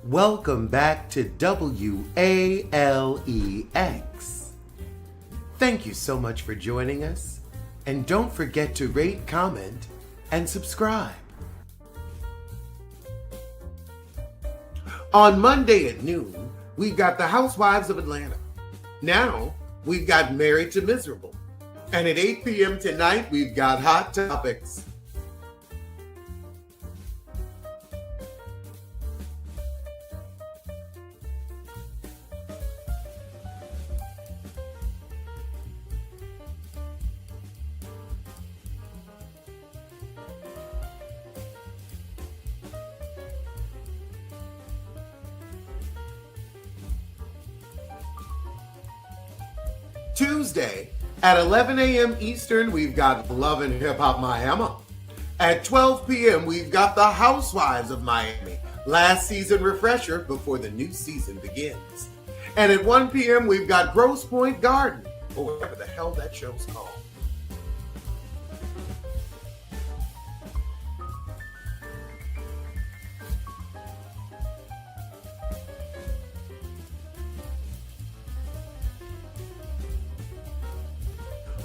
Welcome back to WALEX. Thank you so much for joining us, and don't forget to rate, comment, and subscribe. On Monday at noon, we've got the Housewives of Atlanta. Now, we've got Married to Miserable. And at 8 p.m. tonight, we've got Hot Topics. Tuesday at 11 a.m. Eastern, we've got Love and Hip Hop Miami. At 12 p.m., we've got the Housewives of Miami, last season refresher before the new season begins. And at 1 p.m., we've got Grosse Pointe Garden, or whatever the hell that show's called.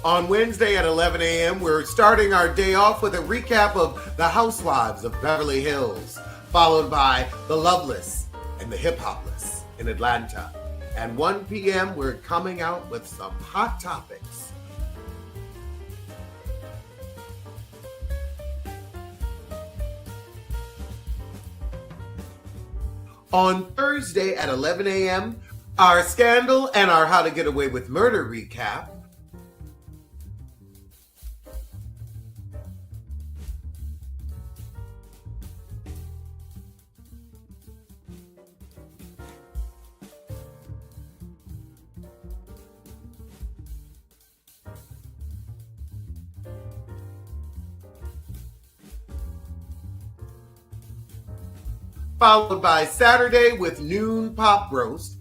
On Wednesday at 11 a.m., we're starting our day off with a recap of The Housewives of Beverly Hills, followed by The Loveless and The Hip Hopless in Atlanta. At 1 p.m., we're coming out with some hot topics. On Thursday at 11 a.m., our Scandal and our How to Get Away with Murder recap. Followed by Saturday with Noon Pop Roast.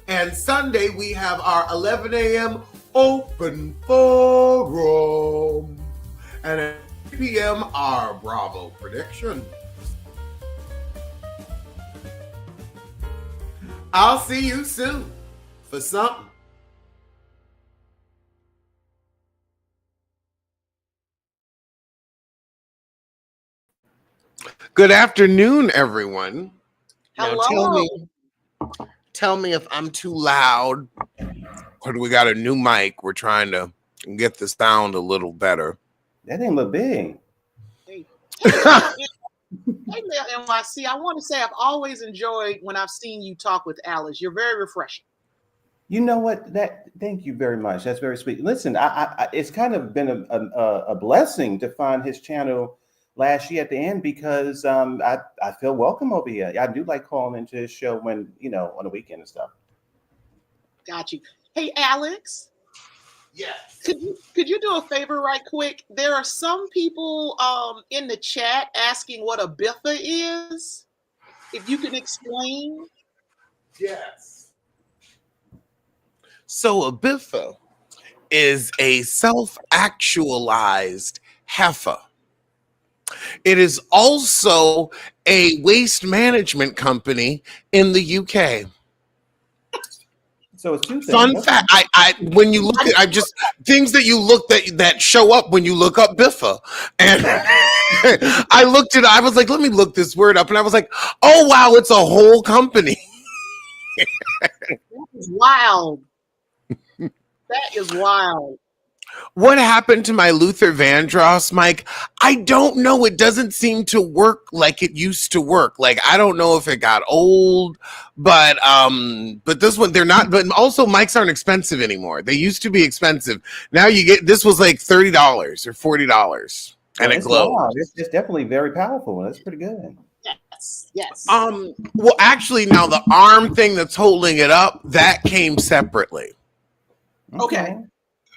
And Sunday we have our 11 a.m. Open Forum. And at 3 p.m., our Bravo prediction. I'll see you soon for something. Good afternoon, everyone. Hello. Now tell me if I'm too loud. Or do we got a new mic? We're trying to get the sound a little better. That didn't look big. Hey, NYC, I want to say I've always enjoyed when I've seen you talk with Alice. You're very refreshing. You know what? Thank you very much. That's very sweet. Listen, I it's kind of been a blessing to find his channel last year at the end because I feel welcome over here. I do like calling into his show when, on the weekend and stuff. Got you. Hey, Alex. Yes. Could you do a favor right quick? There are some people in the chat asking what a biffa is. If you can explain. Yes. So a biffa is a self-actualized heifer. It is also a waste management company in the UK. So it's two things. Fun fact: I when you look at, I just things that you look that show up when you look up biffa, and I looked at, I was like, let me look this word up, and I was like, oh wow, it's a whole company. That is wild. That is wild. What happened to my Luther Vandross mic? I don't know. It doesn't seem to work like it used to work. Like, I don't know if it got old, but this one, they're not, but also mics aren't expensive anymore. They used to be expensive. Now this was like $30 or $40 and it glows. Wow. It's definitely very powerful. That's pretty good. Yes. Well, actually now the arm thing that's holding it up, that came separately. Okay.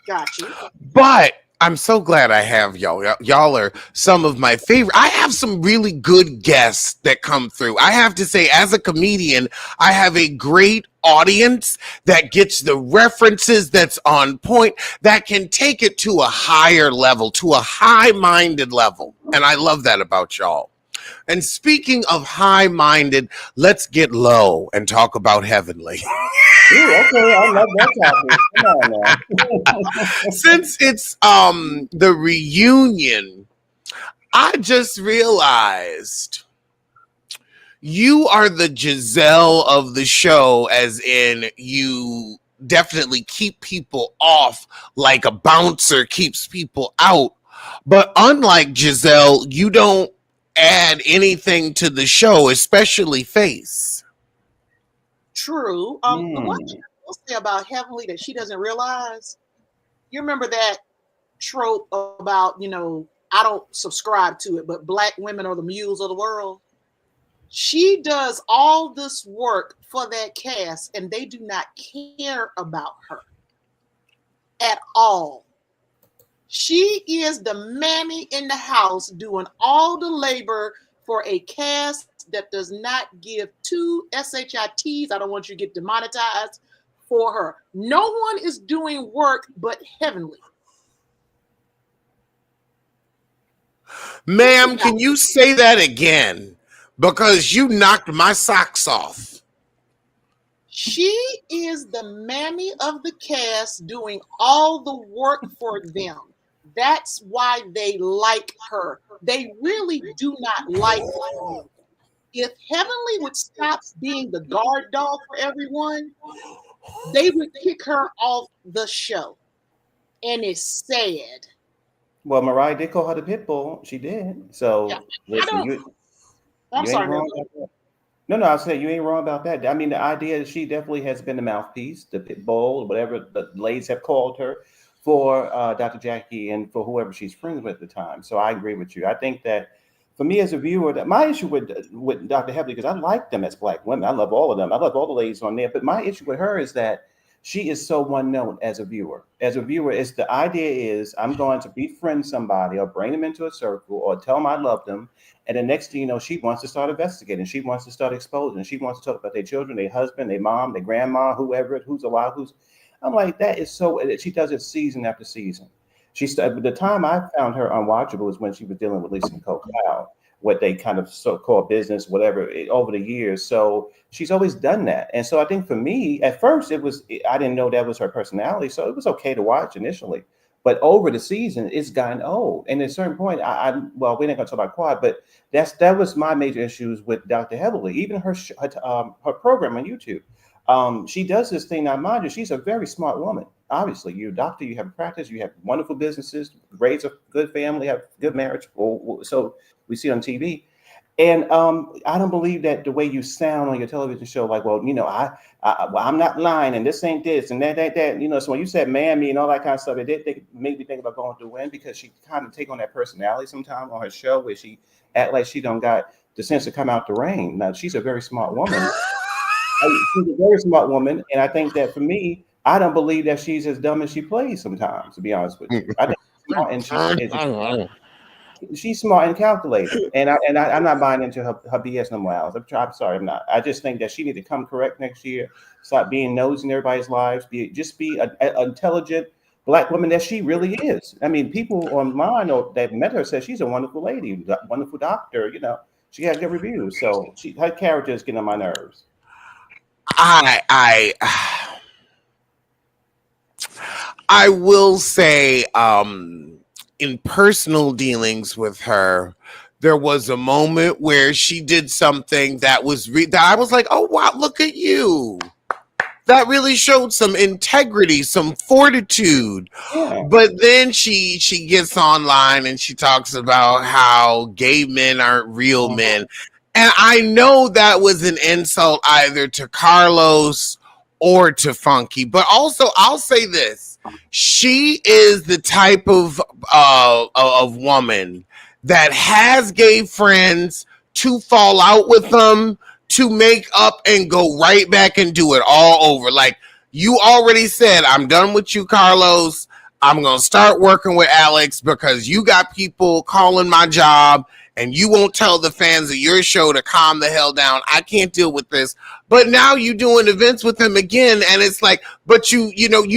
Got you. But I'm so glad I have y'all. Y'all are some of my favorite. I have some really good guests that come through. I have to say, as a comedian, I have a great audience that gets the references, that's on point, that can take it to a higher level, to a high-minded level. And I love that about y'all. And speaking of high-minded, let's get low and talk about heavenly. Ooh, okay, I love that topic. Come on now. Since it's the reunion, I just realized you are the Giselle of the show, as in you definitely keep people off like a bouncer keeps people out. But unlike Giselle, you don't add anything to the show, especially face. True. The one thing I will say about Heavenly that she doesn't realize, you remember that trope about, I don't subscribe to it, but black women are the mules of the world. She does all this work for that cast and they do not care about her at all. She is the mammy in the house doing all the labor for a cast that does not give two SHITs. I don't want you to get demonetized for her. No one is doing work but Heavenly. Ma'am, can you say that again? Because you knocked my socks off. She is the mammy of the cast doing all the work for them. That's why they like her. They really do not like her. If Heavenly would stop being the guard dog for everyone, they would kick her off the show. And it's sad. Well, Mariah did call her the pit bull. She did. So, Yeah, listen, you I'm ain't sorry. wrong about that. No, I said you ain't wrong about that. I mean, the idea is she definitely has been the mouthpiece, the pit bull, whatever the ladies have called her, for Dr. Jackie and for whoever she's friends with at the time. So I agree with you. I think that for me as a viewer, that my issue with Dr. Heavenly, because I like them as black women, I love all of them. I love all the ladies on there. But my issue with her is that she is so one note as a viewer. As a viewer, it's the idea is I'm going to befriend somebody or bring them into a circle or tell them I love them. And the next thing you know, she wants to start investigating. She wants to start exposing. She wants to talk about their children, their husband, their mom, their grandma, whoever, who's alive, I'm like, that is so, she does it season after season. The time I found her unwatchable was when she was dealing with Lisa Nicole Cloud, what they kind of so-called business, whatever, over the years. So she's always done that. And so I think for me, at first I didn't know that was her personality. So it was okay to watch initially. But over the season, it's gotten old. And at a certain point, well, we're not going to talk about Quad, but that was my major issues with Dr. Heavenly, even her program on YouTube. She does this thing. Now, mind you, she's a very smart woman. Obviously, you're a doctor, you have a practice, you have wonderful businesses, raise a good family, have good marriage. So we see on TV. And I don't believe that the way you sound on your television show, like, well, I'm not lying, and this ain't this, and that. So when you said mammy and all that kind of stuff, it made me think about going through Win, because she kind of take on that personality sometimes on her show where she act like she don't got the sense to come out the rain. Now, she's a very smart woman. She's a very smart woman, and I think that for me, I don't believe that she's as dumb as she plays sometimes, to be honest with you. I think she's smart, and she's smart and calculated, and I'm not buying into her BS no more. I'm sorry, I'm not. I just think that she need to come correct next year. Stop being nosy in everybody's lives. Be an intelligent black woman that she really is. I mean, people online that met her said she's a wonderful lady, wonderful doctor. She had good reviews. So her character is getting on my nerves. I will say, in personal dealings with her, there was a moment where she did something that that I was like, oh wow, look at you. That really showed some integrity, some fortitude. Yeah. But then she gets online and she talks about how gay men aren't real men. And I know that was an insult either to Carlos or to Funky. But also, I'll say this. She is the type of woman that has gay friends to fall out with them, to make up and go right back and do it all over. Like you already said, I'm done with you, Carlos. I'm going to start working with Alex because you got people calling my job and you won't tell the fans of your show to calm the hell down. I can't deal with this. But now you doing events with him again. And it's like, but you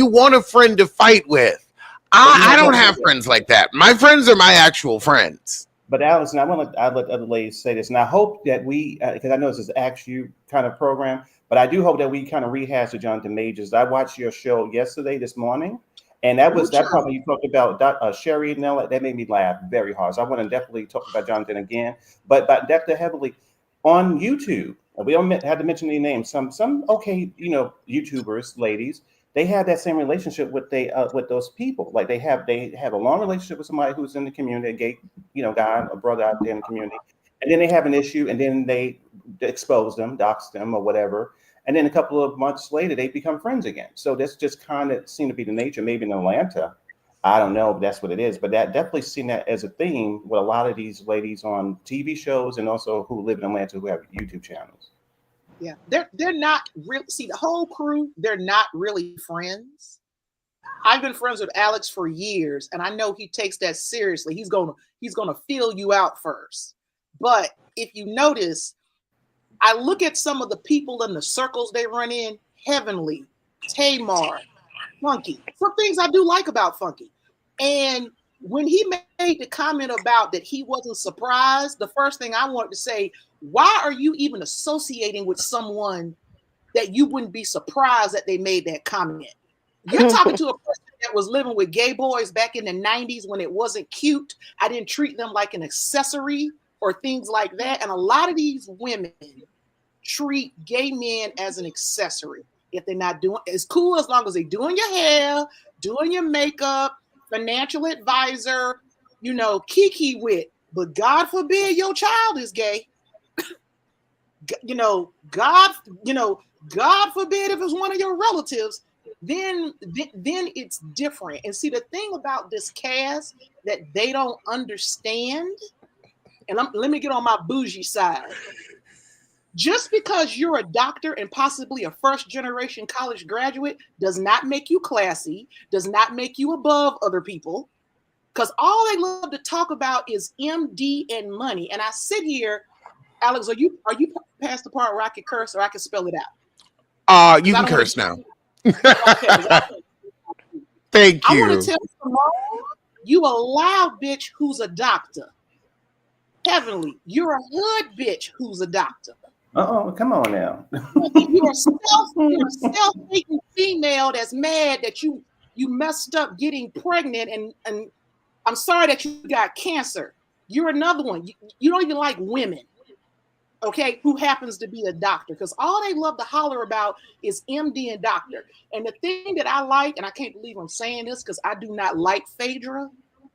want a friend to fight with. I don't have friends like that. My friends are my actual friends. But Allison, I'll let other ladies say this, and I hope that we, because I know this is Ask You kind of program, but I do hope that we kind of rehash the Jonathan Majors. I watched your show this morning, and that part when you talked about Sherry and all that made me laugh very hard. So I want to definitely talk about Jonathan again, but Dr. Heavily on YouTube. We don't have to mention any names. Some okay, YouTubers, ladies. They have that same relationship with those people. Like they have a long relationship with somebody who's in the community, a gay, guy, a brother out there in the community, and then they have an issue, and then they expose them, dox them, or whatever, and then a couple of months later they become friends again. So this just kind of seemed to be the nature. Maybe in Atlanta, I don't know if that's what it is, but that definitely seen that as a theme with a lot of these ladies on TV shows and also who live in Atlanta who have YouTube channels. Yeah, they're not really. See, the whole crew, they're not really friends. I've been friends with Alex for years, and I know he takes that seriously. He's gonna feel you out first. But if you notice, I look at some of the people in the circles they run in: Heavenly, Tamar, Funky. Some things I do like about Funky. And when he made the comment about that he wasn't surprised, the first thing I wanted to say, why are you even associating with someone that you wouldn't be surprised that they made that comment? You're talking to a person that was living with gay boys back in the 90s when it wasn't cute. I didn't treat them like an accessory or things like that. And a lot of these women treat gay men as an accessory. If they're not doing, it's cool as long as they're doing your hair, doing your makeup, financial advisor, kiki with. But God forbid your child is gay. God forbid if it's one of your relatives, then it's different. And see, the thing about this cast that they don't understand, and let me get on my bougie side. Just because you're a doctor and possibly a first-generation college graduate does not make you classy, does not make you above other people, because all they love to talk about is MD and money. And I sit here, Alex, are you past the part where I can curse or I can spell it out? You can curse now. Thank you. I want to tell Simone, you a loud bitch who's a doctor. Heavenly, you're a hood bitch who's a doctor. Come on now. You're a self-hating female that's mad that you messed up getting pregnant, and I'm sorry that you got cancer. You're another one. You don't even like women, okay, who happens to be a doctor, because all they love to holler about is MD and doctor. And the thing that I like, and I can't believe I'm saying this because I do not like Phaedra,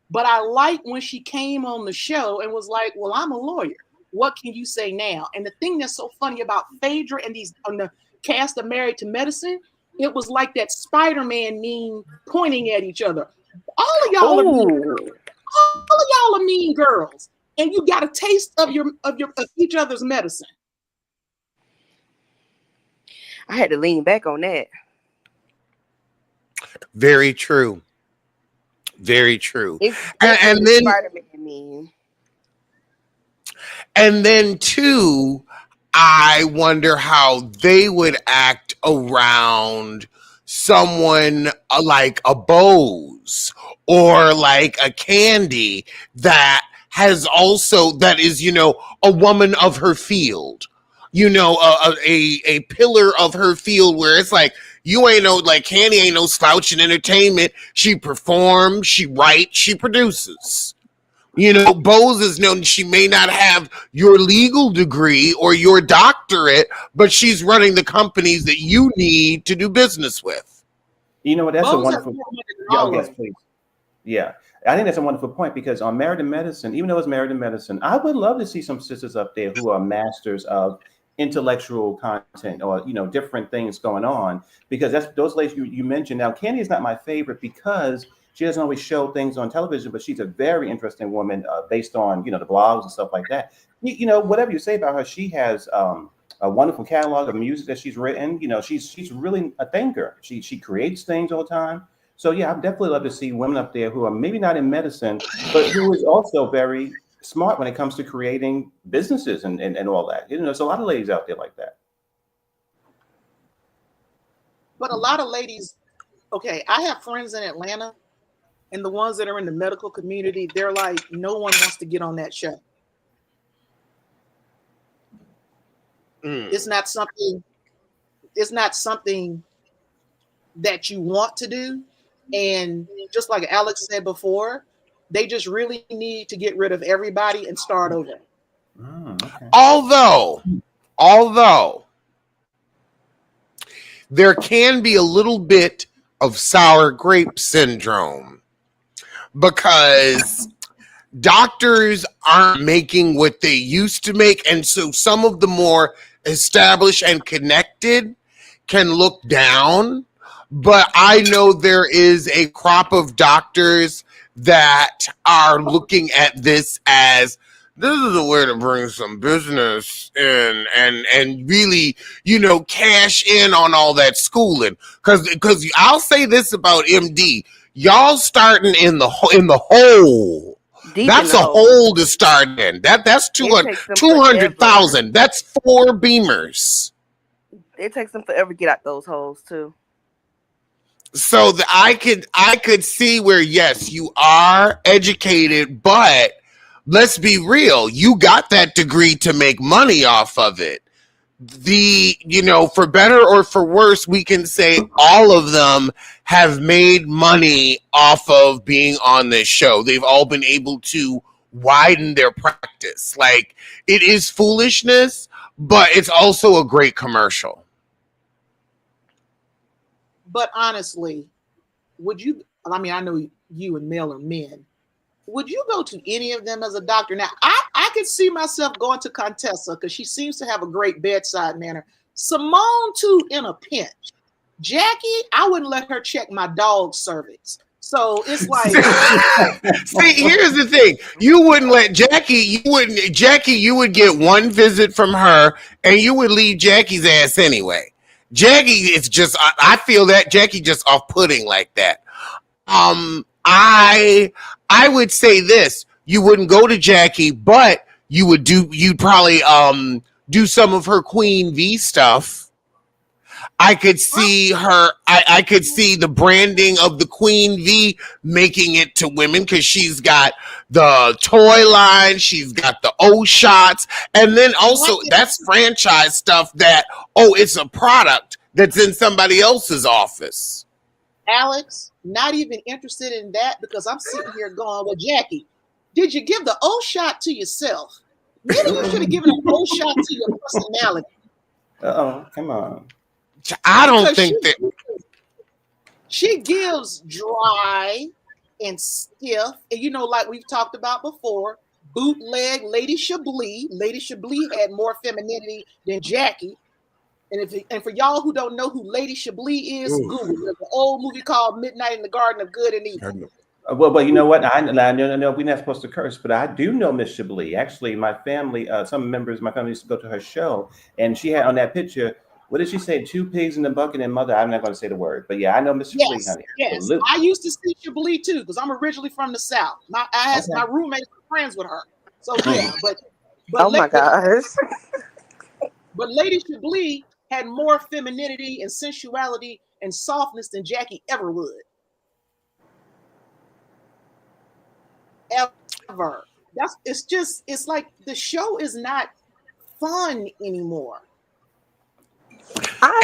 but I like when she came on the show and was like, well, I'm a lawyer. What can you say now? And the thing that's so funny about Phaedra and these on the cast of Married to Medicine, it was like that Spider-Man meme pointing at each other. All of y'all are mean girls, and you got a taste of each other's medicine. I had to lean back on that. Very true. Very true. And then Spider-Man meme. And then too, I wonder how they would act around someone like a Bose or like a Candy that is, a woman of her field, a pillar of her field, where it's like, you ain't like Candy ain't no slouch in entertainment. She performs, she writes, she produces. Bose is known, she may not have your legal degree or your doctorate, but she's running the companies that you need to do business with. You know what? That's Bose a wonderful. Yes, please. Yeah, I think that's a wonderful point, because on Married to Medicine, even though it's Married to Medicine, I would love to see some sisters up there who are masters of intellectual content or different things going on, because that's those ladies you mentioned. Now, Candy is not my favorite because she doesn't always show things on television, but she's a very interesting woman based on, the blogs and stuff like that. Whatever you say about her, she has a wonderful catalog of music that she's written. She's really a thinker. She creates things all the time. So yeah, I'd definitely love to see women up there who are maybe not in medicine, but who is also very smart when it comes to creating businesses and all that. You know, there's a lot of ladies out there like that. But a lot of ladies, okay, I have friends in Atlanta, and the ones that are in the medical community, they're like, no one wants to get on that show. It's not something that you want to do. And just like Alex said before, they just really need to get rid of everybody and start over. Okay. Although there can be a little bit of sour grape syndrome because doctors aren't making what they used to make. And so some of the more established and connected can look down. But I know there is a crop of doctors that are looking at this as this is a way to bring some business in and really, cash in on all that schooling. Because I'll say this about MD, y'all starting in the hole. That's a hole to start in. That's 200,000. That's 4 Beamers. It takes them forever to get out those holes too. So I could see where, yes, you are educated, but let's be real. You got that degree to make money off of it. For better or for worse, we can say all of them have made money off of being on this show. They've all been able to widen their practice. Like, it is foolishness, but it's also a great commercial. But honestly, I know you and Mel are men. Would you go to any of them as a doctor? Now, I could see myself going to Contessa because she seems to have a great bedside manner. Simone, too, in a pinch. Jackie, I wouldn't let her check my dog's cervix. So it's like... See, here's the thing. You wouldn't let Jackie, you would get one visit from her and you would leave Jackie's ass anyway. Jackie is just, I feel that Jackie just off-putting like that. I would say this: you wouldn't go to Jackie, but you'd probably do some of her Queen V stuff. I could see her. I could see the branding of the Queen V making it to women because she's got the toy line, she's got the O shots, and then also that's franchise stuff that it's a product that's in somebody else's office. Alex, not even interested in that because I'm sitting here going, well, Jackie, did you give the O shot to yourself? Maybe you should have given an O shot to your personality. Come on. I don't think that she gives dry and stiff, and like we've talked about before, bootleg Lady Chablis. Lady Chablis had more femininity than Jackie. And for y'all who don't know who Lady Chablis is, Google. There's an old movie called Midnight in the Garden of Good and Evil. Well, you know what? I know we're not supposed to curse, but I do know Miss Chablis. Actually, my family, some members of my family used to go to her show, and she had on that picture. What did she say? 2 pigs in the bucket and mother. I'm not going to say the word, but yeah, I know Miss Chablis, honey. Yes, absolutely. I used to see Chablis too because I'm originally from the South. My roommates were friends with her. So yeah, but oh my gosh. But Lady Chablis had more femininity and sensuality and softness than Jackie ever would. Ever. It's like the show is not fun anymore.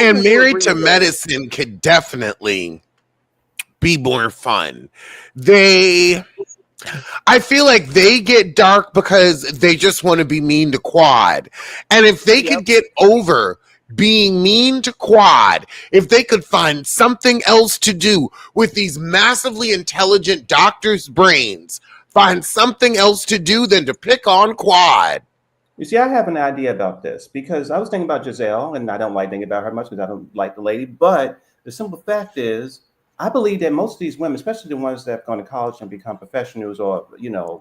And Married to Medicine could definitely be more fun. I feel like they get dark because they just want to be mean to Quad. And if they could get over being mean to Quad, if they could find something else to do with these massively intelligent doctors' brains, find something else to do than to pick on Quad. You see, I have an idea about this because I was thinking about Giselle, and I don't like thinking about her much because I don't like the lady. But the simple fact is, I believe that most of these women, especially the ones that have gone to college and become professionals or,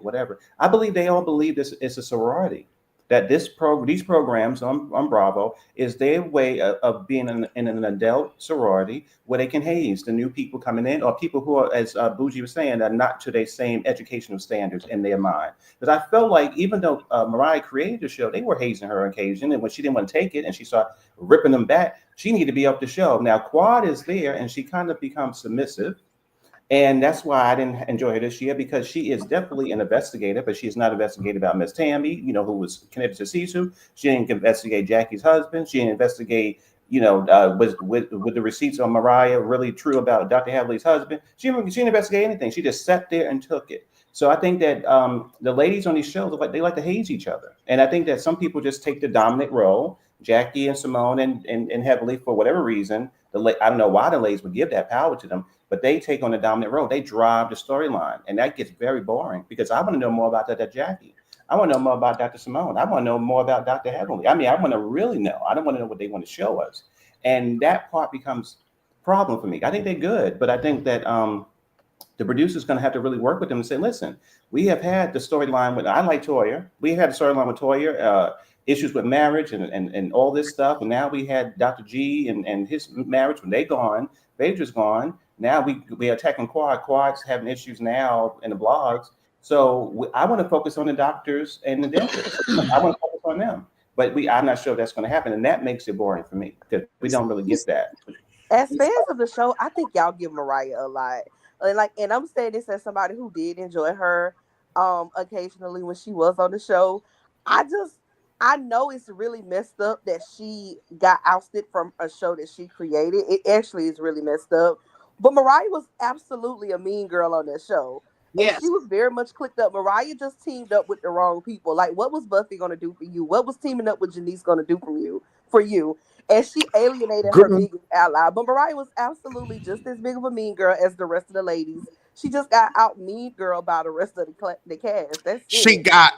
whatever, I believe they all believe this is a sorority. that these programs on Bravo is their way of being in an adult sorority where they can haze the new people coming in, or people who are, as Bougie was saying, are not to their same educational standards in their mind. Because I felt like even though Mariah created the show, they were hazing her on occasion, and when she didn't want to take it and she started ripping them back, she needed to be up the show. Now Quad is there, and she kind of becomes submissive. And that's why I didn't enjoy her this year, because she is definitely an investigator, but she is not investigated about Miss Tammy, who was connected to Cecil. She didn't investigate Jackie's husband. She didn't investigate, was with the receipts on Mariah really true about Dr. Hadley's husband. She didn't investigate anything. She just sat there and took it. So I think that the ladies on these shows, they like to haze each other. And I think that some people just take the dominant role. Jackie and Simone and Heavenly, for whatever reason, I don't know why the ladies would give that power to them, but they take on the dominant role. They drive the storyline, and that gets very boring because I want to know more about that Jackie. I want to know more about Dr. Simone. I want to know more about Dr. Heavenly. I mean, I want to really know. I don't want to know what they want to show us, and that part becomes a problem for me. I think they're good, but I think that the producer's going to have to really work with them and say, listen, we have had the storyline with, I like Toya. We had the storyline with Toya, issues with marriage and all this stuff. And now we had Dr. G and his marriage. When they gone, Phaedra's gone. Now we are attacking Quad. Quad's having issues now in the blogs. So I want to focus on the doctors and the dentists. I want to focus on them. But I'm not sure that's going to happen. And that makes it boring for me because we don't really get that. As fans of the show, I think y'all give Mariah a lot. And I'm saying this as somebody who did enjoy her occasionally when she was on the show. I know it's really messed up that she got ousted from a show that she created. It actually is really messed up. But Mariah was absolutely a mean girl on that show. Yes. And she was very much clicked up. Mariah just teamed up with the wrong people. Like, what was Buffy going to do for you? What was teaming up with Janice going to do for you? And she alienated her biggest ally. But Mariah was absolutely just as big of a mean girl as the rest of the ladies. She just got out mean girl by the rest of the cast. That's she it. got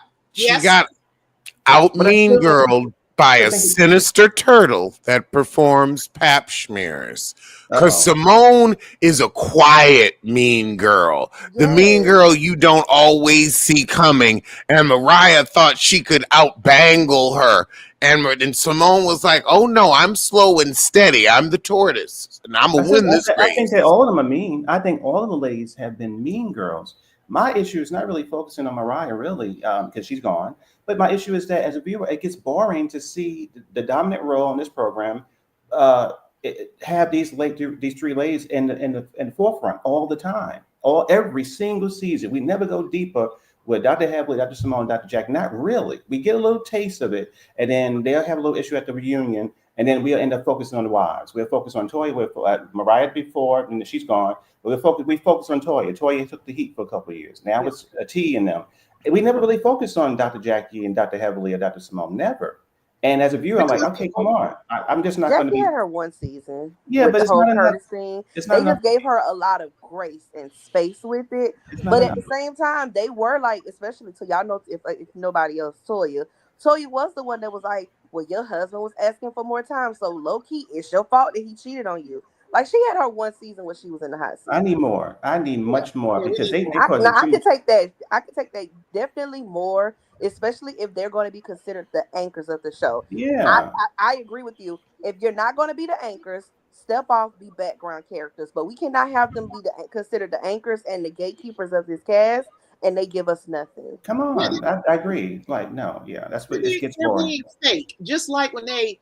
out mean girl by a sinister turtle that performs pap smears. Because Simone is a quiet mean girl. Yes. The mean girl you don't always see coming. And Mariah thought she could outbangle her. And Simone was like, oh no, I'm slow and steady. I'm the tortoise. And I'm going to win this race. I think that all of them are mean. I think all of the ladies have been mean girls. My issue is not really focusing on Mariah, really, because she's gone. But my issue is that as a viewer, it gets boring to see the dominant role in this program have these three ladies in the forefront all the time, every single season. We never go deeper with Dr. Hadley, Dr. Simone, Dr. Jack. Not really. We get a little taste of it, and then they'll have a little issue at the reunion, and then we'll end up focusing on the wives. We'll focus on Toya. Mariah before, and she's gone. But we focus on Toya. Toya took the heat for a couple of years. Now it's a T in them. We never really focused on Dr. Jackie and Dr. Heavenly or Dr. Simone. Never. And as a viewer, I'm like, okay, come on. I'm just not going to be. Jackie had her one season. Yeah, but it's not enough. They just gave her a lot of grace and space with it. But at the same time, they were like, especially to y'all know, if nobody else, Toya was the one that was like, well, your husband was asking for more time. So low key, it's your fault that he cheated on you. Like, she had her one season when she was in the hot seat. I need more. I need much more because I could take that. I could take that definitely more, especially if they're going to be considered the anchors of the show. Yeah, I agree with you. If you're not going to be the anchors, step off, be background characters. But we cannot have them be considered the anchors and the gatekeepers of this cast, and they give us nothing. Come on, I agree. Like, no, yeah, that's what it gets boring. Fake, just like when they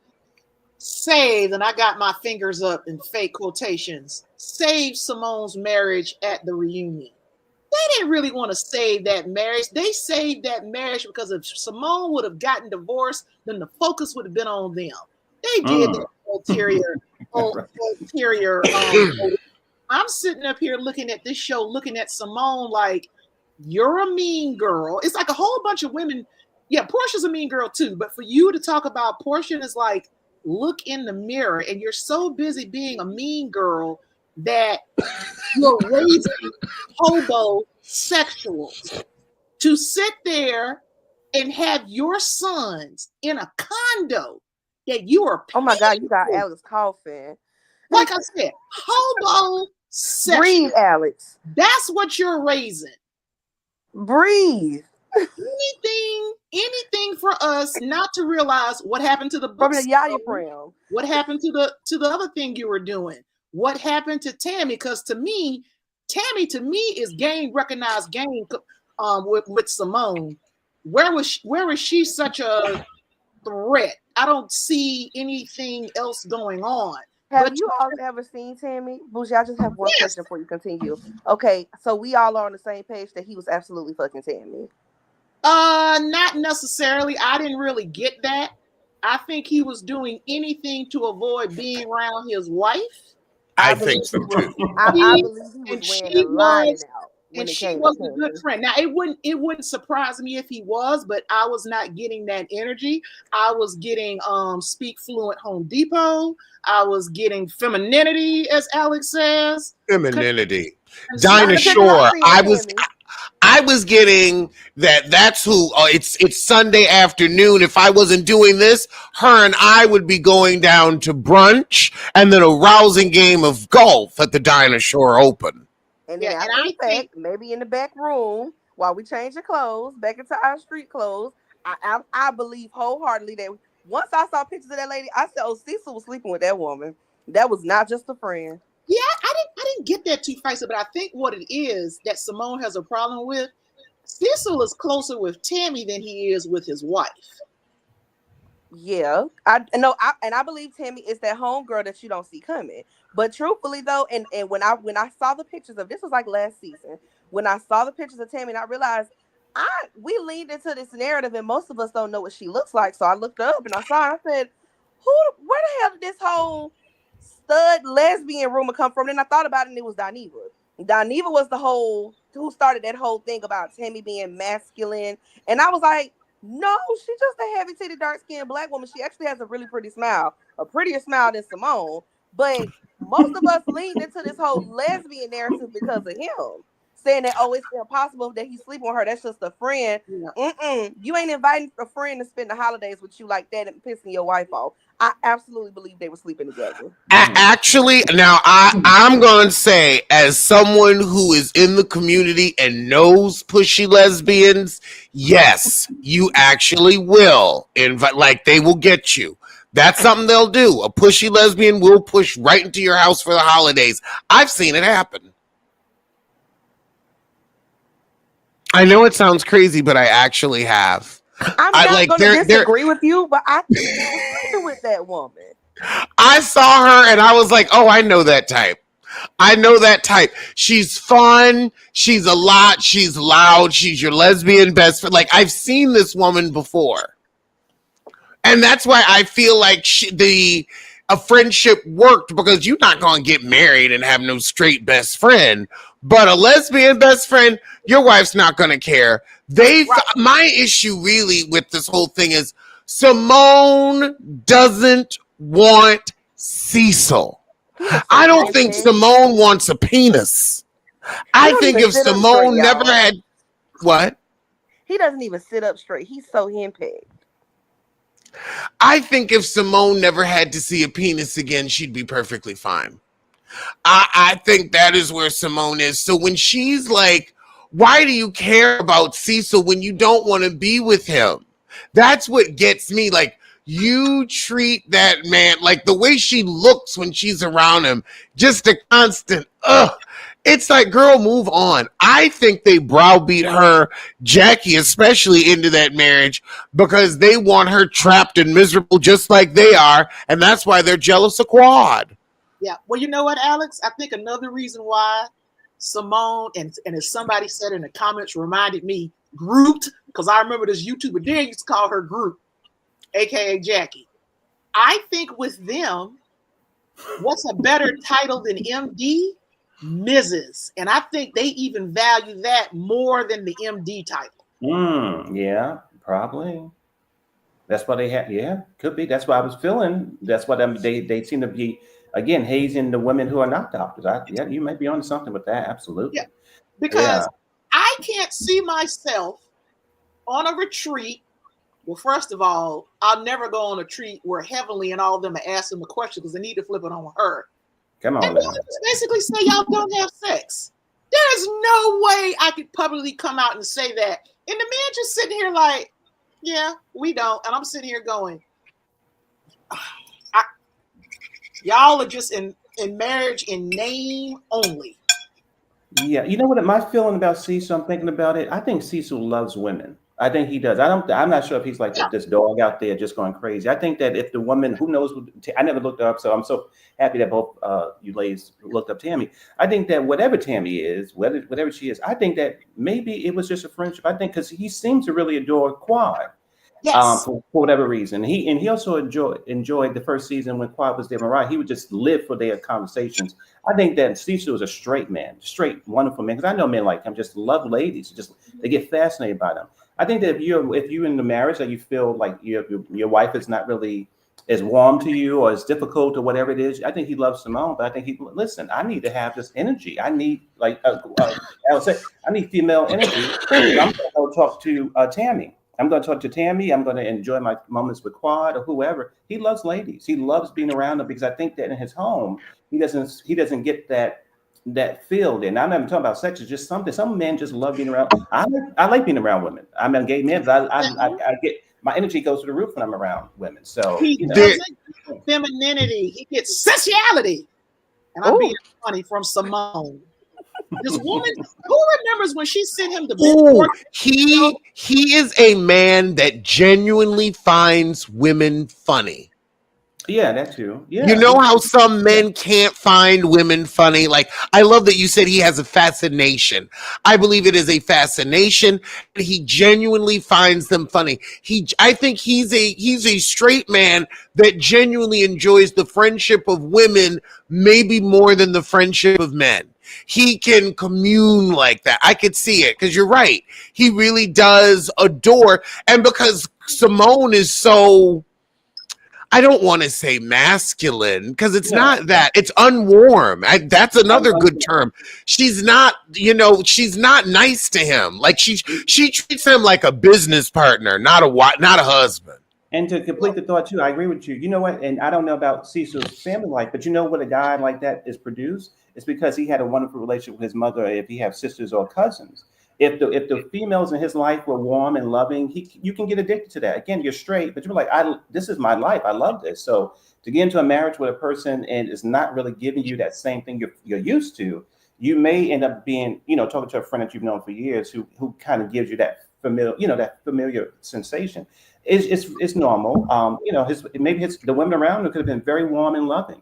saved, and I got my fingers up in fake quotations, saved Simone's marriage at the reunion. They didn't really want to save that marriage. They saved that marriage because if Simone would have gotten divorced, then the focus would have been on them. They did that ulterior. I'm sitting up here looking at this show, looking at Simone like, you're a mean girl. It's like a whole bunch of women. Yeah, Porsha's a mean girl too. But for you to talk about Porsha is like, look in the mirror, and you're so busy being a mean girl that you're raising homosexuals to sit there and have your sons in a condo that you are paying. Oh my God, you got Alex coughing. Like I said, homosexual. Breathe, Alex. That's what you're raising. Breathe. Anything anything for us not to realize what happened to the From book. the Yaya friend. What happened to the other thing you were doing? What happened to Tammy? Because to me, Tammy is game recognized game with Simone. Where was she such a threat? I don't see anything else going on. Have you all ever seen Tammy? Bougie, I just have one question before you continue. Okay, so we all are on the same page that he was absolutely fucking Tammy. Not necessarily. I didn't really get that. I think he was doing anything to avoid being around his wife. I think so too. I believe he was wearing the line out. And she was a good friend. Now it wouldn't surprise me if he was, but I was not getting that energy. I was getting speak fluent Home Depot. I was getting femininity, as Alex says. Femininity. Dinah Shore. I was getting that's who it's Sunday afternoon. If I wasn't doing this, her and I would be going down to brunch and then a rousing game of golf at the Dinah Shore Open. And then I think maybe in the back room while we change the clothes back into our street clothes, I believe wholeheartedly that once I saw pictures of that lady, I said, "Oh, Cecil was sleeping with that woman. That was not just a friend." Yeah, I didn't get that too feisty, but I think what it is that Simone has a problem with, Cecil is closer with Tammy than he is with his wife. Yeah, I believe Tammy is that homegirl that you don't see coming. But truthfully though, and when I saw the pictures of this was like last season, when I saw the pictures of Tammy, and I realized we leaned into this narrative, and most of us don't know what she looks like. So I looked up and I saw her, I said, where the hell did this whole stud lesbian rumor come from? And I thought about it, and it was Daniva. Daniva was the who started that whole thing about Tammy being masculine, and I was like, no, she's just a heavy-titted, dark-skinned black woman. She actually has a really pretty smile, a prettier smile than Simone. But most of us leaned into this whole lesbian narrative because of him, saying that, oh, it's impossible that he's sleeping with her. That's just a friend. Yeah. You ain't inviting a friend to spend the holidays with you like that and pissing your wife off. I absolutely believe they were sleeping together. Actually, now I'm going to say, as someone who is in the community and knows pushy lesbians, yes, you actually will invite, like they will get you. That's something they'll do. A pushy lesbian will push right into your house for the holidays. I've seen it happen. I know it sounds crazy, but I actually have. I'm not going to disagree with you, but I think he was sleeping with that woman. I saw her and I was like, oh, I know that type. I know that type. She's fun. She's a lot. She's loud. She's your lesbian best friend. Like, I've seen this woman before. And that's why I feel like a friendship worked, because you're not going to get married and have no straight best friend. But a lesbian best friend, your wife's not going to care. My issue really with this whole thing is Simone doesn't want Cecil. I don't think Simone wants a penis. I think if Simone never had what? He doesn't even sit up straight. He's so henpecked. I think if Simone never had to see a penis again, she'd be perfectly fine. I think that is where Simone is. So when she's like, why do you care about Cecil when you don't want to be with him? That's what gets me. Like, you treat that man, like the way she looks when she's around him, just a constant, it's like, girl, move on. I think they browbeat her, Jackie especially, into that marriage because they want her trapped and miserable just like they are, and that's why they're jealous of Quad. Yeah, well, you know what, Alex? I think another reason why Simone, and as somebody said in the comments, reminded me, Groot, because I remember this YouTuber there used to call her Groot, aka Jackie. I think with them, what's a better title than MD? Mrs. And I think they even value that more than the MD title. Yeah, probably. That's why they have. Yeah, could be. That's what I was feeling. That's what they seem to be, again, hazing the women who are not doctors. Yeah, you may be on something with that. Absolutely. Yeah, because I can't see myself on a retreat. Well, first of all, I'll never go on a retreat where Heavenly and all of them are asking the question because they need to flip it on her. Come on, and they just basically say y'all don't have sex. There is no way I could publicly come out and say that. And the man just sitting here like, Yeah, we don't. And I'm sitting here going, I, y'all are just in marriage in name only. Yeah, you know what my feeling about Cecil? I'm thinking about it. I think Cecil loves women. I think he does. I don't. I'm not sure if he's like Yeah. this dog out there just going crazy. I think that if the woman, who knows, I never looked her up, so I'm so happy that both you ladies looked up Tammy. I think that whatever Tammy is, whatever she is, I think that maybe it was just a friendship. I think because he seems to really adore Quad. Yes. For whatever reason. He also enjoyed the first season when Quad was there. Mariah, he would just live for their conversations. I think that Cecil was a straight man, straight, wonderful man. Because I know men like him just love ladies. Just they get fascinated by them. I think that if you're in the marriage that you feel like your wife is not really as warm to you or as difficult or whatever it is, I think he loves Simone. But I think he listen. I need to have this energy. I need I would say I need female energy. So I'm going to go talk to Tammy. I'm going to talk to Tammy. I'm going to enjoy my moments with Quad or whoever. He loves ladies. He loves being around them because I think that in his home he doesn't get that feel there. And I'm not even talking about sex. It's just something. Some men just love being around. I like being around women. I'm a gay man, but I get my energy goes to the roof when I'm around women. So He doesn't get femininity. He gets sensuality. And I'm being funny from Simone. This woman, who remembers when she sent him to Ooh, he is a man that genuinely finds women funny. Yeah, that too. Yeah. You know how some men can't find women funny? Like, I love that you said he has a fascination. I believe it is a fascination. He genuinely finds them funny. I think he's a straight man that genuinely enjoys the friendship of women, maybe more than the friendship of men. He can commune like that. I could see it because you're right. He really does adore. And because Simone is so, I don't want to say masculine because it's not that. It's unwarm. That's another good term. She's not, she's not nice to him. Like she treats him like a business partner, not a husband. And to complete the thought too, I agree with you. You know what? And I don't know about Cecil's family life, but you know what a guy like that is produced? It's because he had a wonderful relationship with his mother. If he have sisters or cousins, if the females in his life were warm and loving, you can get addicted to that. Again, you're straight, but you're like, this is my life. I love this. So to get into a marriage with a person and is not really giving you that same thing you're used to, you may end up being, talking to a friend that you've known for years who kind of gives you that familiar sensation. It's normal. The women around him could have been very warm and loving,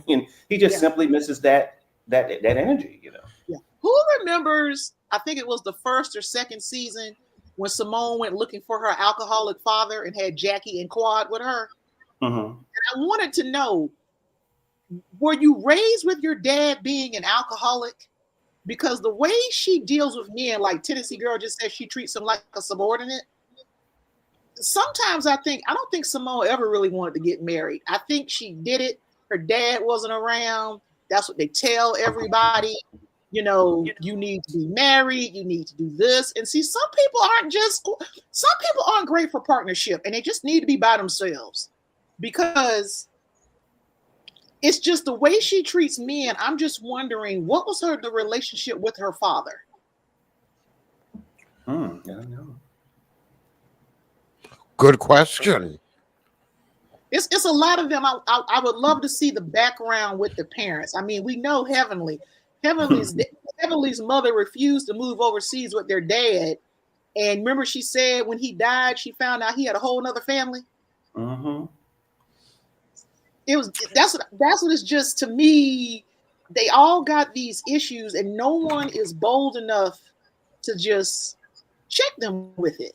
and he just simply misses that energy. Yeah. Who remembers? I think it was the first or second season when Simone went looking for her alcoholic father and had Jackie and Quad with her. Mm-hmm. And I wanted to know, were you raised with your dad being an alcoholic? Because the way she deals with men, like Tennessee Girl just said, she treats him like a subordinate. Sometimes I don't think Simone ever really wanted to get married. I think she did it. Her dad wasn't around. That's what they tell everybody. You need to be married. You need to do this. And see, some people aren't great for partnership, and they just need to be by themselves because it's just the way she treats men. I'm just wondering, what was the relationship with her father? I don't know. Good question. It's a lot of them. I would love to see the background with the parents. I mean, we know Heavenly's mother refused to move overseas with their dad. And remember, she said when he died, she found out he had a whole nother family. Mm-hmm. That's what it's just, to me. They all got these issues, and no one is bold enough to just check them with it.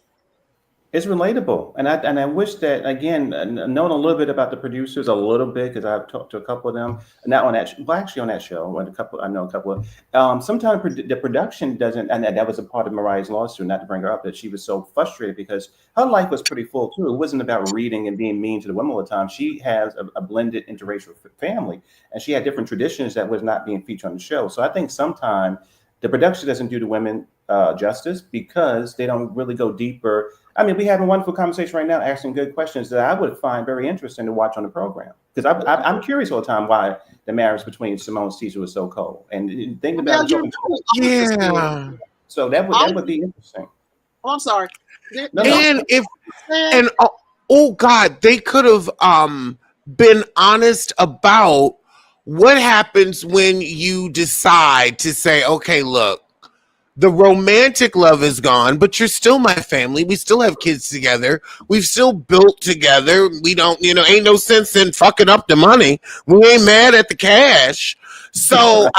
It's relatable, and I wish that, again, knowing a little bit about the producers, a little bit, because I've talked to a couple of them, not on that, actually on that show, I know a couple of. Sometimes the production doesn't, and that was a part of Mariah's lawsuit, not to bring her up, that she was so frustrated because her life was pretty full too. It wasn't about reading and being mean to the women all the time. She has a blended interracial family, and she had different traditions that was not being featured on the show. So I think sometimes the production doesn't do the women justice because they don't really go deeper. I mean, we have a wonderful conversation right now, asking good questions that I would find very interesting to watch on the program. Because I'm curious all the time why the marriage between Simone and Cecil was so cold. And thinking about it, yeah. so that would be interesting. Oh, I'm sorry. And oh God, they could have been honest about what happens when you decide to say, okay, look, the romantic love is gone, but you're still my family. We still have kids together. We've still built together. We don't, ain't no sense in fucking up the money. We ain't mad at the cash. So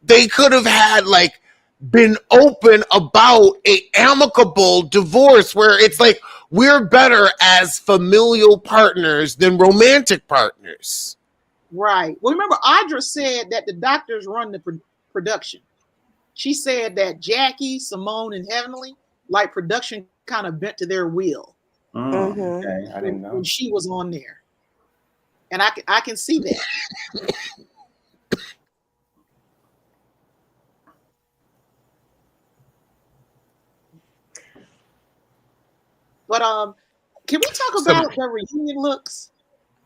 they could have had been open about a amicable divorce where it's like we're better as familial partners than romantic partners. Right. Well, remember, Audra said that the doctors run the production. She said that Jackie, Simone, and Heavenly, production kind of bent to their will. Okay, I didn't know. When she was on there. And I can see that. But can we talk about the reunion looks?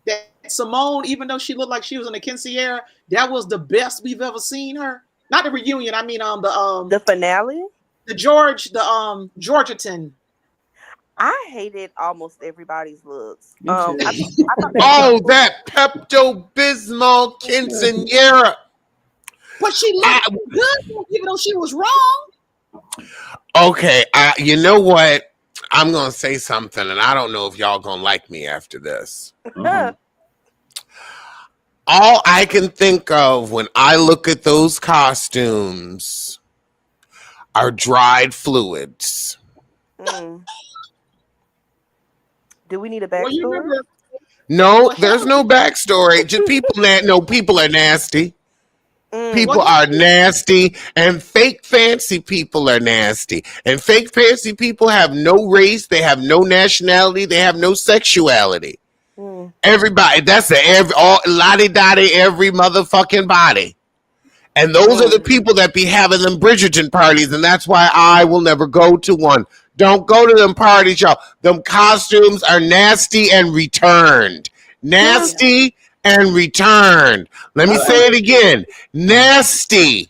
That Simone, even though she looked like she was in the Quinceañera, that was the best we've ever seen her. Not the reunion, I mean the finale? The Georgetown. I hated almost everybody's looks. I that Pepto-Bismol Quinceañera. But she looked good, even though she was wrong. Okay, you know what? I'm going to say something, and I don't know if y'all going to like me after this. All I can think of when I look at those costumes are dried fluids. Do we need a backstory? No, there's no backstory. Just people are nasty. People are nasty, and fake fancy people are nasty. And fake fancy people have no race, they have no nationality, they have no sexuality. Everybody, that's lottie-dottie, every motherfucking body. And those are the people that be having them Bridgerton parties, and that's why I will never go to one. Don't go to them parties, y'all. Them costumes are nasty and returned. Nasty and returned. Let me say it again. Nasty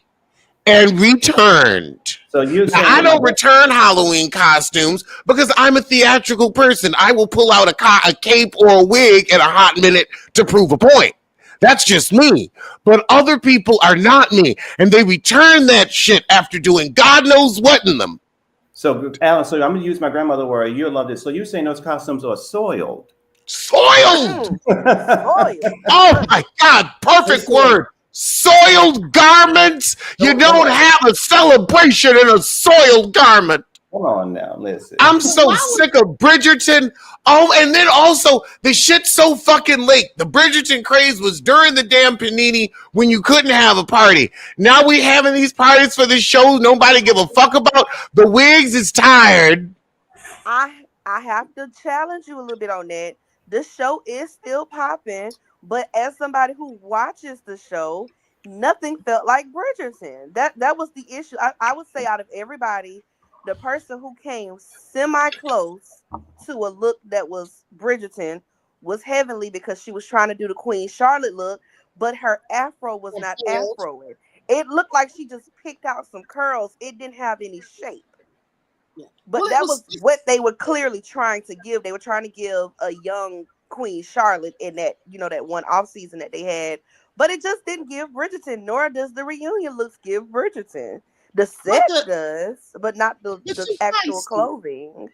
and returned. So I don't return Halloween costumes because I'm a theatrical person. I will pull out a cape or a wig in a hot minute to prove a point. That's just me. But other people are not me. And they return that shit after doing God knows what in them. So, Alan, I'm going to use my grandmother word. You'll love this. So you're saying those costumes are soiled? Soiled! Oh, my God. Perfect word. Soiled garments? You don't have a celebration in a soiled garment. Come on now, listen. I'm so sick of Bridgerton. Oh, and then also the shit's so fucking late. The Bridgerton craze was during the damn panini when you couldn't have a party. Now we having these parties for this show nobody give a fuck about. The wigs is tired. I have to challenge you a little bit on that. The show is still popping, but as somebody who watches the show, nothing felt like Bridgerton. That was the issue. I would say out of everybody, the person who came semi-close to a look that was Bridgerton was Heavenly because she was trying to do the Queen Charlotte look, but her afro was not afroing. It looked like she just picked out some curls. It didn't have any shape. But that was what they were clearly trying to give. They were trying to give a young Queen Charlotte in that, that one off season that they had. But it just didn't give Bridgerton, nor does the reunion looks give Bridgerton. The set does, but not the actual clothing.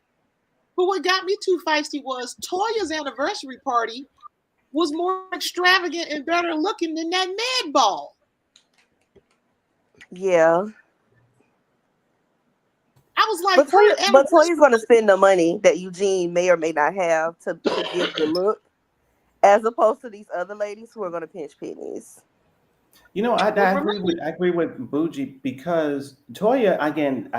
But what got me too feisty was Toya's anniversary party was more extravagant and better looking than that Mad Ball. Yeah. I was like, but Toya's going to spend the money that Eugene may or may not have to give the look, as opposed to these other ladies who are going to pinch pennies. I agree with Bougie because Toya, again,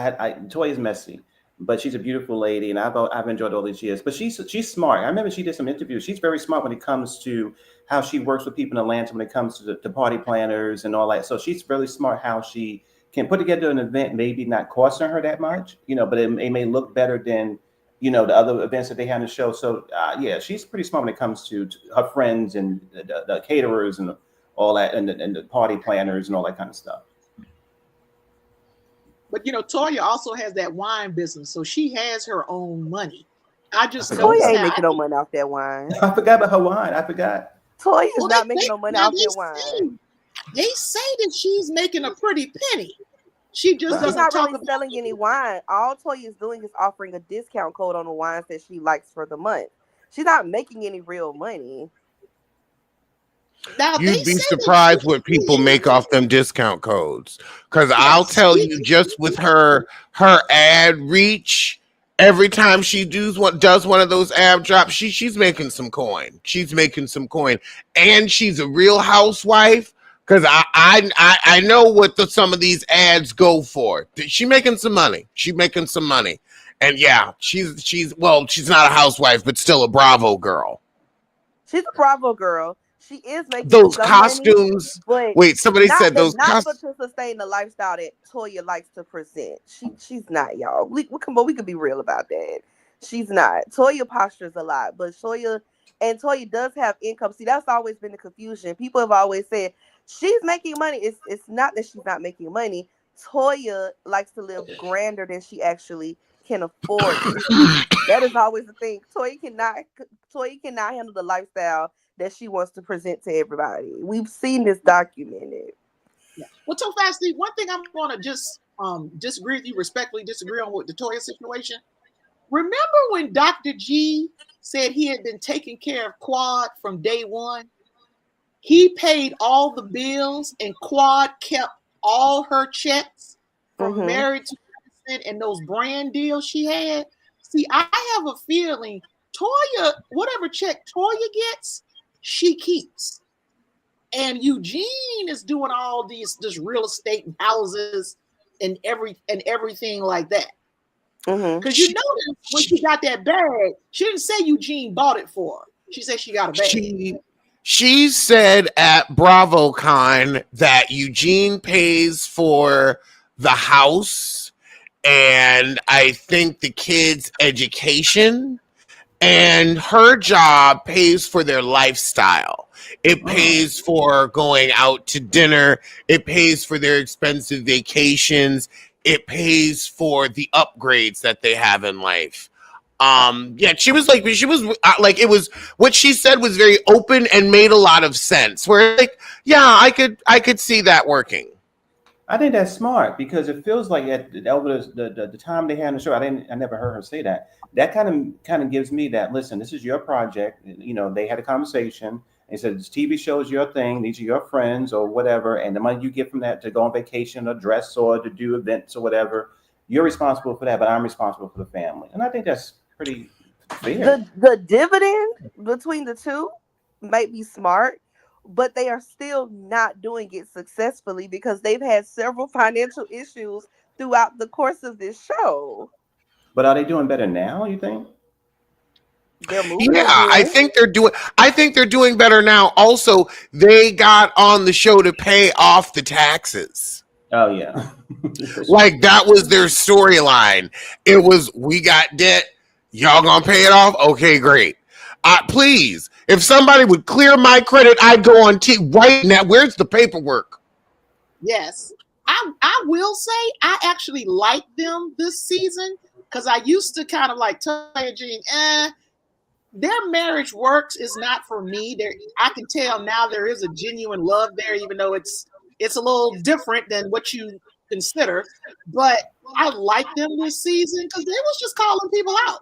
Toya's messy, but she's a beautiful lady, and I've enjoyed all these years. But she's smart. I remember she did some interviews. She's very smart when it comes to how she works with people in Atlanta when it comes to the party planners and all that. So she's really smart how she can put together an event, maybe not costing her that much, but it may look better than the other events that they had in the show. So she's pretty smart when it comes to her friends and the caterers and all that, and the party planners and all that kind of stuff. But Toya also has that wine business, so she has her own money. I just Toya noticed ain't how. making no money off that wine. I forgot about her wine. I forgot. Toya is Well, not making no money now off that wine. they say that she's making a pretty penny. She just But she's doesn't not talk really about selling it. any wine. All Toya is doing is offering a discount code on the wines that she likes for the month. She's not making any real money. Now they You'd be say that she surprised what people make off them discount codes. Cause I'll yes, tell you, just with her ad reach, every time she does one of those ad drops, she's making some coin. She's making some coin, and she's a real housewife. Cause I know what some of these ads go for. She making some money. She making some money, and yeah, she's not a housewife, but still a Bravo girl. She's a Bravo girl. She is making Those some money, costumes. but Wait, somebody said those not for costumes. to sustain the lifestyle that Toya likes to present. She's not, y'all. We could be real about that. She's not. Toya postures a lot, but Toya does have income. See, that's always been the confusion. People have always said she's making money. It's not that she's not making money. Toya likes to live grander than she actually can afford to. That is always the thing. Toya cannot handle the lifestyle that she wants to present to everybody. We've seen this documented. Yeah. Well, so fast, Steve, one thing I'm gonna just disagree with you, respectfully disagree on with the Toya situation. Remember when Dr. G said he had been taking care of Quad from day one? He paid all the bills, and Quad kept all her checks from Mm-hmm. Married to Medicine and those brand deals she had. See, I have a feeling Toya, whatever check Toya gets, she keeps. And Eugene is doing all this real estate and houses and everything like that. Mm-hmm. Because you notice when she got that bag, she didn't say Eugene bought it for her. She said she got a bag. She said at BravoCon that Eugene pays for the house and I think the kids' education, and her job pays for their lifestyle. It pays for going out to dinner. It pays for their expensive vacations. It pays for the upgrades that they have in life. Yeah, she was like it was what she said was very open and made a lot of sense. Where like, yeah, I could see that working. I think that's smart because it feels like over the time they had on the show, I never heard her say that. That kind of gives me that. Listen, this is your project. You know, they had a conversation. They said this TV show is your thing. These are your friends or whatever, and the money you get from that to go on vacation or dress or to do events or whatever, you're responsible for that. But I'm responsible for the family, and I think that's pretty fair. The dividend between the two might be smart, but they are still not doing it successfully because they've had several financial issues throughout the course of this show. But are they doing better now? You think? They're moving Yeah, I again. think they're doing. I think they're doing better now. Also, they got on the show to pay off the taxes. Oh yeah. Like that was their storyline. It was we got debt. Y'all gonna pay it off? Okay, great. Please, if somebody would clear my credit, I'd go on right now. Where's the paperwork? Yes. I will say I actually like them this season because I used to kind of like tell Gene, their marriage works is not for me. There, I can tell now there is a genuine love there, even though it's a little different than what you consider. But I like them this season because they was just calling people out.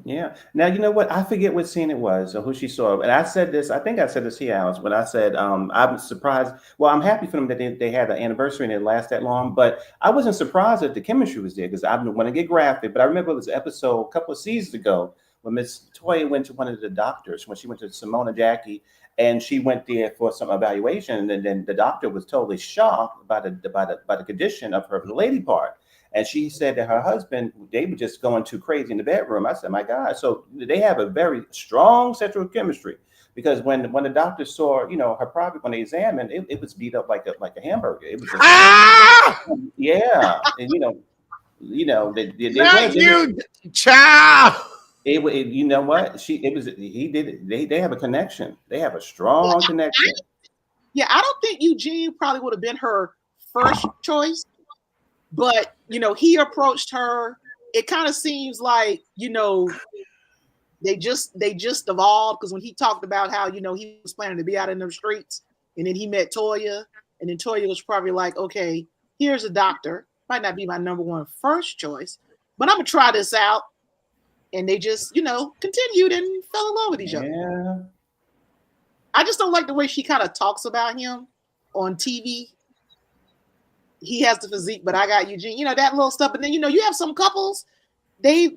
Yeah. Now you know what? I forget what scene it was or who she saw. And I said this, I think I said this here, Alice, when I said I'm surprised. Well, I'm happy for them that they had an anniversary and it lasts that long, but I wasn't surprised that the chemistry was there because I don't want to get graphic, but I remember it was an episode a couple of seasons ago when Miss Toya went to one of the doctors, when she went to Simone and Jackie, and she went there for some evaluation, and then the doctor was totally shocked by the condition of her lady part. And she said that her husband, they were just going too crazy in the bedroom. I said, my God. So they have a very strong sexual chemistry because when the doctor saw, her private, when they examined, it was beat up like a hamburger. It was just, yeah. And, Not you, child. You know what? He did it. They have a connection. They have a strong connection. I don't think Eugene probably would have been her first choice. But he approached her. It kind of seems like they just evolved, because when he talked about how he was planning to be out in the streets, and then he met Toya, and then Toya was probably like, okay, here's a doctor, might not be my number one first choice, but I'm gonna try this out. And they just continued and fell in love with each other. I just don't like the way she kind of talks about him on TV. He has the physique, but I got Eugene, that little stuff. And then you have some couples, they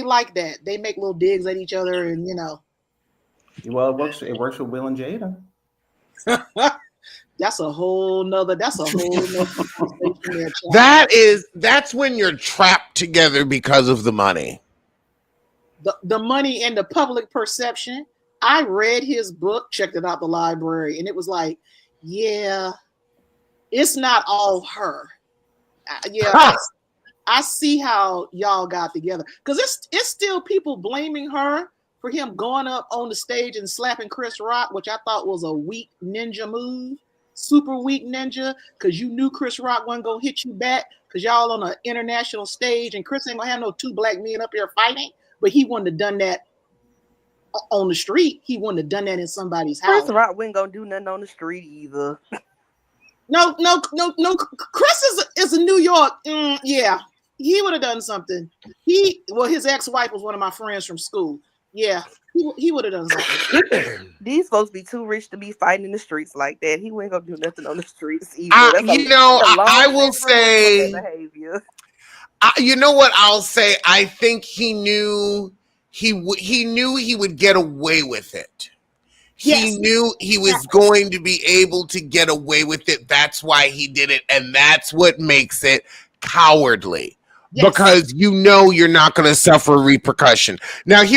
like that. They make little digs at each other, and Well, it works with Will and Jada. That's a whole nother that's when you're trapped together because of the money. The money and the public perception. I read his book, checked it out the library, and it was like, yeah, it's not all her. I see how y'all got together, because it's still people blaming her for him going up on the stage and slapping Chris Rock, which I thought was a weak ninja move, super weak ninja, because you knew Chris Rock wasn't gonna hit you back, because y'all on an international stage, and Chris ain't gonna have no two black men up here fighting. But he wouldn't have done that on the street. He wouldn't have done that in somebody's house. Chris Rock wasn't gonna do nothing on the street either. No. Chris is in New York. Yeah, he would have done something. His ex-wife was one of my friends from school. Yeah, he would have done something. These folks be too rich to be fighting in the streets like that. He wasn't gonna do nothing on the streets either. I will say behavior. You know what I'll say? I think he knew he would get away with it. He knew he was going to be able to get away with it. That's why he did it, and that's what makes it cowardly. Yes. Because you're not going to suffer repercussion. Because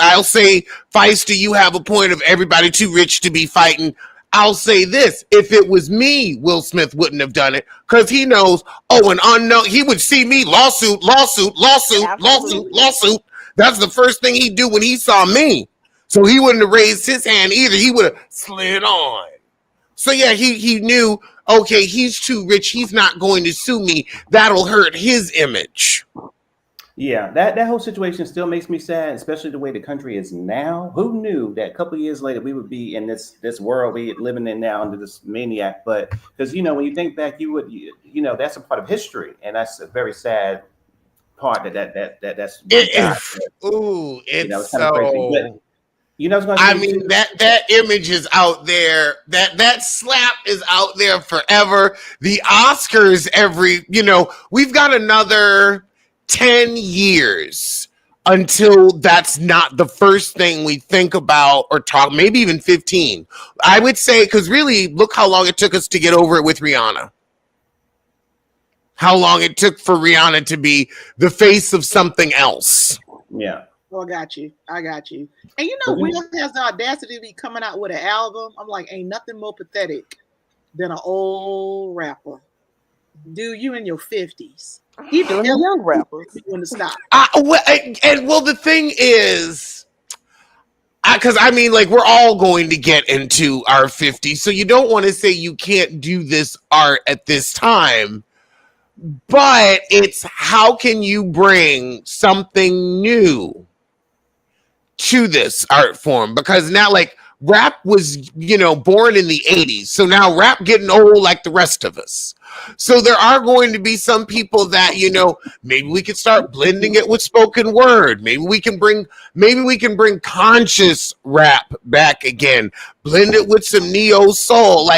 I'll say, Feisty, you have a point of everybody too rich to be fighting. I'll say this: if it was me, Will Smith wouldn't have done it, because he knows, an unknown, he would see me, lawsuit. That's the first thing he'd do when he saw me. So he wouldn't have raised his hand either. He would have slid on. So yeah, he knew, okay, he's too rich. He's not going to sue me. That'll hurt his image. Yeah, that whole situation still makes me sad, especially the way the country is now. Who knew that a couple of years later we would be in this world we living in now under this maniac? But because when you think back, that's a part of history, and that's a very sad part that's. It's so. Crazy. But, that image is out there. That slap is out there forever. The Oscars we've got another 10 years until that's not the first thing we think about or talk, maybe even 15. I would say, because really, look how long it took us to get over it with Rihanna. How long it took for Rihanna to be the face of something else. Yeah. Oh, I got you. And Will has the audacity to be coming out with an album. I'm like, ain't nothing more pathetic than an old rapper. Dude, you in your 50s. Even young rappers. Want to stop. The thing is, because we're all going to get into our 50s, so you don't want to say you can't do this art at this time, but it's how can you bring something new to this art form? Because now, rap was, born in the 80s, so now rap getting old like the rest of us. So there are going to be some people that, maybe we could start blending it with spoken word. Maybe we can bring conscious rap back again. Blend it with some neo soul.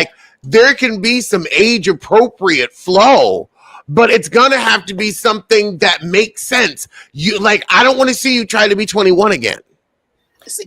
There can be some age appropriate flow, but it's gonna have to be something that makes sense. I don't want to see you try to be 21 again. He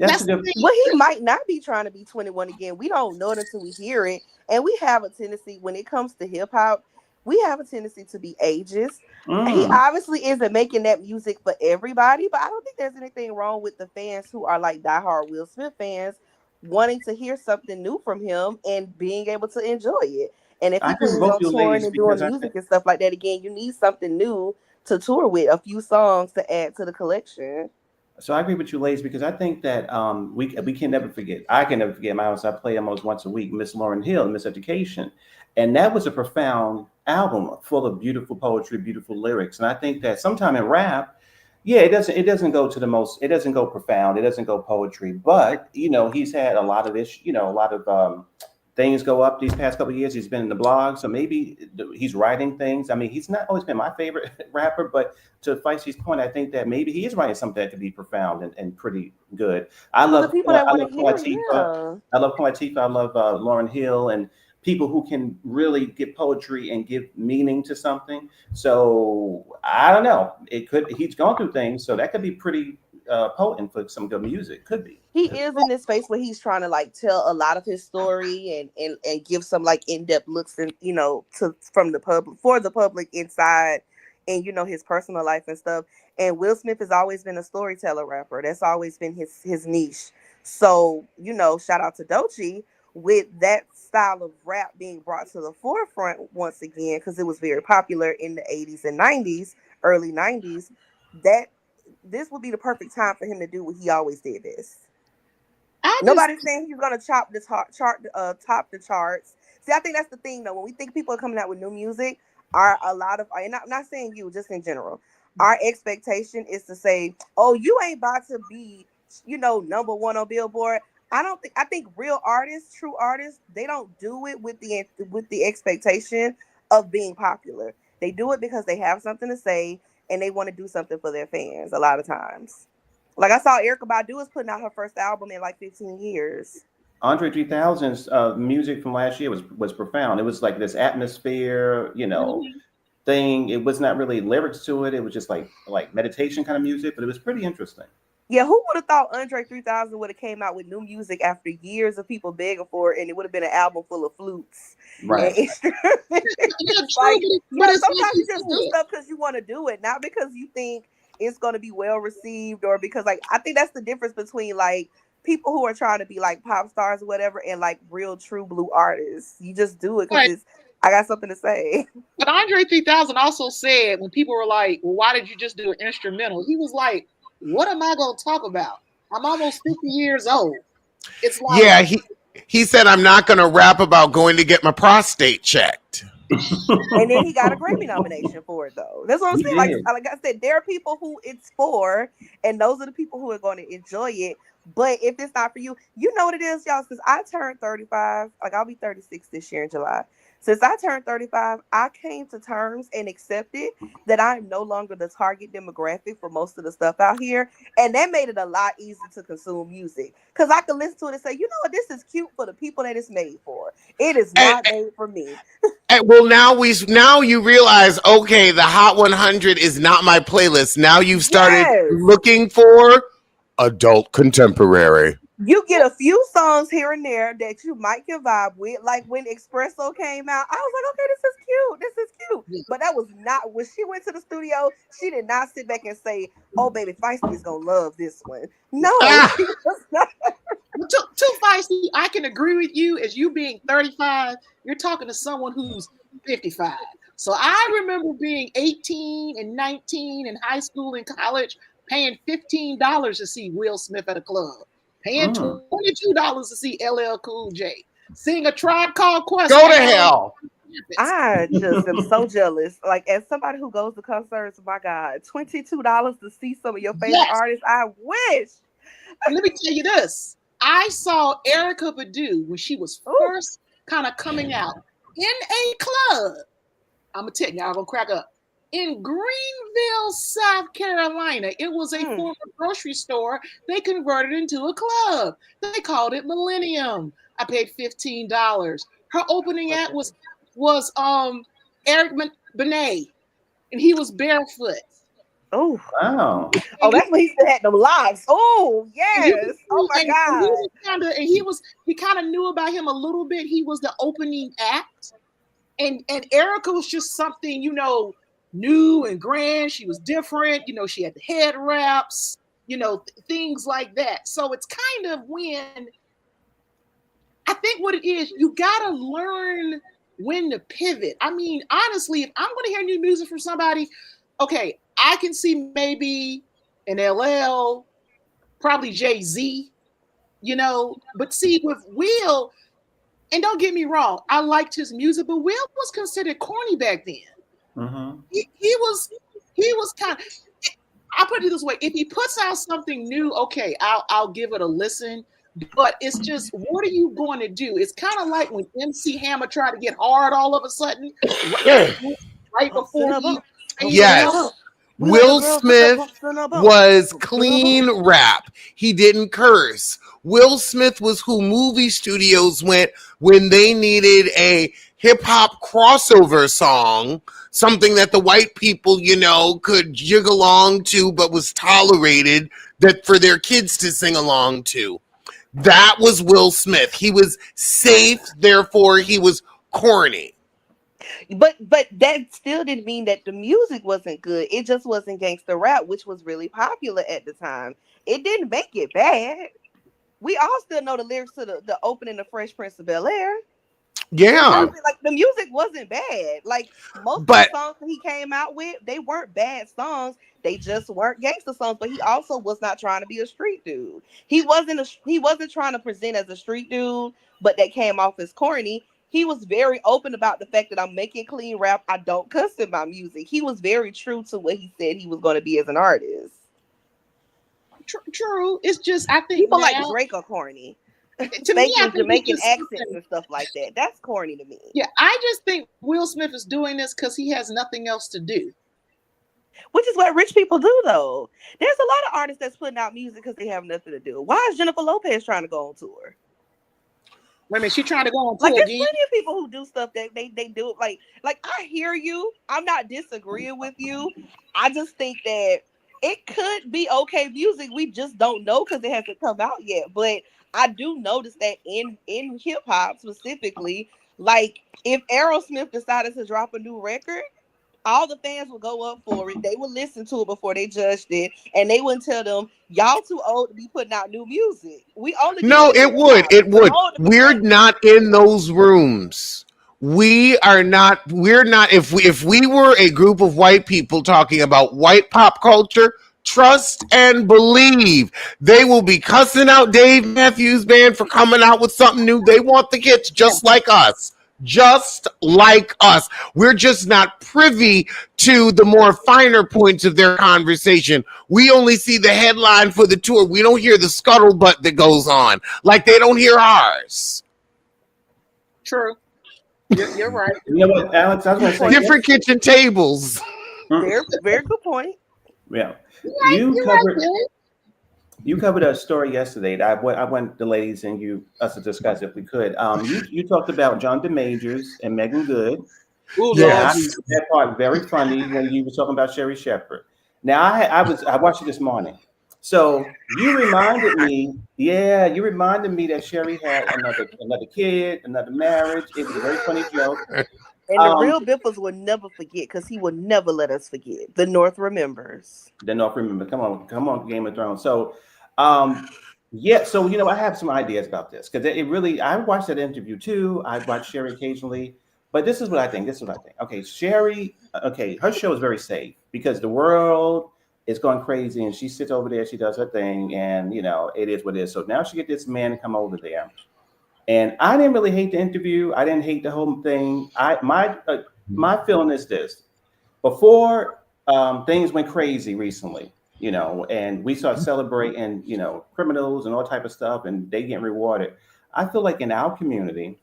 might not be trying to be 21 again. We don't know it until we hear it. And we have a tendency, when it comes to hip hop, we have a tendency to be ageist. He obviously isn't making that music for everybody, but I don't think there's anything wrong with the fans who are diehard Will Smith fans wanting to hear something new from him and being able to enjoy it. And if he goes on touring and doing music and stuff like that again, you need something new to tour with, a few songs to add to the collection. So I agree with you, ladies, because I think that we can never forget. I can never forget my house. I play almost once a week, Miss Lauryn Hill, Miss Education. And that was a profound album full of beautiful poetry, beautiful lyrics. And I think that sometime in rap, yeah, it doesn't go to the most, it doesn't go profound, it doesn't go poetry, but he's had a lot of this, a lot of things go up these past couple of years. He's been in the blog, so maybe he's writing things. I mean, he's not always been my favorite rapper, but to Feisty's point, I think that maybe he is writing something that could be profound and pretty good. I For the love people that I want love to Queen hear, Latifah. yeah. I love Queen Latifah. I love Lauren Hill and people who can really get poetry and give meaning to something. So I don't know. It could. He's gone through things, so that could be pretty potent for some good music. Could be. He is in this space where he's trying to like tell a lot of his story and give some like in-depth looks and to from the public for the public inside and his personal life and stuff. And Will Smith has always been a storyteller rapper. That's always been his niche. So shout out to Doechii with that style of rap being brought to the forefront once again, because it was very popular in the 80s and 90s, early 90s. That this would be the perfect time for him to do what he always did this. Nobody's saying he's gonna top the charts. See, I think that's the thing though. When we think people are coming out with new music, are a lot of, and I'm not saying you, just in general, our expectation is to say, "Oh, you ain't about to be, number one on Billboard." I think real artists, true artists, they don't do it with the expectation of being popular. They do it because they have something to say and they want to do something for their fans. A lot of times. Like I saw Erykah Badu is putting out her first album in like 15 years. Andre 3000's music from last year was profound. It was like this atmosphere, thing. It was not really lyrics to it. It was just like meditation kind of music, but it was pretty interesting. Yeah, who would have thought Andre 3000 would have came out with new music after years of people begging for it, and it would have been an album full of flutes and Right. instruments. Like, sometimes you just do stuff because you want to do it, not because you think it's going to be well received, or because, like, I think that's the difference between, like, people who are trying to be, like, pop stars or whatever, and, like, real true blue artists. You just do it because I got something to say. But Andre 3000 also said, when people were like, well, why did you just do an instrumental? He was like, what am I going to talk about? I'm almost 50 years old. It's like, yeah, he said, I'm not going to rap about going to get my prostate checked. And then he got a Grammy nomination for it, though. That's what I'm saying. Like I said, there are people who it's for, and those are the people who are going to enjoy it. But if it's not for you, you know what it is, y'all. Since I turned 35, like I'll be 36 this year in July. Since I turned 35, I came to terms and accepted that I'm no longer the target demographic for most of the stuff out here. And that made it a lot easier to consume music. Because I could listen to it and say, you know what, this is cute for the people that it's made for. It is not made for me. Well, now you realize, okay, the Hot 100 is not my playlist. Now you've started looking for adult contemporary. You get a few songs here and there that you might can vibe with. Like when Espresso came out, I was like, okay, this is cute. This is cute. But that was not, when she went to the studio, she did not sit back and say, oh, baby, Feisty is going to love this one. No, she was not. Too Feisty, I can agree with you. As you being 35, you're talking to someone who's 55. So I remember being 18 and 19 in high school and college, paying $15 to see Will Smith at a club. Paying $22 to see LL Cool J. Seeing a Tribe Called Quest. Go to hell. I just am so jealous. Like, as somebody who goes to concerts, my God, $22 to see some of your favorite artists. I wish. And let me tell you this. I saw Erykah Badu when she was first kind of coming out in a club. I'm going to tell you, y'all going to crack up. In Greenville, South Carolina. It was a former grocery store. They converted into a club. They called it Millennium. I paid $15. Her opening act was Eric Benet, and he was barefoot. Oh wow! Oh, that's when he still had them locks. Oh yes! Oh my God! He kind of knew about him a little bit. He was the opening act, and Erykah was just something, new and grand. She was different. She had the head wraps, things like that. So it's kind of when I think what it is, you got to learn when to pivot. I mean, honestly, if I'm going to hear new music from somebody, okay, I can see maybe an LL, probably Jay-Z, but see with Will, And don't get me wrong, I liked his music, but Will was considered corny back then. Mm-hmm. He was kind of. I'll put it this way: if he puts out something new, okay, I'll give it a listen. But it's just, what are you going to do? It's kind of like when MC Hammer tried to get hard all of a sudden, right before he faded out. Yes. Will Smith was clean rap. He didn't curse. Will Smith was who movie studios went when they needed a hip hop crossover song, something that the white people, could jig along to, but was tolerated that for their kids to sing along to. That was Will Smith. He was safe, therefore he was corny. But that still didn't mean that the music wasn't good. It just wasn't gangster rap, which was really popular at the time. It didn't make it bad. We all still know the lyrics to the opening of Fresh Prince of Bel-Air. Yeah. The music wasn't bad. Like most of the songs that he came out with, they weren't bad songs. They just weren't gangster songs. But he also was not trying to be a street dude. He wasn't trying to present as a street dude, but that came off as corny. He was very open about the fact that I'm making clean rap. I don't cuss in my music. He was very true to what he said he was going to be as an artist. True. It's just, I think people like Drake are corny. To me, I think Jamaican accents and stuff like that. That's corny to me. Yeah, I just think Will Smith is doing this because he has nothing else to do. Which is what rich people do, though. There's a lot of artists that's putting out music because they have nothing to do. Why is Jennifer Lopez trying to go on tour? Wait a minute, she trying to go on tour there's again? Plenty of people who do stuff that they do it like I hear you. I'm not disagreeing with you. I just think that it could be okay music. We just don't know because it hasn't come out yet. But I do notice that in hip hop specifically, like if Aerosmith decided to drop a new record, all the fans would go up for it. They would listen to it before they judged it, and they wouldn't tell them, "Y'all too old to be putting out new music." We only it would. We're not in those rooms. We're not. If we were a group of white people talking about white pop culture, trust and believe they will be cussing out Dave Matthews Band for coming out with something new. They want the hits just like us. Just like us. We're just not privy to the more finer points of their conversation. We only see the headline for the tour. We don't hear the scuttlebutt that goes on, like they don't hear ours. True. You're right. You know what, Alex? I was going to say different kitchen tables. Very, very good point. Yeah. You covered a story yesterday. I went the ladies and us to discuss if we could. You talked about John DeMajors and Megan Good. Ooh, yes, that part very funny when you were talking about Sherry Shepherd. Now I watched it this morning. So you reminded me that Sherry had another kid, another marriage. It was a very funny joke. And the real Biffles will never forget because he will never let us forget. The North remembers. The North remembers. Come on, Game of Thrones. So, so I have some ideas about this because I watched that interview too. I watch Sherry occasionally, but this is what I think. Okay, Sherry. Okay, her show is very safe because the world is going crazy, and she sits over there. She does her thing, and it is what it is. So now she get this man to come over there. And I didn't really hate the interview. I didn't hate the whole thing. My feeling is this: before things went crazy recently, and we started celebrating, criminals and all type of stuff, and they getting rewarded. I feel like in our community,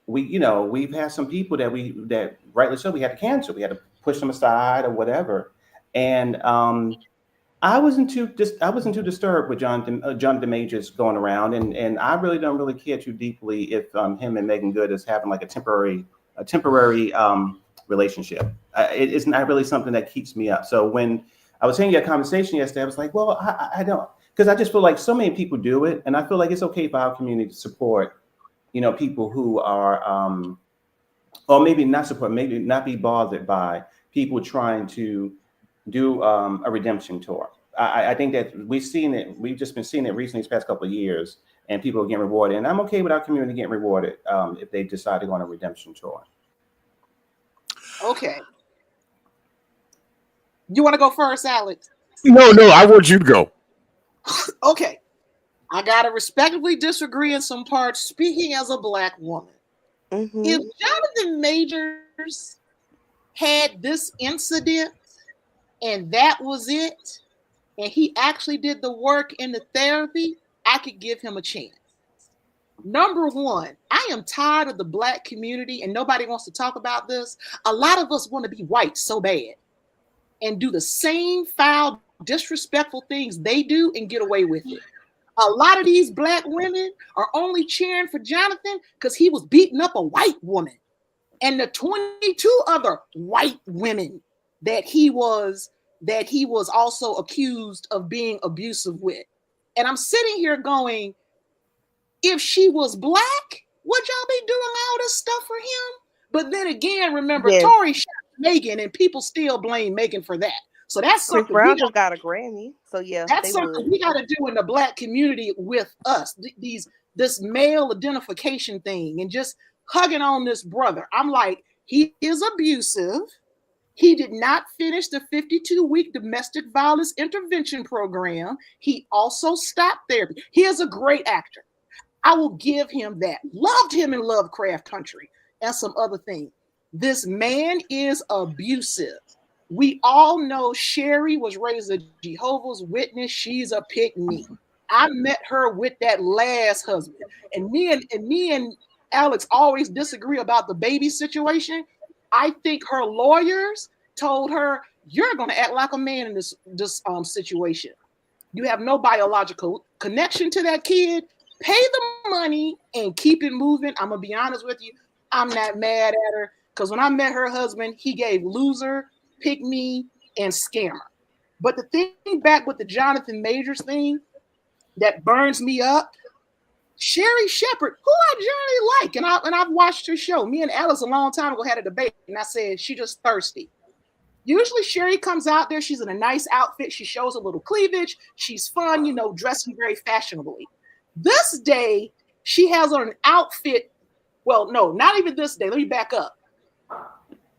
we've had some people that rightly so we had to cancel. We had to push them aside or whatever. And I wasn't too disturbed with John DeMajors going around, and I really don't care too deeply if him and Megan Good is having like a temporary relationship. It's not really something that keeps me up. So when I was hearing your conversation yesterday, I was like, well, I don't, because I just feel like so many people do it, and I feel like it's okay for our community to support, people who are, or maybe not support, maybe not be bothered by people trying to do a redemption tour. I think that we've just been seeing it recently these past couple of years, and people are getting rewarded. And I'm okay with our community getting rewarded if they decide to go on a redemption tour. Okay. You want to go first, Alex? No, I want you to go. Okay. I gotta respectfully disagree in some parts, speaking as a Black woman. Mm-hmm. If Jonathan Majors had this incident and that was it, and he actually did the work in the therapy, I could give him a chance. Number one, I am tired of the Black community, and nobody wants to talk about this. A lot of us want to be white so bad and do the same foul, disrespectful things they do and get away with it. A lot of these Black women are only cheering for Jonathan because he was beating up a white woman and the 22 other white women that he was also accused of being abusive with. And I'm sitting here going, if she was Black, would y'all be doing all this stuff for him? But then again, remember, Yes. Tory shot Megan, and people still blame Megan for that. So that's Chris something Brown just got a Grammy. So yeah, that's something we got to do in the Black community with us. This male identification thing and just hugging on this brother. I'm like, he is abusive. He did not finish the 52-week domestic violence intervention program. He also stopped therapy. He is a great actor. I will give him that. Loved him in Lovecraft Country and some other things. This man is abusive. We all know Sherry was raised a Jehovah's Witness. She's a pick-me. I met her with that last husband. And me and Alex always disagree about the baby situation. I think her lawyers told her, you're going to act like a man in this situation. You have no biological connection to that kid. Pay the money and keep it moving. I'm going to be honest with you. I'm not mad at her because when I met her husband, he gave loser, pick me, and scammer. But the thing back with the Jonathan Majors thing that burns me up, Sherry Shepherd, who I generally like, and I've watched her show. Me and Alice a long time ago had a debate, and I said she just thirsty. Usually Sherry comes out there, she's in a nice outfit, she shows a little cleavage, she's fun, dressing very fashionably. This day, she has on an outfit. Well, no, not even this day. Let me back up.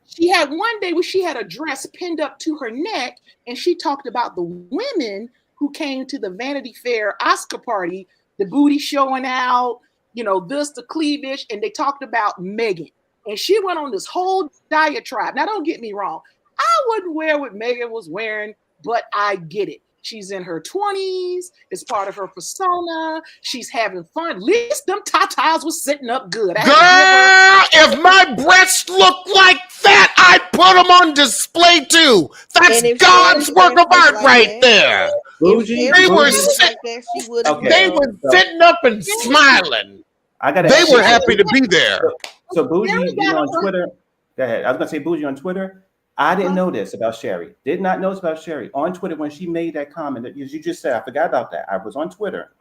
She had one day where she had a dress pinned up to her neck, and she talked about the women who came to the Vanity Fair Oscar party, the booty showing out, the cleavage, and they talked about Megan. And she went on this whole diatribe. Now, don't get me wrong. I wouldn't wear what Megan was wearing, but I get it. She's in her 20s. It's part of her persona. She's having fun. At least them tatas was sitting up good. Girl, if my breasts look like that, I'd put them on display too. That's God's work of art right there. Bougie, They were sitting up and smiling. They were happy to be there. So Bougie, on Twitter. Go ahead. I was gonna say Bougie on Twitter. I didn't know this about Sherry. Did not know this about Sherry. On Twitter, when she made that comment, as you just said, I forgot about that. I was on Twitter.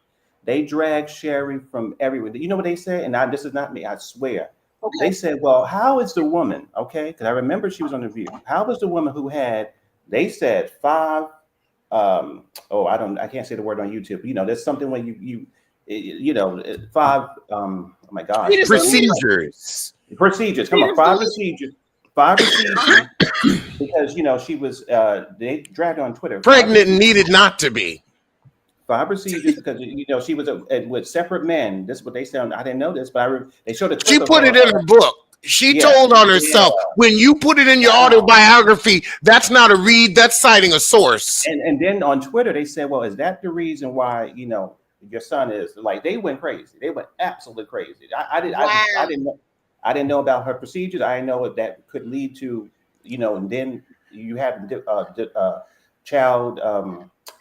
They dragged Sherry from everywhere. You know what they said? And this is not me, I swear. Okay. They said, well, how is the woman, okay? Because I remember she was on the View. How was the woman who had, they said 5, I can't say the word on YouTube. There's something when you 5, oh my God. Procedures. Come on, 5 procedures. 5 procedures. Because she was they dragged her on Twitter. Pregnant and needed not to be. 5 procedures because she was with separate men. This is what they said. I didn't know this, but they showed it. She put it in her book. She told on herself. When you put it in your autobiography, that's not a read. That's citing a source. And then on Twitter they said, well, is that the reason why your son is like? They went crazy. They went absolutely crazy. I didn't know about her procedures. I didn't know if that could lead to. And then you have child.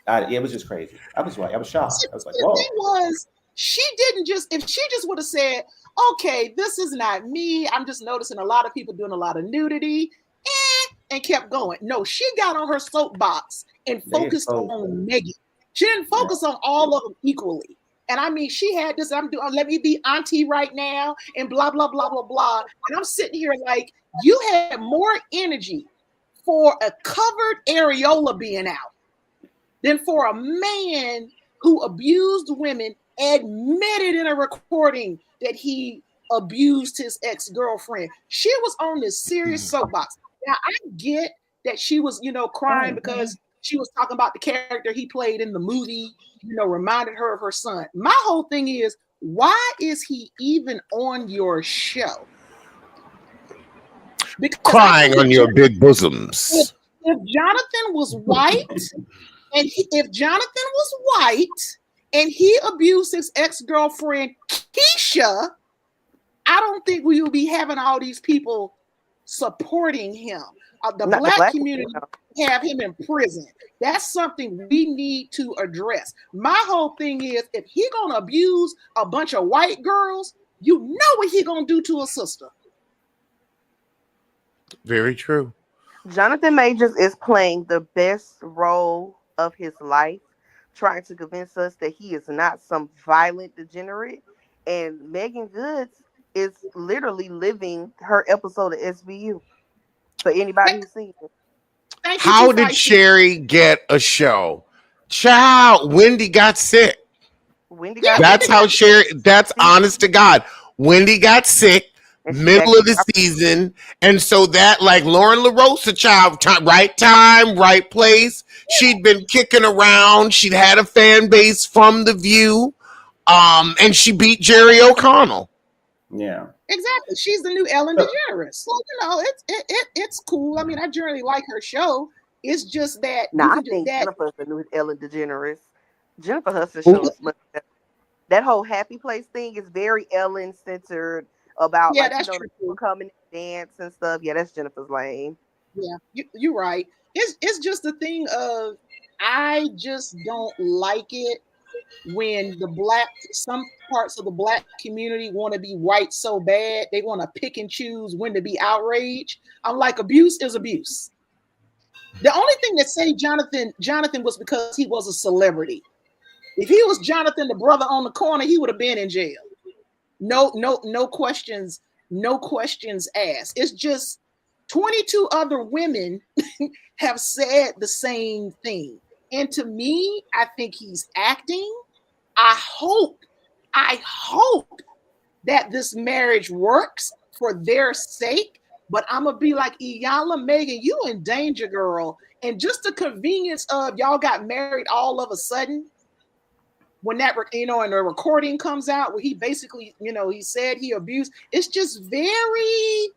It was just crazy. I was shocked. I was like, whoa. The thing was, she didn't just. If she just would have said, "Okay, this is not me. I'm just noticing a lot of people doing a lot of nudity," and kept going. No, she got on her soapbox and focused on Megan. She didn't focus on all of them equally. And I mean, she had this. Let me be auntie right now, and blah blah blah blah blah. And I'm sitting here like. You had more energy for a covered areola being out than for a man who abused women, admitted in a recording that he abused his ex-girlfriend. She was on this serious soapbox. Now, I get that she was, crying because She was talking about the character he played in the movie, reminded her of her son. My whole thing is, why is he even on your show? Because crying on your big bosoms. If Jonathan was white, and if Jonathan was white and he abused his ex-girlfriend Keisha, I don't think we would be having all these people supporting him. The black community have him in prison. That's something we need to address. My whole thing is, if he gonna abuse a bunch of white girls, you know what he gonna do to a sister. Very true. Jonathan Majors is playing the best role of his life, trying to convince us that he is not some violent degenerate. And Megan Good is literally living her episode of SVU. For anybody who's seen it. How did Sherry get a show? Child, Wendy got sick. That's how Sherry, that's honest to God. Wendy got sick middle of the season. And so that, like Lauren LaRosa, child, right time, right place. She'd been kicking around. She'd had a fan base from The View. And she beat Jerry O'Connell. Yeah. Exactly. She's the new Ellen DeGeneres. So, it's cool. I mean, I generally like her show. It's just that. I think Jennifer's the new Ellen DeGeneres. Jennifer Hudson show is much better. That whole Happy Place thing is very Ellen centered about people coming and dance and stuff. Yeah, that's Jennifer's lane. Yeah, you're right. It's just a thing of, I just don't like it when some parts of the black community want to be white so bad, they want to pick and choose when to be outraged. I'm like, abuse is abuse. The only thing that saved Jonathan was because he was a celebrity. If he was Jonathan, the brother on the corner, he would have been in jail. No questions asked. It's just 22 other women have said the same thing. And to me, I think he's acting. I hope that this marriage works for their sake. But I'm going to be like, Iyanla, Megan, you in danger, girl. And just the convenience of y'all got married all of a sudden, when that, and the recording comes out where he basically, he said he abused, it's just very,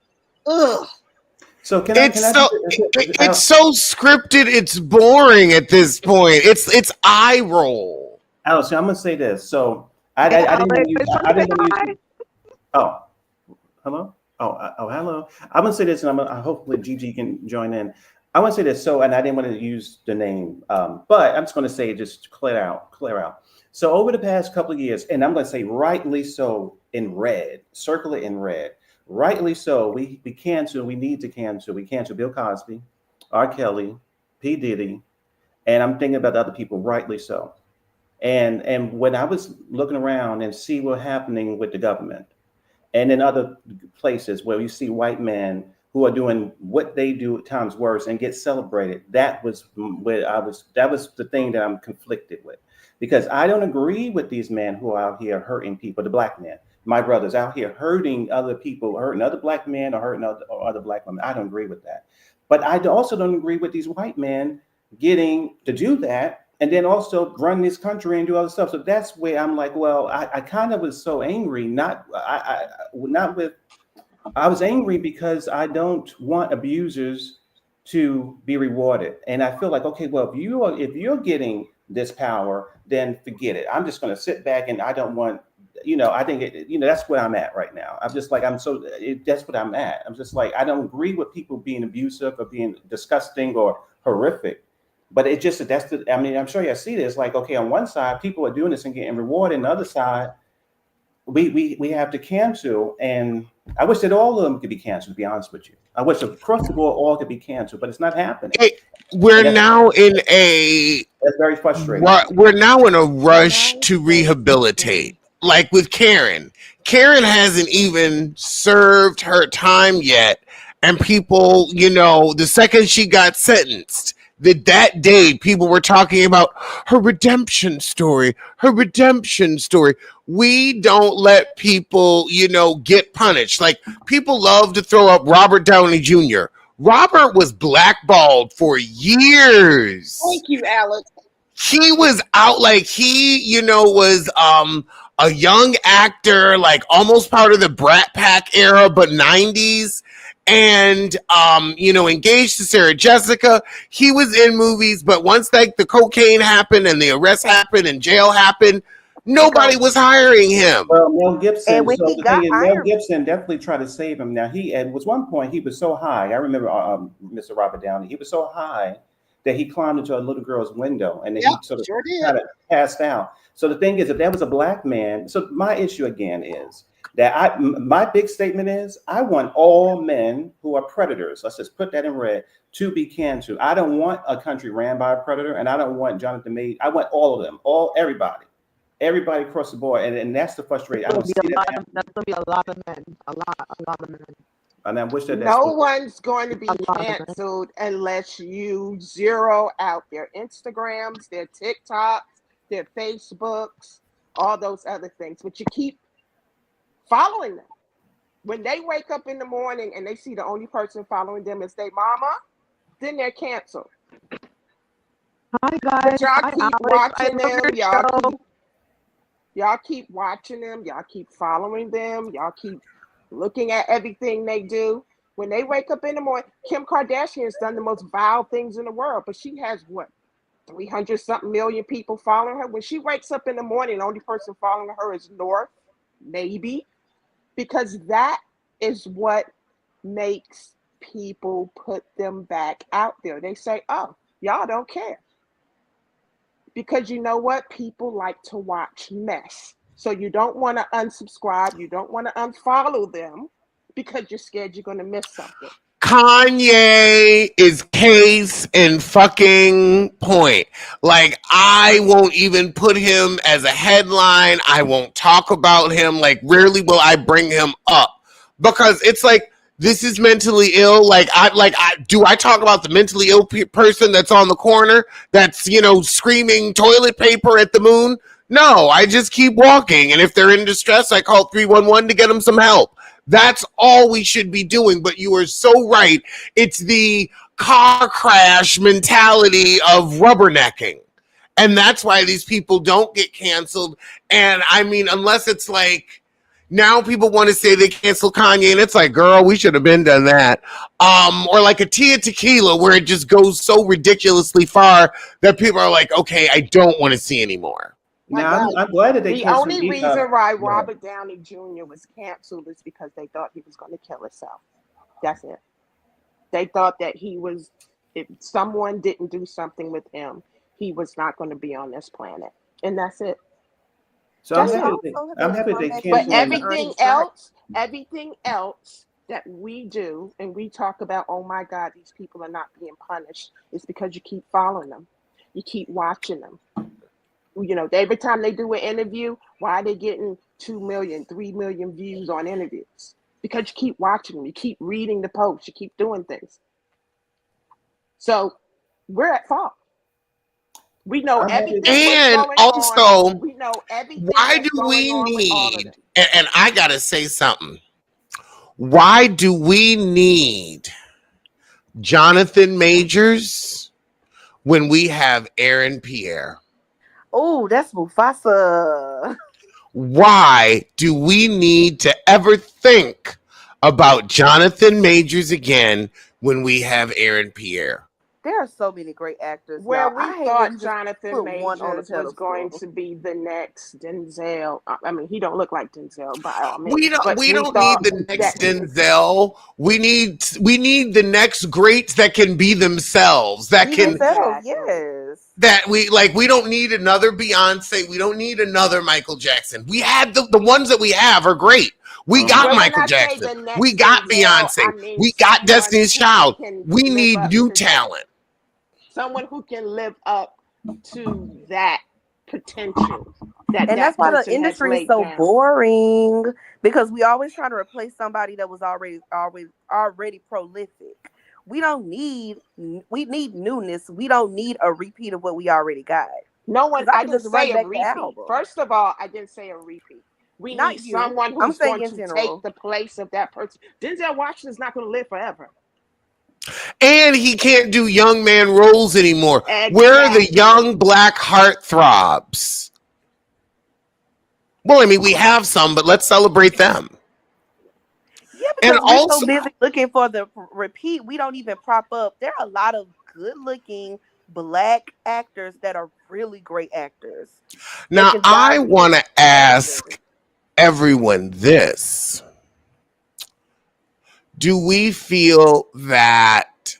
ugh. So it's so scripted. It's boring at this point. It's eye roll. Alice, I'm gonna say this. So I didn't use. Oh, hello. Oh, hello. I'm gonna say this, and hopefully Gigi can join in. I want to say this. So, and I didn't want to use the name, but I'm just going to say, just clear out. So over the past couple of years, and I'm going to say rightly so in red, circle it in red. Rightly so, we need to cancel Bill Cosby, R. Kelly, P. Diddy, and I'm thinking about the other people, rightly so. And when I was looking around and see what's happening with the government and in other places where you see white men who are doing what they do at times worse and get celebrated, that was the thing that I'm conflicted with. Because I don't agree with these men who are out here hurting people, the black men. My brothers out here hurting other people, hurting other black men or hurting other black women. I don't agree with that. But I also don't agree with these white men getting to do that and then also run this country and do other stuff. So that's where I'm like, well, I kind of was so angry. I was angry because I don't want abusers to be rewarded. And I feel like, okay, well, if you're getting this power, then forget it. I'm just going to sit back and I don't want, I think, that's where I'm at right now. I'm just like, that's what I'm at. I'm just like, I don't agree with people being abusive or being disgusting or horrific, but it just, I'm sure you see this, like, okay, on one side, people are doing this and getting rewarded. On the other side, we have to cancel. And I wish that all of them could be canceled, to be honest with you. I wish across the board all could be canceled, but it's not happening. We're now in that's very frustrating. We're now in a rush to rehabilitate. Like with Karen. Karen hasn't even served her time yet. And people, the second she got sentenced, that day people were talking about her redemption story. We don't let people, get punished. Like, people love to throw up Robert Downey Jr. Robert was blackballed for years. Thank you, Alex. He was out like he, was a young actor, like almost part of the Brat Pack era, but 90s. And engaged to Sarah Jessica. He was in movies, but once like the cocaine happened and the arrest happened and jail happened, nobody was hiring him. Well, Mel Gibson. And when So he the got thing is, hired, Mel Gibson definitely tried to save him. Now at was one point he was so high. I remember Mr. Robert Downey. He was so high that he climbed into a little girl's window and then he sort of kind of passed out. So the thing is, if that was a black man, so my issue again is that my big statement is I want all men who are predators, let's just put that in red, to be canceled. I don't want a country ran by a predator, and I don't want Jonathan Majors. I want all of them, everybody across the board, and that's the frustration. I don't see that. That's gonna be a lot of men, a lot of men. And I wish that no one's going to be canceled unless you zero out their Instagrams, their TikToks, their Facebooks, all those other things. But you keep following them. When they wake up in the morning and they see the only person following them is their mama, then they're canceled. Hi guys. But y'all keep watching them. Y'all keep watching them. Y'all keep following them. Y'all keep looking at everything they do. When they wake up in the morning, Kim Kardashian has done the most vile things in the world, but she has what? 300 something million people following her. When she wakes up in the morning, the only person following her is North, maybe, because that is what makes people put them back out there. They say, oh, y'all don't care. Because you know what? People like to watch mess. So you don't want to unsubscribe. You don't want to unfollow them because you're scared you're going to miss something. Kanye is case in fucking point. Like, I won't even put him as a headline. I won't talk about him. Like, rarely will I bring him up because it's like, this is mentally ill. Do I talk about the mentally ill person that's on the corner that's, screaming toilet paper at the moon? No, I just keep walking. And if they're in distress, I call 311 to get them some help. That's all we should be doing. But you are so right. It's the car crash mentality of rubbernecking. And that's why these people don't get canceled. And I mean, unless it's like, now people want to say they cancel Kanye, and it's like, girl, we should have been done that. Or like a Tia Tequila, where it just goes so ridiculously far that people are like, okay, I don't want to see anymore. Now, I'm glad that they canceled. The only reason why Robert Downey Jr. was canceled is because they thought he was going to kill himself. That's it. They thought that if someone didn't do something with him, he was not going to be on this planet. And that's it. So I'm happy they canceled. But everything else that we do, and we talk about, oh my God, these people are not being punished, is because you keep following them. You keep watching them. Every time they do an interview, why are they getting 2 million, 3 million views on interviews? Because you keep watching them. You keep reading the posts. You keep doing things. So we're at fault. We know everything. And also, we know everything. Why do we need, and I got to say something. Why do we need Jonathan Majors when we have Aaron Pierre? Oh, that's Mufasa. Why do we need to ever think about Jonathan Majors again when we have Aaron Pierre? There are so many great actors. Where we thought Jonathan Majors was going to be the next Denzel. I mean, he don't look like Denzel by all means. We don't need the next Denzel. We need the next greats that can be themselves. That can themselves, yes. That we don't need another Beyonce. We don't need another Michael Jackson. We had the ones that we have are great. We got Michael Jackson. We got Beyonce. We got Destiny's Child. We need new talent. Someone who can live up to that potential. And that's why the industry is so boring, because we always try to replace somebody that was already prolific. We need newness. We don't need a repeat of what we already got. No one. I didn't say a repeat. First of all, I didn't say a repeat. We need someone who's going to take the place of that person. Denzel Washington's not going to live forever. And he can't do young man roles anymore. Where are the Exactly. young black heartthrobs? Well, I mean, we have some, but let's celebrate them. Yeah, And because we're so also, busy looking for the repeat, we don't even prop up. There are a lot of good looking black actors that are really great actors that now can I dive want into to acting. ask everyone this. Do we feel that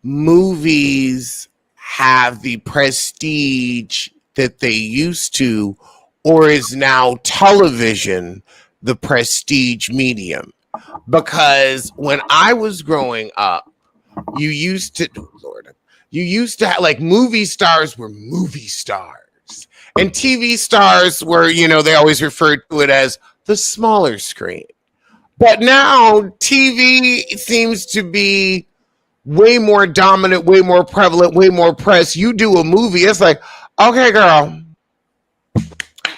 movies have the prestige that they used to, or is now television the prestige medium? Because when I was growing up, you used to, oh Lord, you used to have, like, movie stars were movie stars, and TV stars were, they always referred to it as the smaller screen. But now TV seems to be way more dominant, way more prevalent, way more press. You do a movie, it's like, okay, girl,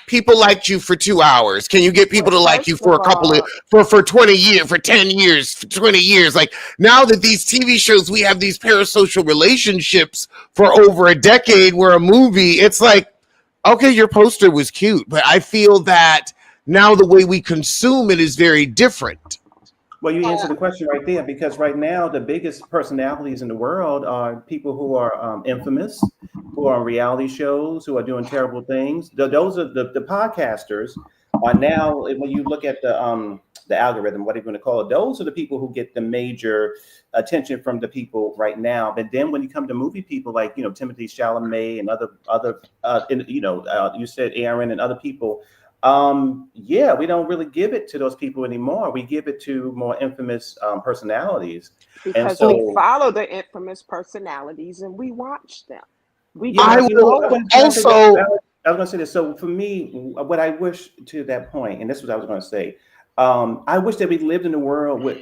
people liked you for 2 hours. Can you get Well, people to like you first for of a couple of all, for 20 years, for 10 years, for 20 years? Like, now that these TV shows, we have these parasocial relationships for over a decade, where a movie, it's like, okay, your poster was cute, but I feel that now the way we consume it is very different. Well, you answered Uh, the question right there because right now the biggest personalities in the world are people who are infamous, who are on reality shows, who are doing terrible things. Those are the podcasters are now. When you look at the algorithm, what are you going to call it? Those are the people who get the major attention from the people right now. But then when you come to movie people like Timothy Chalamet and you said Aaron and other people, yeah, we don't really give it to those people anymore. We give it to more infamous personalities. And because we so, follow the infamous personalities and we watch them. We yeah, I just but will know it. can I say this? also, I was going to say this. So for me, what I wish to that point, and this is what I was going to say, I wish that we lived in a world with,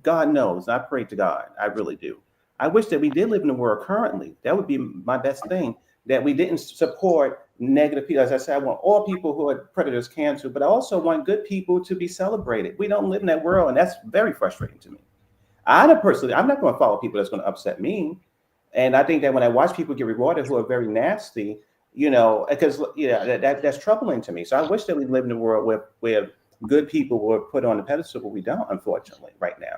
God knows, I pray to God, I really do. I wish that we did live in a world currently. That would be my best thing, that we didn't support negative people. As I said, I want all people who are predators canceled, but I also want good people to be celebrated. We don't live in that world, and that's very frustrating to me. I'm not going to follow people that's going to upset me. And I think that when I watch people get rewarded who are very nasty, because that's troubling to me. So I wish that we live in a world where good people were put on the pedestal, but we don't, unfortunately, right now.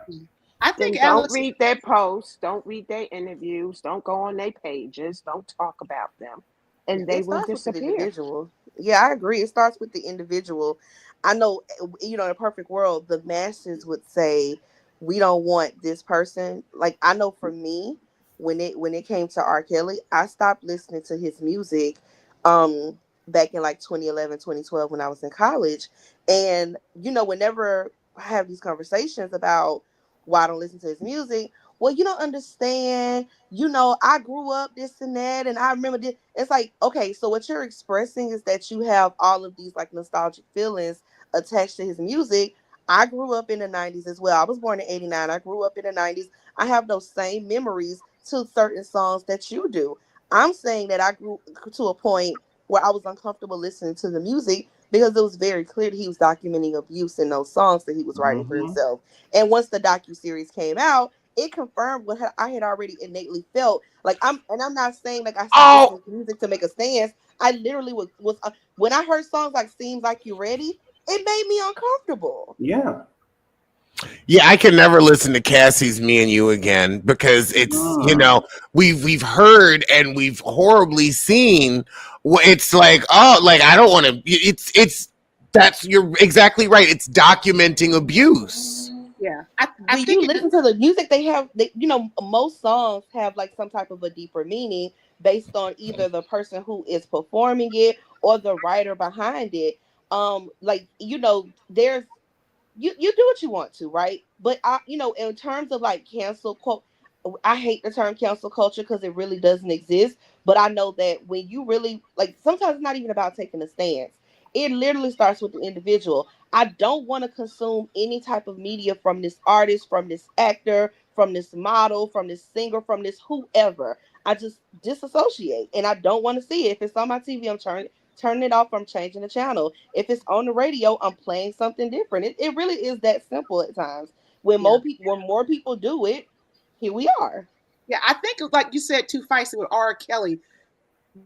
I think Then don't Alex. read their posts, don't read their interviews, don't go on their pages, don't talk about them, and they It will starts with the disappear. individual. Yeah, I agree. It starts with the individual. I know, in a perfect world, the masses would say, we don't want this person. Like, I know for me, when it came to R. Kelly, I stopped listening to his music back in like 2011, 2012 when I was in college. And, whenever I have these conversations about why I don't listen to his music, well, you don't understand, I grew up this and that, and I remember this. It's like, okay, so what you're expressing is that you have all of these like nostalgic feelings attached to his music. I grew up in the 90s as well. I was born in 89. I grew up in the 90s. I have those same memories to certain songs that you do. I'm saying that I grew to a point where I was uncomfortable listening to the music because it was very clear that he was documenting abuse in those songs that he was writing for Hmm. himself. And once the docu-series came out, it confirmed what I had already innately felt. Like, I'm not saying like I stopped oh, listening to music to make a stance. I literally was when I heard songs like "Seems Like You Ready," it made me uncomfortable. Yeah. yeah, I can never listen to Cassie's "Me and You" again, because it's, Mm. we've heard and we've horribly seen. It's like, oh, like, I don't want to. It's that's, you're exactly right. It's documenting abuse. Yeah, I When you think it. listen to the music, most songs have like some type of a deeper meaning based on either the person who is performing it or the writer behind it. Like, there's you do what you want to, right? But in terms of like cancel quote, I hate the term cancel culture because it really doesn't exist. But I know that when you really like, sometimes it's not even about taking a stance. It literally starts with the individual. I don't want to consume any type of media from this artist, from this actor, from this model, from this singer, from this whoever. I just disassociate and I don't want to see it. If it's on my TV, I'm turning it off. I'm changing the channel. If it's on the radio, I'm playing something different. It really is that simple at times. When Yeah, more people do it, here we are. Yeah, I think like you said, too feisty with R. Kelly.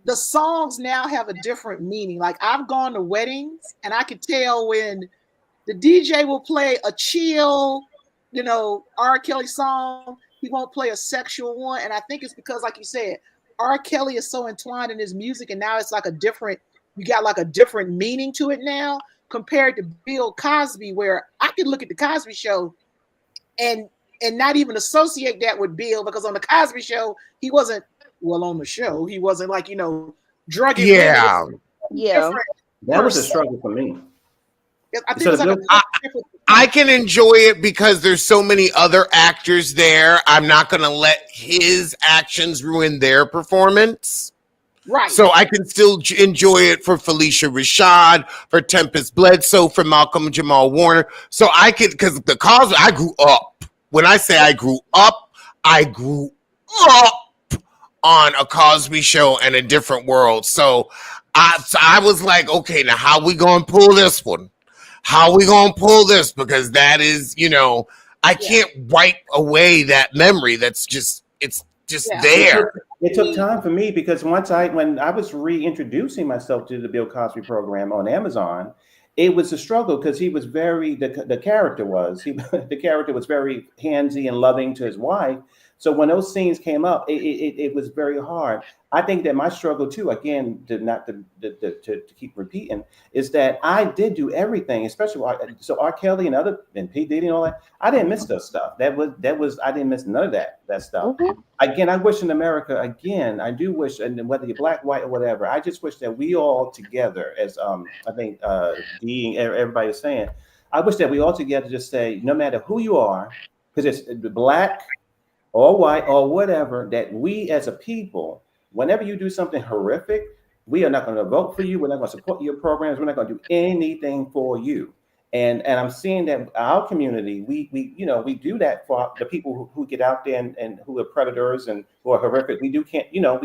The songs now have a different meaning. Like I've gone to weddings and I could tell when the DJ will play a chill, R. Kelly song, he won't play a sexual one. And I think it's because, like you said, R. Kelly is so entwined in his music, and now it's like you got like a different meaning to it now compared to Bill Cosby, where I could look at the Cosby Show and not even associate that with Bill, because on the Cosby Show, he wasn't, on the show, he wasn't like, drugging. Yeah. Yeah. That was a struggle for me. I think it's like I can enjoy it because there's so many other actors there. I'm not going to let his actions ruin their performance. Right. So I can still enjoy it for Felicia Rashad, for Tempest Bledsoe, for Malcolm Jamal Warner. So I could, because the Cosby, I grew up. When I say I grew up on a Cosby Show and a different world. So I was like, okay, now how we going to pull this one? How we going to pull this? Because that is, I can't wipe away that memory. That's just, it's just there. It took time for me because when I was reintroducing myself to the Bill Cosby program on Amazon, it was a struggle because he was the character was very handsy and loving to his wife. So when those scenes came up, it was very hard. I think that my struggle too, again, to keep repeating, is that I did do everything, especially so R. Kelly and P. Diddy and all that. I didn't miss those stuff. I didn't miss none of that stuff. Mm-hmm. Again, I wish in America, I do wish, and whether you're black, white, or whatever, I just wish that we all together, as I think everybody is saying, I wish that we all together just say, no matter who you are, because it's black or white or whatever, that we as a people, whenever you do something horrific, we are not going to vote for you. We're not going to support your programs. We're not going to do anything for you. And I'm seeing that our community, we do that for the people who get out there and who are predators and who are horrific. We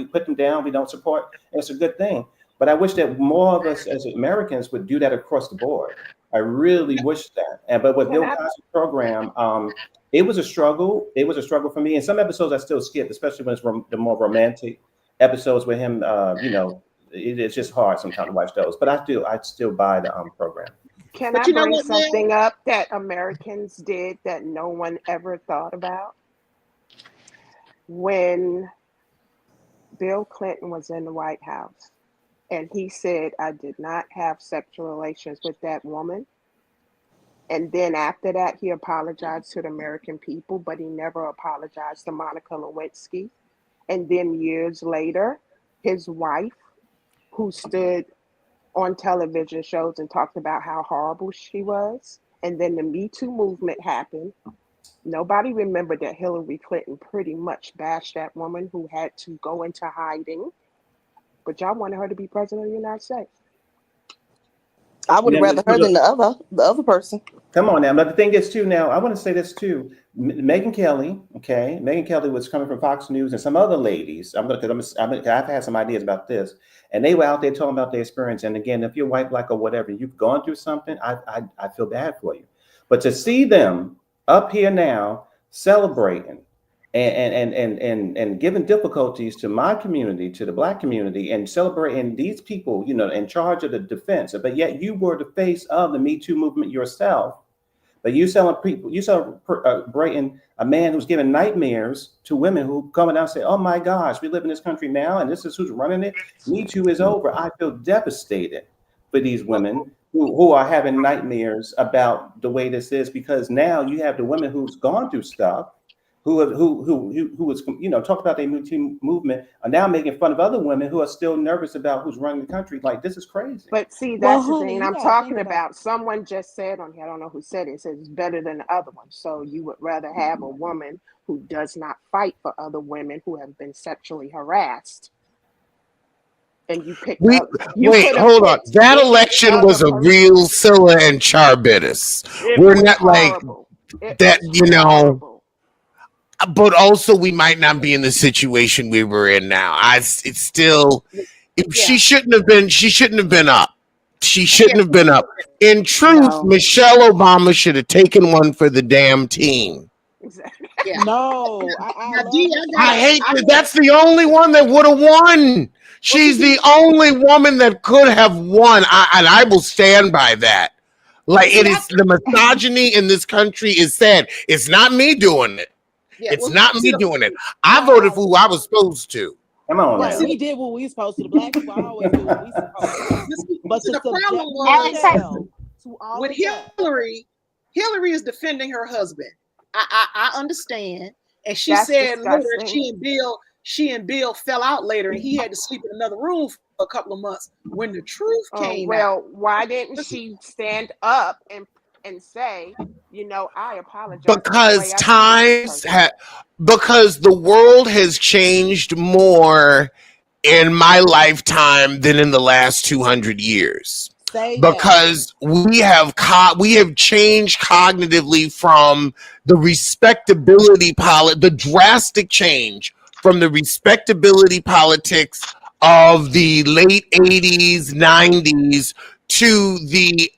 put them down. We don't support. And it's a good thing. But I wish that more of us as Americans would do that across the board. I really wish that. But with Bill Cosby's program, it was a struggle. It was a struggle for me. And some episodes I still skip, especially when it's the more romantic episodes with him. It's just hard sometimes to watch those. But I still buy the program. Can I bring something up that Americans did that no one ever thought about? When Bill Clinton was in the White House and he said, I did not have sexual relations with that woman. And then after that, he apologized to the American people, but he never apologized to Monica Lewinsky. And then years later, his wife, who stood on television shows and talked about how horrible she was. And then the Me Too movement happened. Nobody remembered that Hillary Clinton pretty much bashed that woman who had to go into hiding. But y'all wanted her to be president of the United States. I would have rather her than the other person. Come on now. But the thing is too, now I want to say this too. Megyn Kelly, okay. Megyn Kelly was coming from Fox News and some other ladies. I've had some ideas about this, and they were out there talking about their experience. And again, if you're white, black, or whatever, you've gone through something, I feel bad for you. But to see them up here now celebrating and giving difficulties to my community, to the black community, and celebrating these people, in charge of the defense, but yet you were the face of the Me Too movement yourself. But you celebrating a man who's giving nightmares to women who come out and say, oh my gosh, we live in this country now, and this is who's running it. Me Too is over. I feel devastated for these women who are having nightmares about the way this is, because now you have the women who's gone through stuff, who was talk about their Me Too movement, are now making fun of other women who are still nervous about who's running the country. Like, this is crazy. But see, that's the thing I'm talking about. Someone just said on here, I don't know who said it, it says it's better than the other one. So you would rather have a woman who does not fight for other women who have been sexually harassed. And you pick up. Hold on. That election was a real Scylla and Charybdis. We're not horrible. Like that, horrible. But also, we might not be in the situation we were in now. She shouldn't have been. She shouldn't have been up. She shouldn't have been up. In truth, Michelle Obama should have taken one for the damn team. Exactly. Yeah. No, I Now, love D, I hate I that. gotta, That's the only one that would have won. well, She's see, the only woman that could have won. And I will stand by that. Like, see, it is the misogyny in this country is sad. It's not me doing it. yeah. It's Well, not see me the doing it. I right, voted right, for who I was supposed to. Come on yeah. right. now. We did what we supposed to. The black people always do what we supposed to. But See, to the problem subject was yourself to all with of that. Hillary. Hillary is defending her husband. I understand, and she That's said later disgusting. she and Bill fell out later, and he had to sleep in another room for a couple of months. When the truth came out, Well, why didn't she stand up and say, I apologize for the Because way I treated this person? because the world has changed more in my lifetime than in the last 200 years. Say that. Because we have changed cognitively from the the drastic change from the respectability politics of the late 80s 90s to the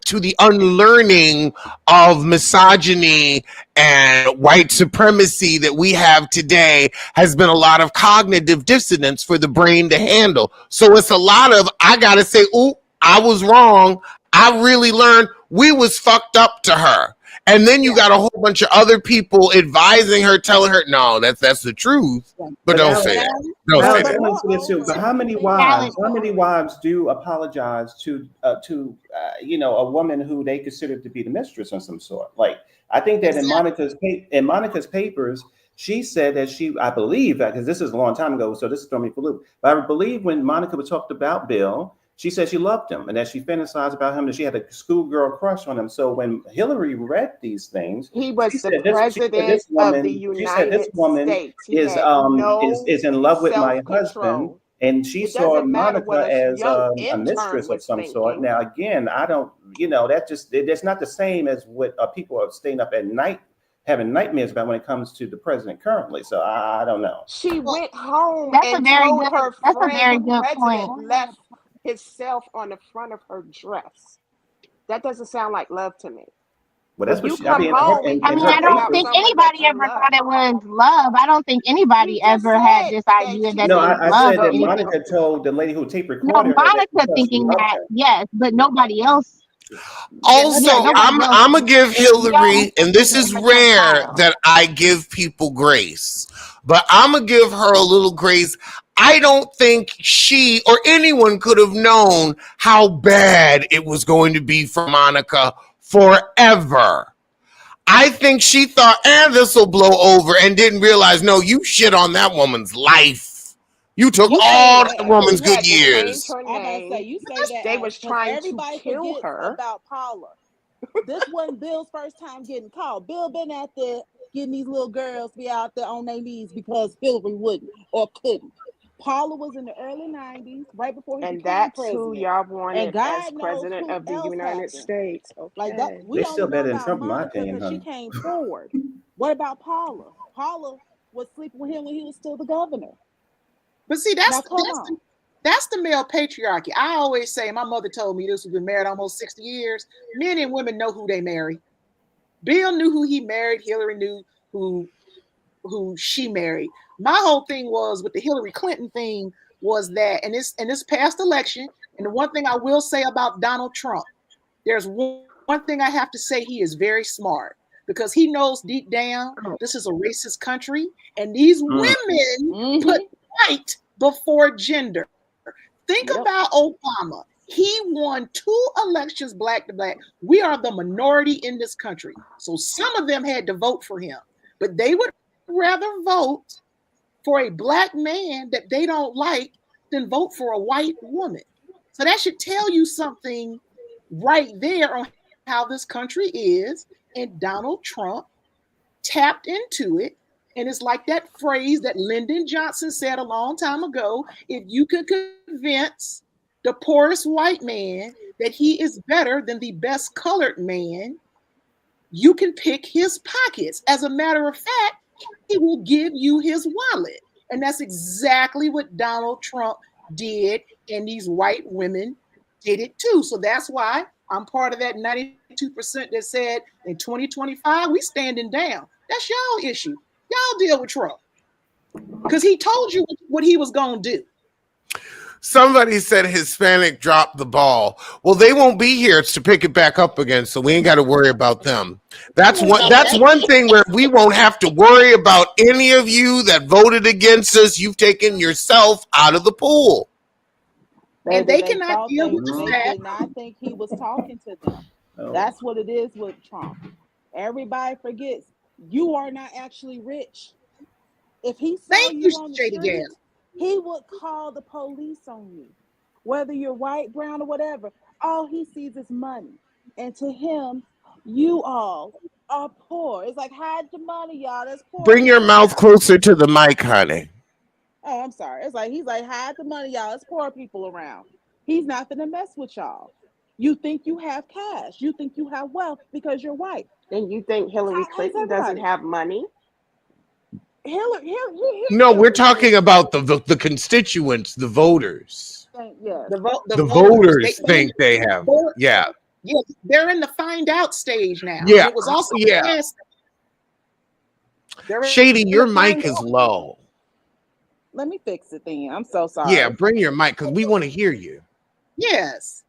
to the unlearning of misogyny and white supremacy that we have today has been a lot of cognitive dissonance for the brain to handle. So it's a lot of, I gotta say, ooh, I was wrong. I really learned we was fucked up to her. And then you got a whole bunch of other people advising her, telling her, no, that's the truth. But don't say that. Don't say Alex, that. let me say this too. But how many wives do apologize to a woman who they consider to be the mistress of some sort? Like, I think that in Monica's papers, she said that I believe, because this is a long time ago, so this is throwing me for a loop. But I believe when Monica was talked about Bill, she said she loved him and that she fantasized about him, that she had a schoolgirl crush on him. So when Hillary read these things, He was the president of the United States. He is had no is in love with my husband, self-control. and she It saw doesn't matter what Monica a as young a mistress intern of was some sort. thinking. Now, again, I don't, that's not the same as what people are staying up at night having nightmares about when it comes to the president currently. So I don't know. She went home That's a and very told good. her That's a friend very the good president point. left himself on the front of her dress. That doesn't sound like love to me. Well, that's When what you come in home and you I mean, her I talk don't about papers. think someone that anybody you ever love, thought it was love. I don't think you anybody just ever had said this that idea she that No, it was was I love said or that anything. Monica told the lady who tape No, recorded her that Monica because she thinking loved that, him. yes, but nobody else. Also, Yeah, nobody else. I'm gonna give Y'all Hillary, and this is rare projectile. that I give people grace, but I'm gonna give her a little grace. I don't think she or anyone could have known how bad it was going to be for Monica forever. I think she thought, this will blow over, and didn't realize, no, you shit on that woman's life. You took You say all that that. woman's you good had to change years. her I gotta say, name. you say that They was because trying to everybody kill forgets her. about Paula. This wasn't Bill's first time getting caught. Bill been out there getting these little girls to be out there on their knees because Hillary wouldn't or couldn't. Paula was in the early 90s, right before he And became that's president. who y'all And wanted as God knows president who of the else United happened. States. Like that, Okay. we They're only still know better than about Trump, in my Monica opinion, because she honey. came forward. What about Paula? Paula was sleeping with him when he was still the governor. but see, Now come on. that's the male patriarchy. I always say, my mother told me this. We've been married almost 60 years. Men and women know who they marry. Bill knew who he married. Hillary knew who she married. My whole thing was with the Hillary Clinton thing was that, and this past election, and the one thing I will say about Donald Trump, there's one thing I have to say, he is very smart because he knows deep down this is a racist country, and these women put white before gender. Think about Obama. He won 2 elections black to black. We are the minority in this country. So some of them had to vote for him, but they would rather vote for a black man that they don't like than vote for a white woman. So that should tell you something right there on how this country is. And Donald Trump tapped into it. And it's like that phrase that Lyndon Johnson said a long time ago: if you could convince the poorest white man that he is better than the best colored man, you can pick his pockets. As a matter of fact, he will give you his wallet. And that's exactly what Donald Trump did. And these white women did it too. So that's why I'm part of that 92% that said in 2025, we standing down. That's y'all issue. Y'all deal with Trump because he told you what he was gonna do. Somebody said Hispanic dropped the ball. Well, they won't be here to pick it back up again, so we ain't got to worry about them. That's one thing where we won't have to worry about any of you that voted against us. You've taken yourself out of the pool. And Baby, they cannot deal with the they fact. did not think he was talking to them. Oh. That's what it is with Trump. Everybody forgets you are not actually rich. If he saw Thank you you, on the Shady street, Gal. he would call the police on you. Whether you're white, brown, or whatever, all he sees is money. And to him, you all are poor. It's like, hide the money, y'all. There's poor Bring your people mouth around. closer to the mic, honey. Oh, I'm sorry. It's like, he's like, hide the money, y'all. There's poor people around. He's not gonna mess with y'all. You think you have cash. You think you have wealth because you're white. Then you think Hillary How's Clinton doesn't everybody? have money? No, we're Hillary talking Clinton. about the constituents, the voters. Yes. The The voters. voters think they have. Yeah. Yeah, they're in the find out stage now. Yeah. And it was also Yeah. last. They're Shady, in your the mic find is out. low. Let me fix it then. I'm so Yeah, sorry. bring your mic because we want to hear you. Yes,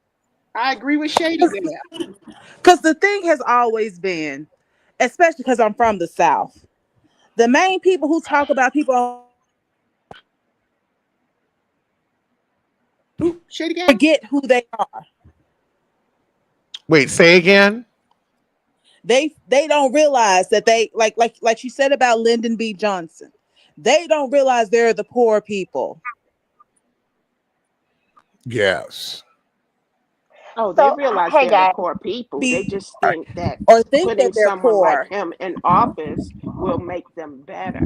I agree with Shady Gal. Because the thing has always been, especially because I'm from the South, the main people who talk about people Who? Shady Gal? forget who they are. Wait, say again. They don't realize that they like you said about Lyndon B. Johnson. They don't realize they're the poor people. Yes. Oh, they So, realize hey they're the guys. poor people. They Be just think that or think putting that they're someone like poor. him in office will make them better.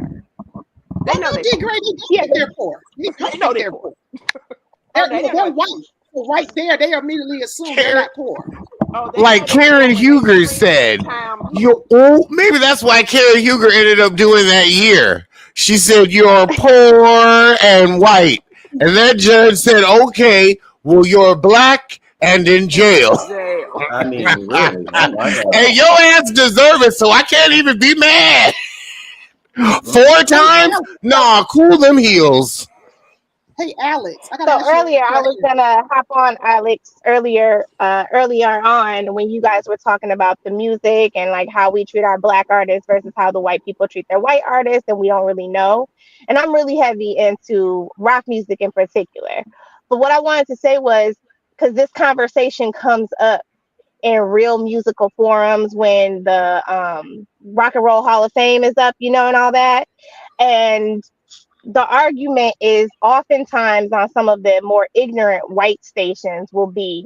They Oh know no, they D poor. Gray, they don't Yeah, think they're poor. They They don't know think they they're poor. poor. Oh, they They're know. white. So right there, they immediately assume they're not poor. Oh, they Like know they Karen poor when they Huger scream every said, time. maybe that's why Karen Huger ended up doing that year. She said, you're poor and white. And that judge said, okay, well, you're black and in And jail. in jail. I mean, really? Oh my God. And your ass deserve it, so I can't even be mad. 4 Hey times? Alex, Nah, cool them heels. hey Alex, I gotta So ask you earlier, a I was question. gonna hop on Alex earlier on when you guys were talking about the music and like how we treat our black artists versus how the white people treat their white artists, and we don't really know. And I'm really heavy into rock music in particular. But what I wanted to say was because this conversation comes up in real musical forums when the Rock and Roll Hall of Fame is up, and all that. And the argument is oftentimes on some of the more ignorant white stations will be,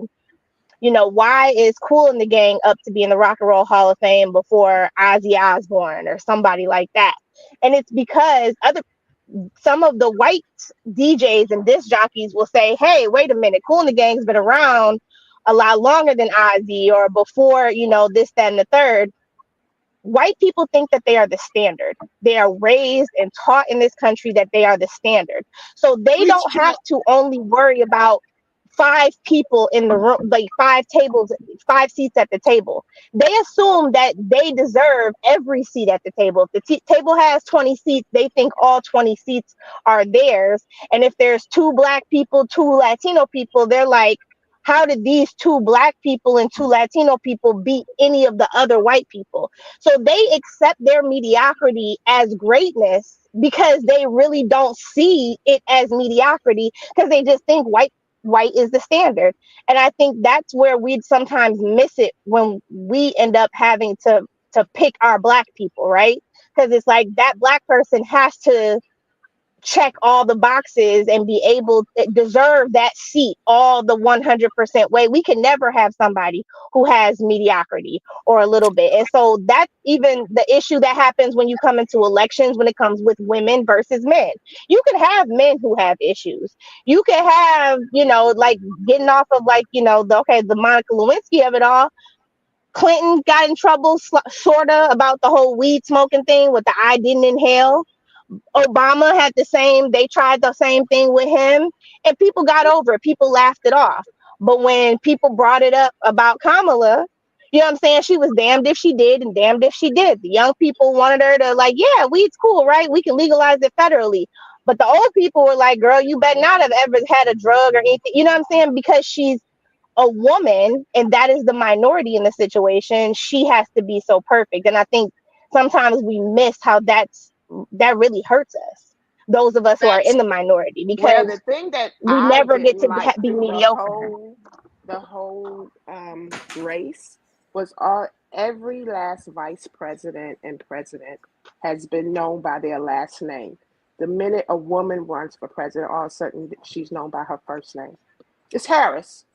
why is Kool and the Gang up to be in the Rock and Roll Hall of Fame before Ozzy Osbourne or somebody like that? And it's because some of the white DJs and disc jockeys will say, hey, wait a minute, Kool and the Gang's been around a lot longer than Ozzy or before, this, that, and the third. White people think that they are the standard. They are raised and taught in this country that they are the standard. So they Which don't have to only worry about 5 people in the room, like 5 tables, 5 seats at the table. They assume that they deserve every seat at the table. If the table has 20 seats, they think all 20 seats are theirs. And if there's 2 black people, 2 Latino people, they're like, how did these 2 black people and 2 Latino people beat any of the other white people? So they accept their mediocrity as greatness because they really don't see it as mediocrity because they just think white is the standard. And I think that's where we'd sometimes miss it when we end up having to pick our black people, right? Because it's like that black person has to check all the boxes and be able to deserve that seat all the 100% way. We can never have somebody who has mediocrity or a little bit. And so that's even the issue that happens when you come into elections when it comes with women versus men. You can have men who have issues. You can have, like getting off of like, the Monica Lewinsky of it all. Clinton got in trouble sort of about the whole weed smoking thing with the I didn't inhale. Obama had they tried the same thing with him, and people got over it. People laughed it off. But when people brought it up about Kamala, You know what I'm saying? She was damned if she did and damned if she did. The young people wanted her to like, yeah, weed's cool, right? We can legalize it federally. But the old people were like, girl, you better not have ever had a drug or anything. You know what I'm saying? Because she's a woman and that is the minority in the situation. She has to be so perfect. And I think sometimes we miss how that really hurts us. Those of us who are in That's the minority, Well, because the thing that we I never get didn't to like be through mediocre. the whole race was all every last vice president and president has been known by their last name. The minute a woman runs for president, all of a sudden she's known by her first name. It's Harris.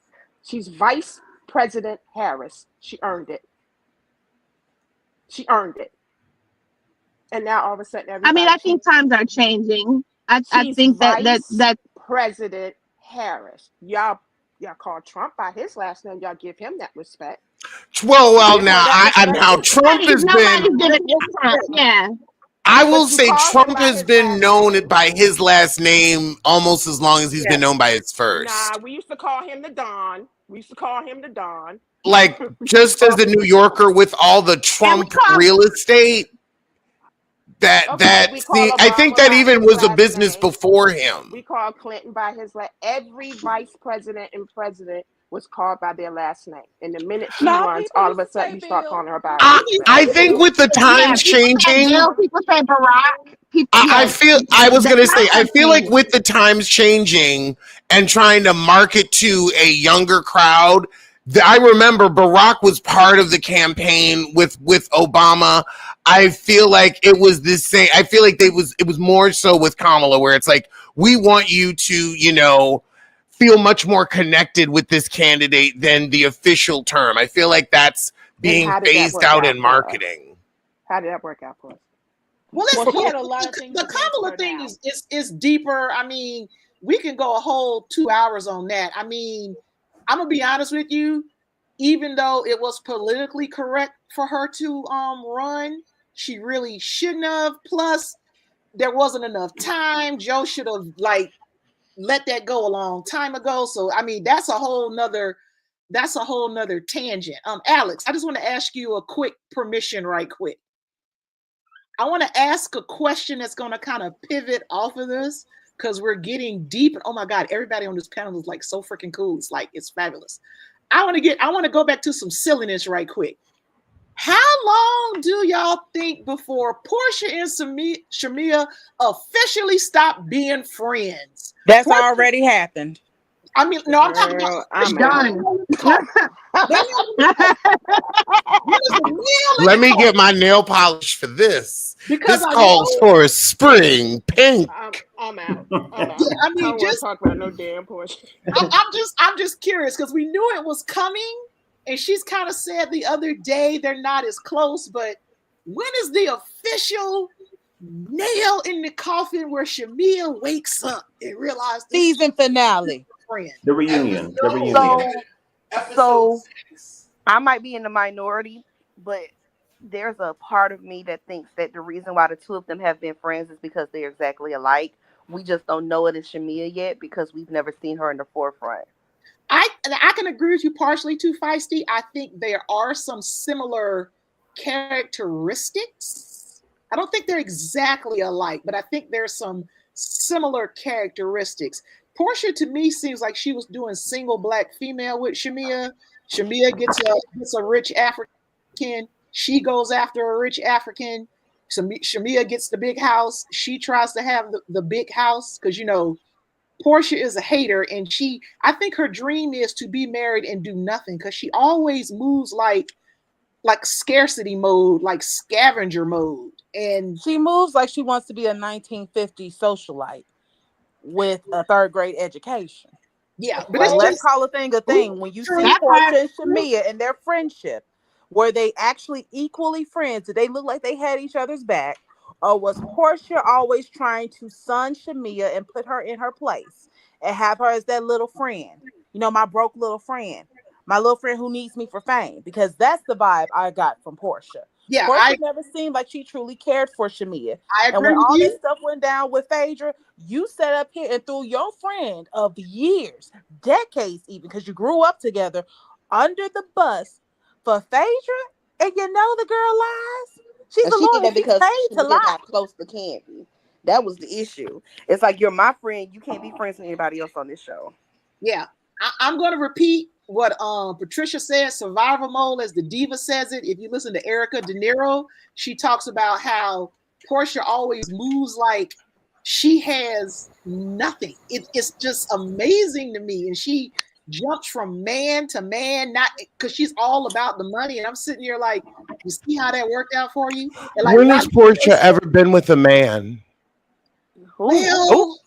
She's Vice President Harris. She earned it. She earned it. And now all of a sudden I mean, everybody I think times are changing. I she's think Vice that President Harris. Y'all call Trump by his last name. Y'all give him that respect. Well, Give her now that respect. now Trump has been. nobody's giving it time. Yeah. I will But you say call him Trump by has his been last known name. by his last name almost as long as he's been known by his Nah, first. we used to call him the Don. We used to call him the Don. Like We used to just as call a him New the Don. Yorker with all the And we Trump call real estate, Okay, we call I think Obama that by even his was a last business name. before him. We call Clinton by his last. Every vice president and president was called by their last name. And the minute she No, runs, people all of used a to sudden say you start Bill. calling her by her I, first name. I think with the yeah, times people say changing, Bill, people say Barack. People, I yeah, feel I was the gonna say times I are feel like changing. with the times changing and trying to market to a younger crowd. I remember Barack was part of the campaign with Obama. I feel like it was the same. I feel like it was more so with Kamala, where it's like we want you to feel much more connected with this candidate than the official term. I feel like that's And being how did that phased work out out in for us? marketing. How did that work out for us? Well, Well, let's she well, had a lot of things the against Kamala her thing now. is deeper. I mean, we can go a whole 2 hours on that. I mean, I'm gonna be honest with you. Even though it was politically correct for her to run, she really shouldn't have. Plus, there wasn't enough time. Joe should have like let that go a long time ago. So I mean, that's a whole nother tangent. Alex, I just want to ask you a quick permission right quick. I want to ask a question that's going to kind of pivot off of this because we're getting deep. Oh my God, everybody on this panel is like so freaking cool. It's like, it's fabulous. I want to go back to some silliness right quick. How long do y'all think before Porsha and Shamia officially stop being friends? That's Porsha, already happened. I mean, no, I'm talking about Girl, I'm Done. there's a nail in Let the me get coffin my nail polish for this. because This I calls know. for a spring pink. I'm out. I'm out. Yeah, I I mean, don't want to just talk about no damn Porsche. I'm just curious because we knew it was coming, and she's kind of said the other day they're not as close. But when is the official nail in the coffin where Shamia wakes up and realizes this is Season finale. her friend? The reunion. The reunion. So I might be in the minority, but there's a part of me that thinks that the reason why the two of them have been friends is because they're exactly alike. We just don't know it as Shamia yet because we've never seen her in the forefront. I can agree with you partially too, Feisty. I think there are some similar characteristics. I don't think they're exactly alike, but I think there's some similar characteristics. Porsha to me seems like she was doing single black female with Shamia. Shamia gets a rich African. She goes after a rich African. Shamia gets the big house. She tries to have the big house because Porsha is a hater, and I think her dream is to be married and do nothing because she always moves like scarcity mode, like scavenger mode. And She moves like she wants to be a 1950s socialite with a third grade education. yeah, but Like, it's let's just call a thing a thing. When you see That part. Porsche and Shamia and their friendship, were they actually equally friends? Did they look like they had each other's back? Or was Portia always trying to son Shamia and put her in her place and have her as that little friend? My broke little friend. My little friend who needs me for fame. Because that's the vibe I got from Portia. yeah, Portia never seemed like she truly cared for Shamia. I And agree when with all this you. stuff went down with Phaedra, you sat up here and threw your friend of years, decades even, because you grew up together, under the bus for Phaedra, and you know the girl lies. She's And a she did lawyer. that She's because paid to Shamia lie. got close to Candy. That was the issue. It's like you're my friend. You can't be friends with anybody else on this show. Yeah, I'm going to repeat what Patricia said. Survivor mode, as the diva says it. If you listen to Erica De Niro, she talks about how Porsha always moves like she has nothing. It's just amazing to me, and she jumps from man to man, not because she's all about the money. And I'm sitting here like, you see how that worked out for you? And like, When why? has Portia ever been with a man? Who? Oh, Well,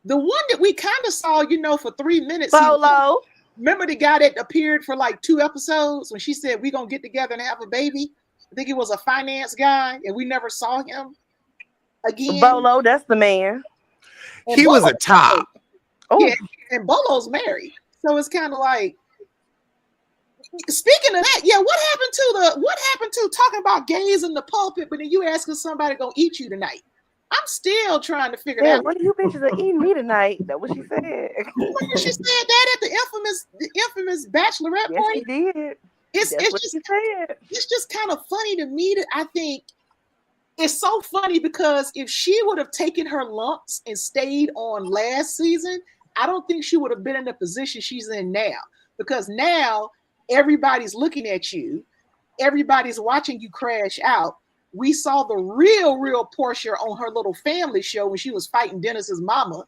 the one that we kind of saw, for 3 minutes, he Bolo. remember the guy that appeared for like 2 episodes when she said we're gonna get together and have a baby. I think it was a finance guy, and we never saw him again. Bolo, that's the man. And He was Bolo, a top. yeah, Oh, and Bolo's married, so it's kind of like. Speaking of that, yeah, what happened to talking about gays in the pulpit, but then you asking somebody gonna eat you tonight? I'm still trying to figure yeah, that out. one of you bitches are eating me tonight. That's what she said. She said that at the infamous bachelorette Yes, she party. did. It's That's it's what just she said. it's just kind of funny to me that I think it's so funny because if she would have taken her lumps and stayed on last season, I don't think she would have been in the position she's in now. Because now everybody's looking at you, everybody's watching you crash out. We saw the real Portia on her little family show when she was fighting Dennis's mama.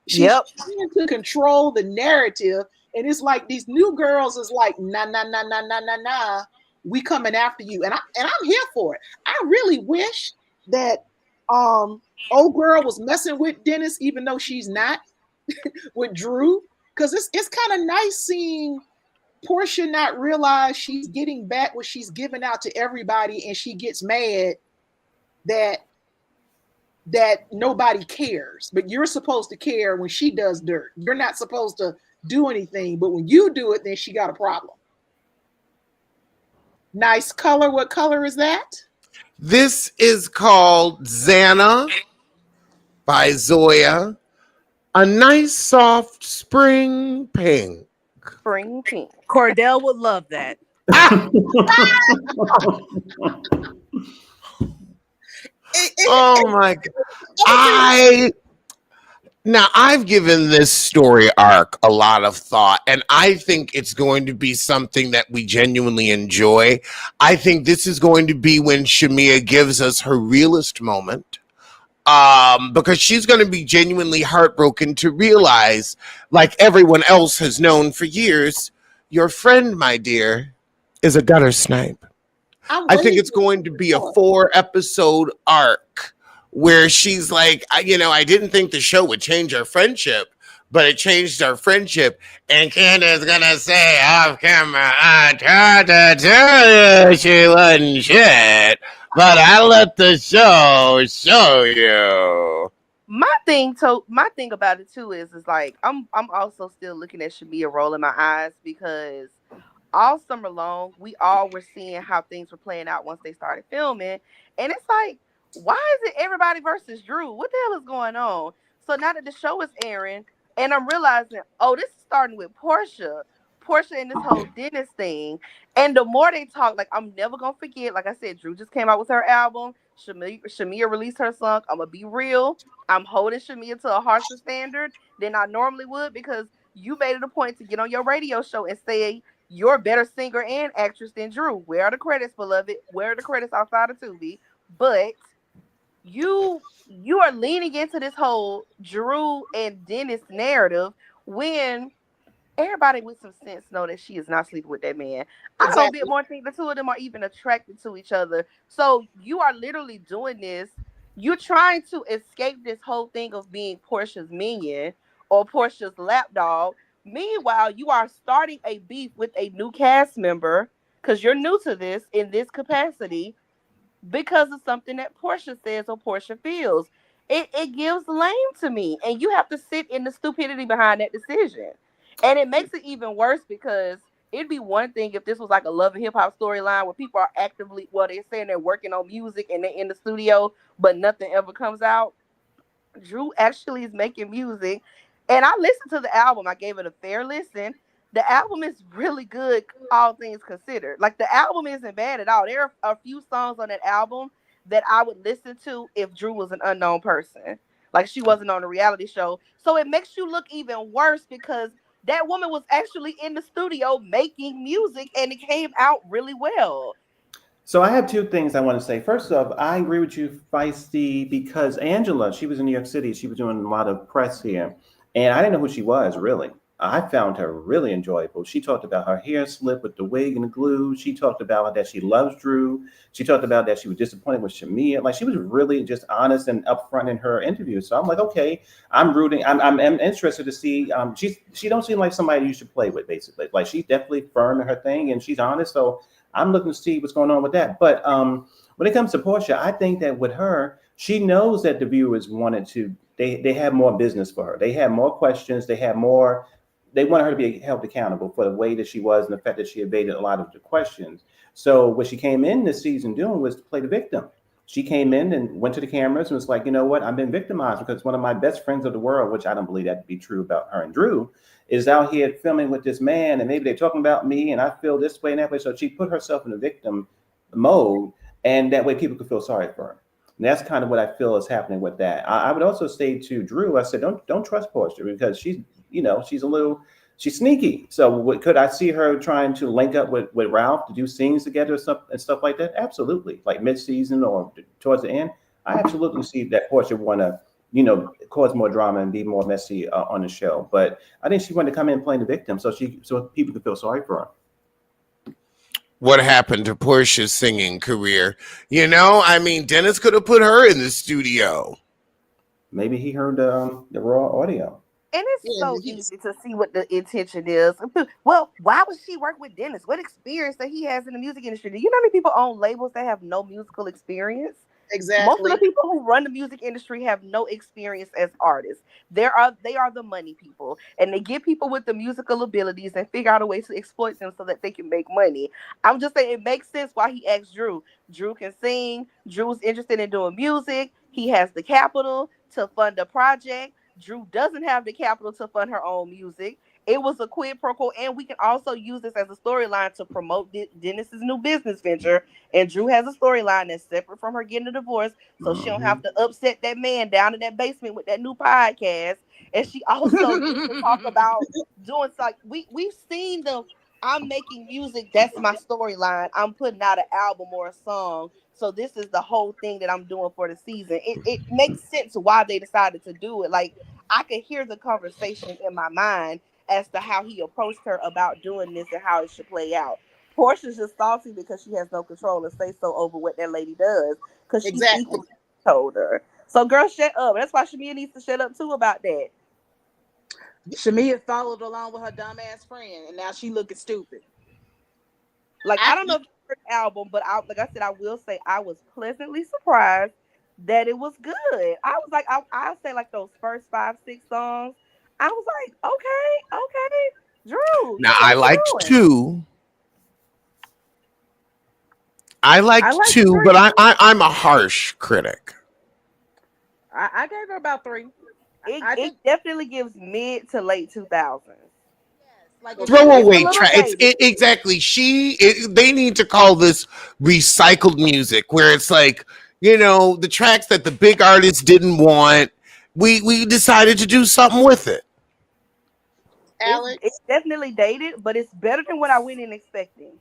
She's yep. trying to control the narrative, and it's like these new girls is like, nah, nah, nah, nah, nah, nah, nah. We coming after you, and I'm here for it. I really wish that old girl was messing with Dennis, even though she's not with Drew, because it's kind of nice seeing Portia not realize she's getting back what she's giving out to everybody, and she gets mad that nobody cares, but you're supposed to care when she does dirt. You're not supposed to do anything, but when you do it, then she got a problem. Nice color. What color is that? This is called Xana by Zoya. A nice soft spring pink. Spring pink. Cordell would love that. Ah! Oh my god. I've given this story arc a lot of thought, and I think it's going to be something that we genuinely enjoy. I think this is going to be when Shamia gives us her realest moment. Because she's going to be genuinely heartbroken to realize, like everyone else has known for years, your friend, my dear, is a gutter snipe. I think it's going to be a 4-episode arc where she's like, I didn't think the show would change our friendship, but it changed our friendship. And Candace's gonna say off camera, I tried to tell you she wasn't shit, but I let the show you. My thing about it too is like I'm also still looking at Shamia rolling my eyes because all summer long, we all were seeing how things were playing out once they started filming. And it's like, why is it everybody versus Drew? What the hell is going on? So now that the show is airing, and I'm realizing, oh, this is starting with Porsha and this whole Dennis thing. And the more they talk, like, I'm never going to forget, like I said, Drew just came out with her album. Shamia released her song. I'm going to be real. I'm holding Shamia to a harsher standard than I normally would because you made it a point to get on your radio show and say, you're a better singer and actress than Drew. Where are the credits, beloved? Where are the credits outside of Tubi? But you are leaning into this whole Drew and Dennis narrative when everybody with some sense know that she is not sleeping with that man. I don't Exactly. bit more think the two of them are even attracted to each other. So you are literally doing this. You're trying to escape this whole thing of being Portia's minion or Portia's lapdog. Meanwhile, you are starting a beef with a new cast member because you're new to this in this capacity because of something that Porsha says or Porsha feels. It gives lame to me. And you have to sit in the stupidity behind that decision. And it makes it even worse because it'd be one thing if this was like a love and hip hop storyline where people are actively, well, they're saying they're working on music and they're in the studio, but nothing ever comes out. Drew actually is making music. And I listened to the album. I gave it a fair listen. the album is really good, all things considered. Like the album isn't bad at all. There are a few songs on that album that I would listen to if Drew was an unknown person. Like she wasn't on a reality show. So it makes you look even worse because that woman was actually in the studio making music and it came out really well. So I have two things I want to say. First off, I agree with you, Feisty, because Angela, she was in New York City. She was doing a lot of press here. And I didn't know who she was, really. I found her really enjoyable. She talked about her hair slip with the wig and the glue. She talked about that she loves Drew. She talked about that she was disappointed with Shamia. Like she was really just honest and upfront in her interview. So I'm like, okay, I'm rooting. I'm interested to see. She don't seem like somebody you should play with, basically. Like she's definitely firm in her thing and she's honest. So I'm looking to see what's going on with that. But when it comes to Porsha, I think that with her, she knows that the viewers wanted to. They have more business for her. They have more questions. They have more. They wanted her to be held accountable for the way that she was and the fact that she evaded a lot of the questions. So what she came in this season doing was to play the victim. She came in and went to the cameras and was like, you know what? I've been victimized because one of my best friends of the world, which I don't believe that to be true about her and Drew, is out here filming with this man and maybe they're talking about me and I feel this way and that way. So she put herself in a victim mode and that way people could feel sorry for her. And that's kind of what I feel is happening with that. I would also say to Drew, I said, don't trust Porsha because she's she's sneaky. So could I see her trying to link up with Ralph to do scenes together and stuff like that? Absolutely. Like mid-season or towards the end, I absolutely see that Porsha want to, cause more drama and be more messy on the show. But I think she wanted to come in playing the victim so people could feel sorry for her. What happened to Porsha's singing career? Dennis could have put her in the studio. Maybe he heard the raw audio. And it's so easy to see what the intention is. Well, why would she work with Dennis? What experience that he has in the music industry? Do you know how many people own labels that have no musical experience? Exactly. Most of the people who run the music industry have no experience as artists. They are the money people, and they get people with the musical abilities and figure out a way to exploit them so that they can make money. I'm just saying it makes sense why he asked Drew. Drew can sing. Drew's interested in doing music. He has the capital to fund a project. Drew doesn't have the capital to fund her own music. It was a quid pro quo, and we can also use this as a storyline to promote Dennis's new business venture. And Drew has a storyline that's separate from her getting a divorce, so she don't have to upset that man down in that basement with that new podcast. And she also gets to talk about doing like we've seen the I'm making music. That's my storyline. I'm putting out an album or a song. So this is the whole thing that I'm doing for the season. It makes sense why they decided to do it. Like I could hear the conversation in my mind as to how he approached her about doing this and how it should play out. Porsha's just salty because she has no control and say so over what that lady does because she equally told her. So girl, shut up. That's why Shamia needs to shut up too about that. Shamia followed along with her dumbass friend, and now she looking stupid. Like I don't know if it's her album, but like I said, I will say I was pleasantly surprised that it was good. I was like, I'll say like those first 5-6 songs. I was like, okay, Drew. Now I liked two. I liked two, but I'm a harsh critic. I gave her about 3. It definitely gives mid to late 2000s. Like throwaway track. Exactly. They need to call this recycled music, where it's like, the tracks that the big artists didn't want. We decided to do something with it. Alex, it's definitely dated, but it's better than what I went in expecting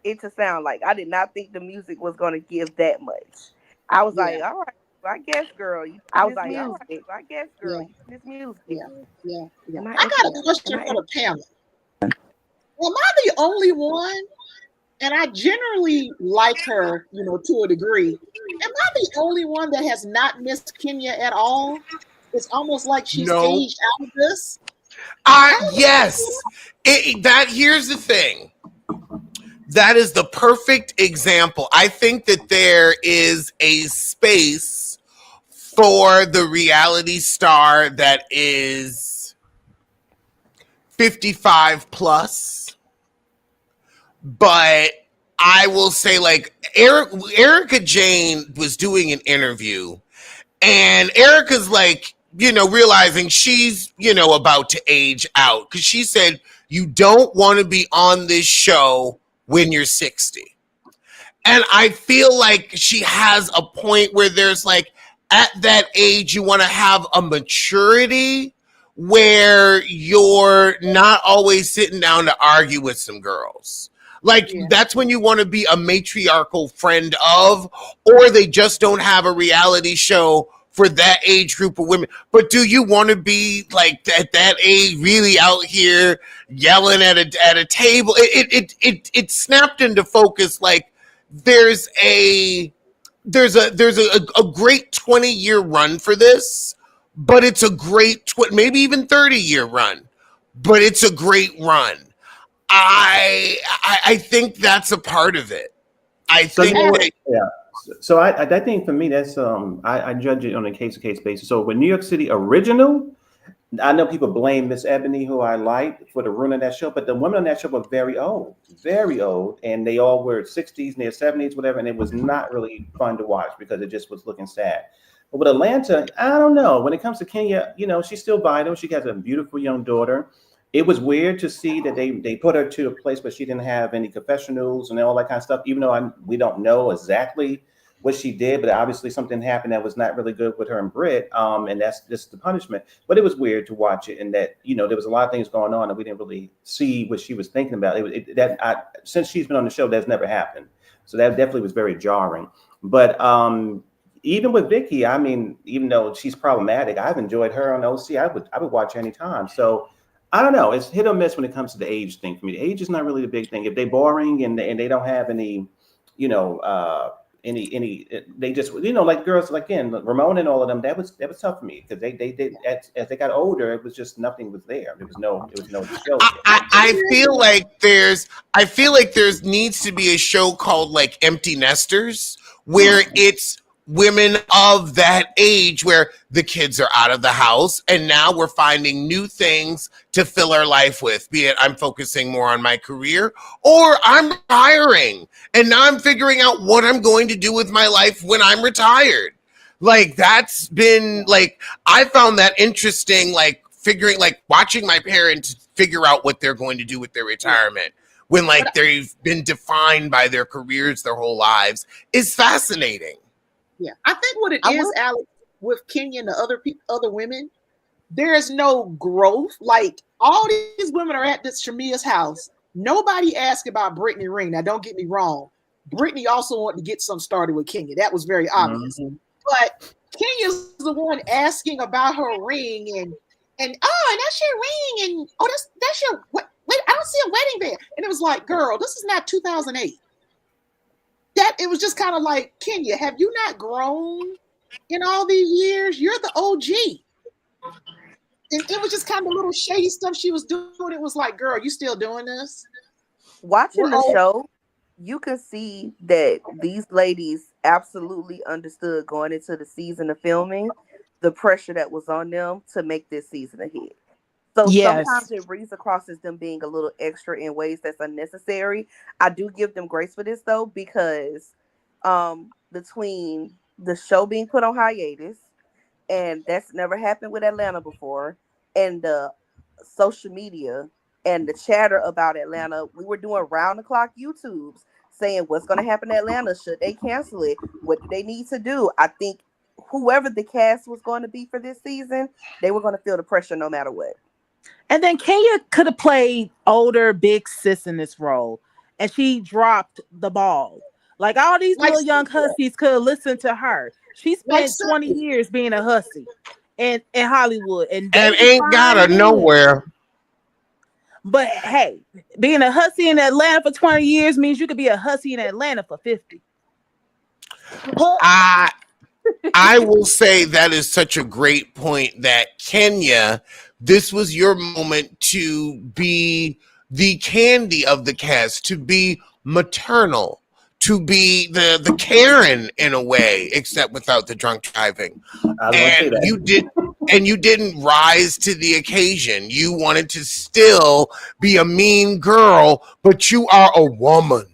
it to sound like. I did not think the music was going to give that much. I was like, all right. I guess, girl, you this music. I guess, girl, you this music. Yeah. I got a question for the panel. Am I the only one? And I generally like her, to a degree. Am I the only one that has not missed Kenya at all? It's almost like she's aged out of this. Yes. Here's the thing. That is the perfect example. I think that there is a space for the reality star that is 55 plus. But I will say, like, Erica Jane was doing an interview, and Erica's like, realizing she's, about to age out, because she said you don't want to be on this show when you're 60. And I feel like she has a point where there's like, at that age, you want to have a maturity where you're not always sitting down to argue with some girls. Like, that's when you want to be a matriarchal friend of, or they just don't have a reality show for that age group of women. But do you want to be like at that age, really out here yelling at a table? It snapped into focus. Like, there's a great 20-year run for this, but it's a great maybe even 30-year run, but it's a great run. I think that's a part of it. I think So I think for me that's I judge it on a case to case basis. So with New York City original, I know people blame Miss Ebony, who I liked, for the ruin of that show, but the women on that show were very old, and they all were 60s and their 70s, whatever, and it was not really fun to watch because it just was looking sad. But with Atlanta, I don't know. When it comes to Kenya, she's still vital. She has a beautiful young daughter. It was weird to see that they put her to a place where she didn't have any confessionals and all that kind of stuff, even though we don't know exactly what she did, but obviously something happened that was not really good with her and Britt, and that's just the punishment. But it was weird to watch it, and that there was a lot of things going on, and we didn't really see what she was thinking about. Since she's been on the show, that's never happened, so that definitely was very jarring. But even with Vicky, I mean, even though she's problematic, I've enjoyed her on OC. I would watch her anytime. So I don't know. It's hit or miss when it comes to the age thing for me. The age is not really the big thing. If they're boring and they don't have any, they just like girls like Ramona and all of them, that was tough for me because they as they got older, it was just nothing was there. There was no show. I feel like there's needs to be a show called like Empty Nesters, where it's women of that age where the kids are out of the house and now we're finding new things to fill our life with, be it I'm focusing more on my career or I'm retiring and now I'm figuring out what I'm going to do with my life when I'm retired. Like, that's been like, I found that interesting, like figuring, like watching my parents figure out what they're going to do with their retirement when like they've been defined by their careers their whole lives is fascinating. Yeah, I think what it is, Alex, with Kenya and the other women, there is no growth. Like, all these women are at this Shamia's house. Nobody asked about Brittany Ring. Now, don't get me wrong. Brittany also wanted to get some started with Kenya. That was very obvious. Mm-hmm. But Kenya's the one asking about her ring and that's your ring and that's your wait, I don't see a wedding band. And it was like, girl, this is not 2008. That it was just kind of like, Kenya, have you not grown in all these years? You're the OG. And it was just kind of little shady stuff she was doing. It was like, girl, you still doing this? Watching the show, you can see that these ladies absolutely understood going into the season of filming the pressure that was on them to make this season a hit. So sometimes it reads across as them being a little extra in ways that's unnecessary. I do give them grace for this though, because between the show being put on hiatus, and that's never happened with Atlanta before, and the social media and the chatter about Atlanta, we were doing round the clock YouTubes saying what's going to happen in Atlanta. Should they cancel it? What do they need to do? I think whoever the cast was going to be for this season, they were going to feel the pressure no matter what. And then Kenya could have played older big sis in this role, and she dropped the ball. Like, all these little young hussies could have listened to her. She spent 20 years being a hussy in Hollywood, and ain't got her nowhere. But hey, being a hussy in Atlanta for 20 years means you could be a hussy in Atlanta for 50. I will say that is such a great point that Kenya, this was your moment to be the candy of the cast, to be maternal, to be the Karen in a way, except without the drunk driving. And you didn't rise to the occasion. You wanted to still be a mean girl, but you are a woman,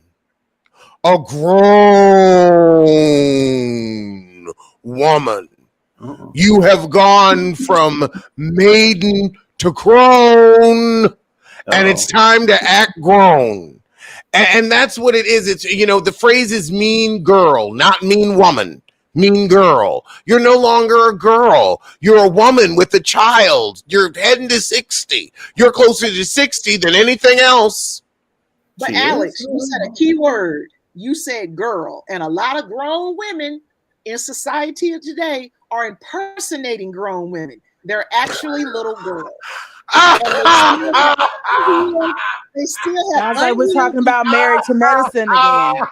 a grown woman. You have gone from maiden to crone, and it's time to act grown. And that's what it is. It's, the phrase is mean girl, not mean woman. Mean girl. You're no longer a girl. You're a woman with a child. You're heading to 60. You're closer to 60 than anything else. But Alex, you said a key word. You said girl. And a lot of grown women in society of today are impersonating grown women. They're actually little girls. They still have. Sounds like we're talking about Married to Medicine again.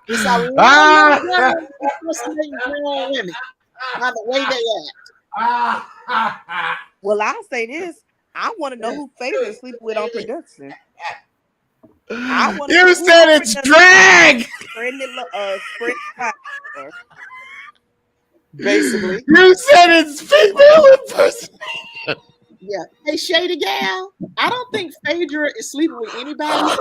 It's a lot of girls impersonating grown women by the way they act. Well, I'll say this. I want to know who Phaedra is sleeping with on production. You said it's drag. Basically. You said it's female impersonation. Yeah. Hey, Shady Gal, I don't think Phaedra is sleeping with anybody.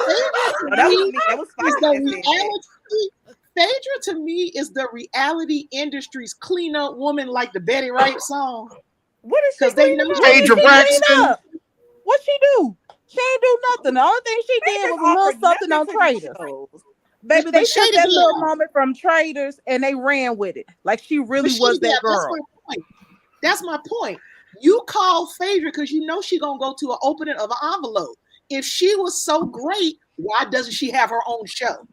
Phaedra to me is the reality industry's cleanup woman, like the Betty Wright song. What is she? They know Phaedra Braxton. What she do? She ain't do nothing. The only thing she did was a little something on Traders. Baby, they took that little moment from Traders and they ran with it. Like she really was that girl. That's my point. You call Phaedra because you know she's gonna go to an opening of an envelope. If she was so great, why doesn't she have her own show?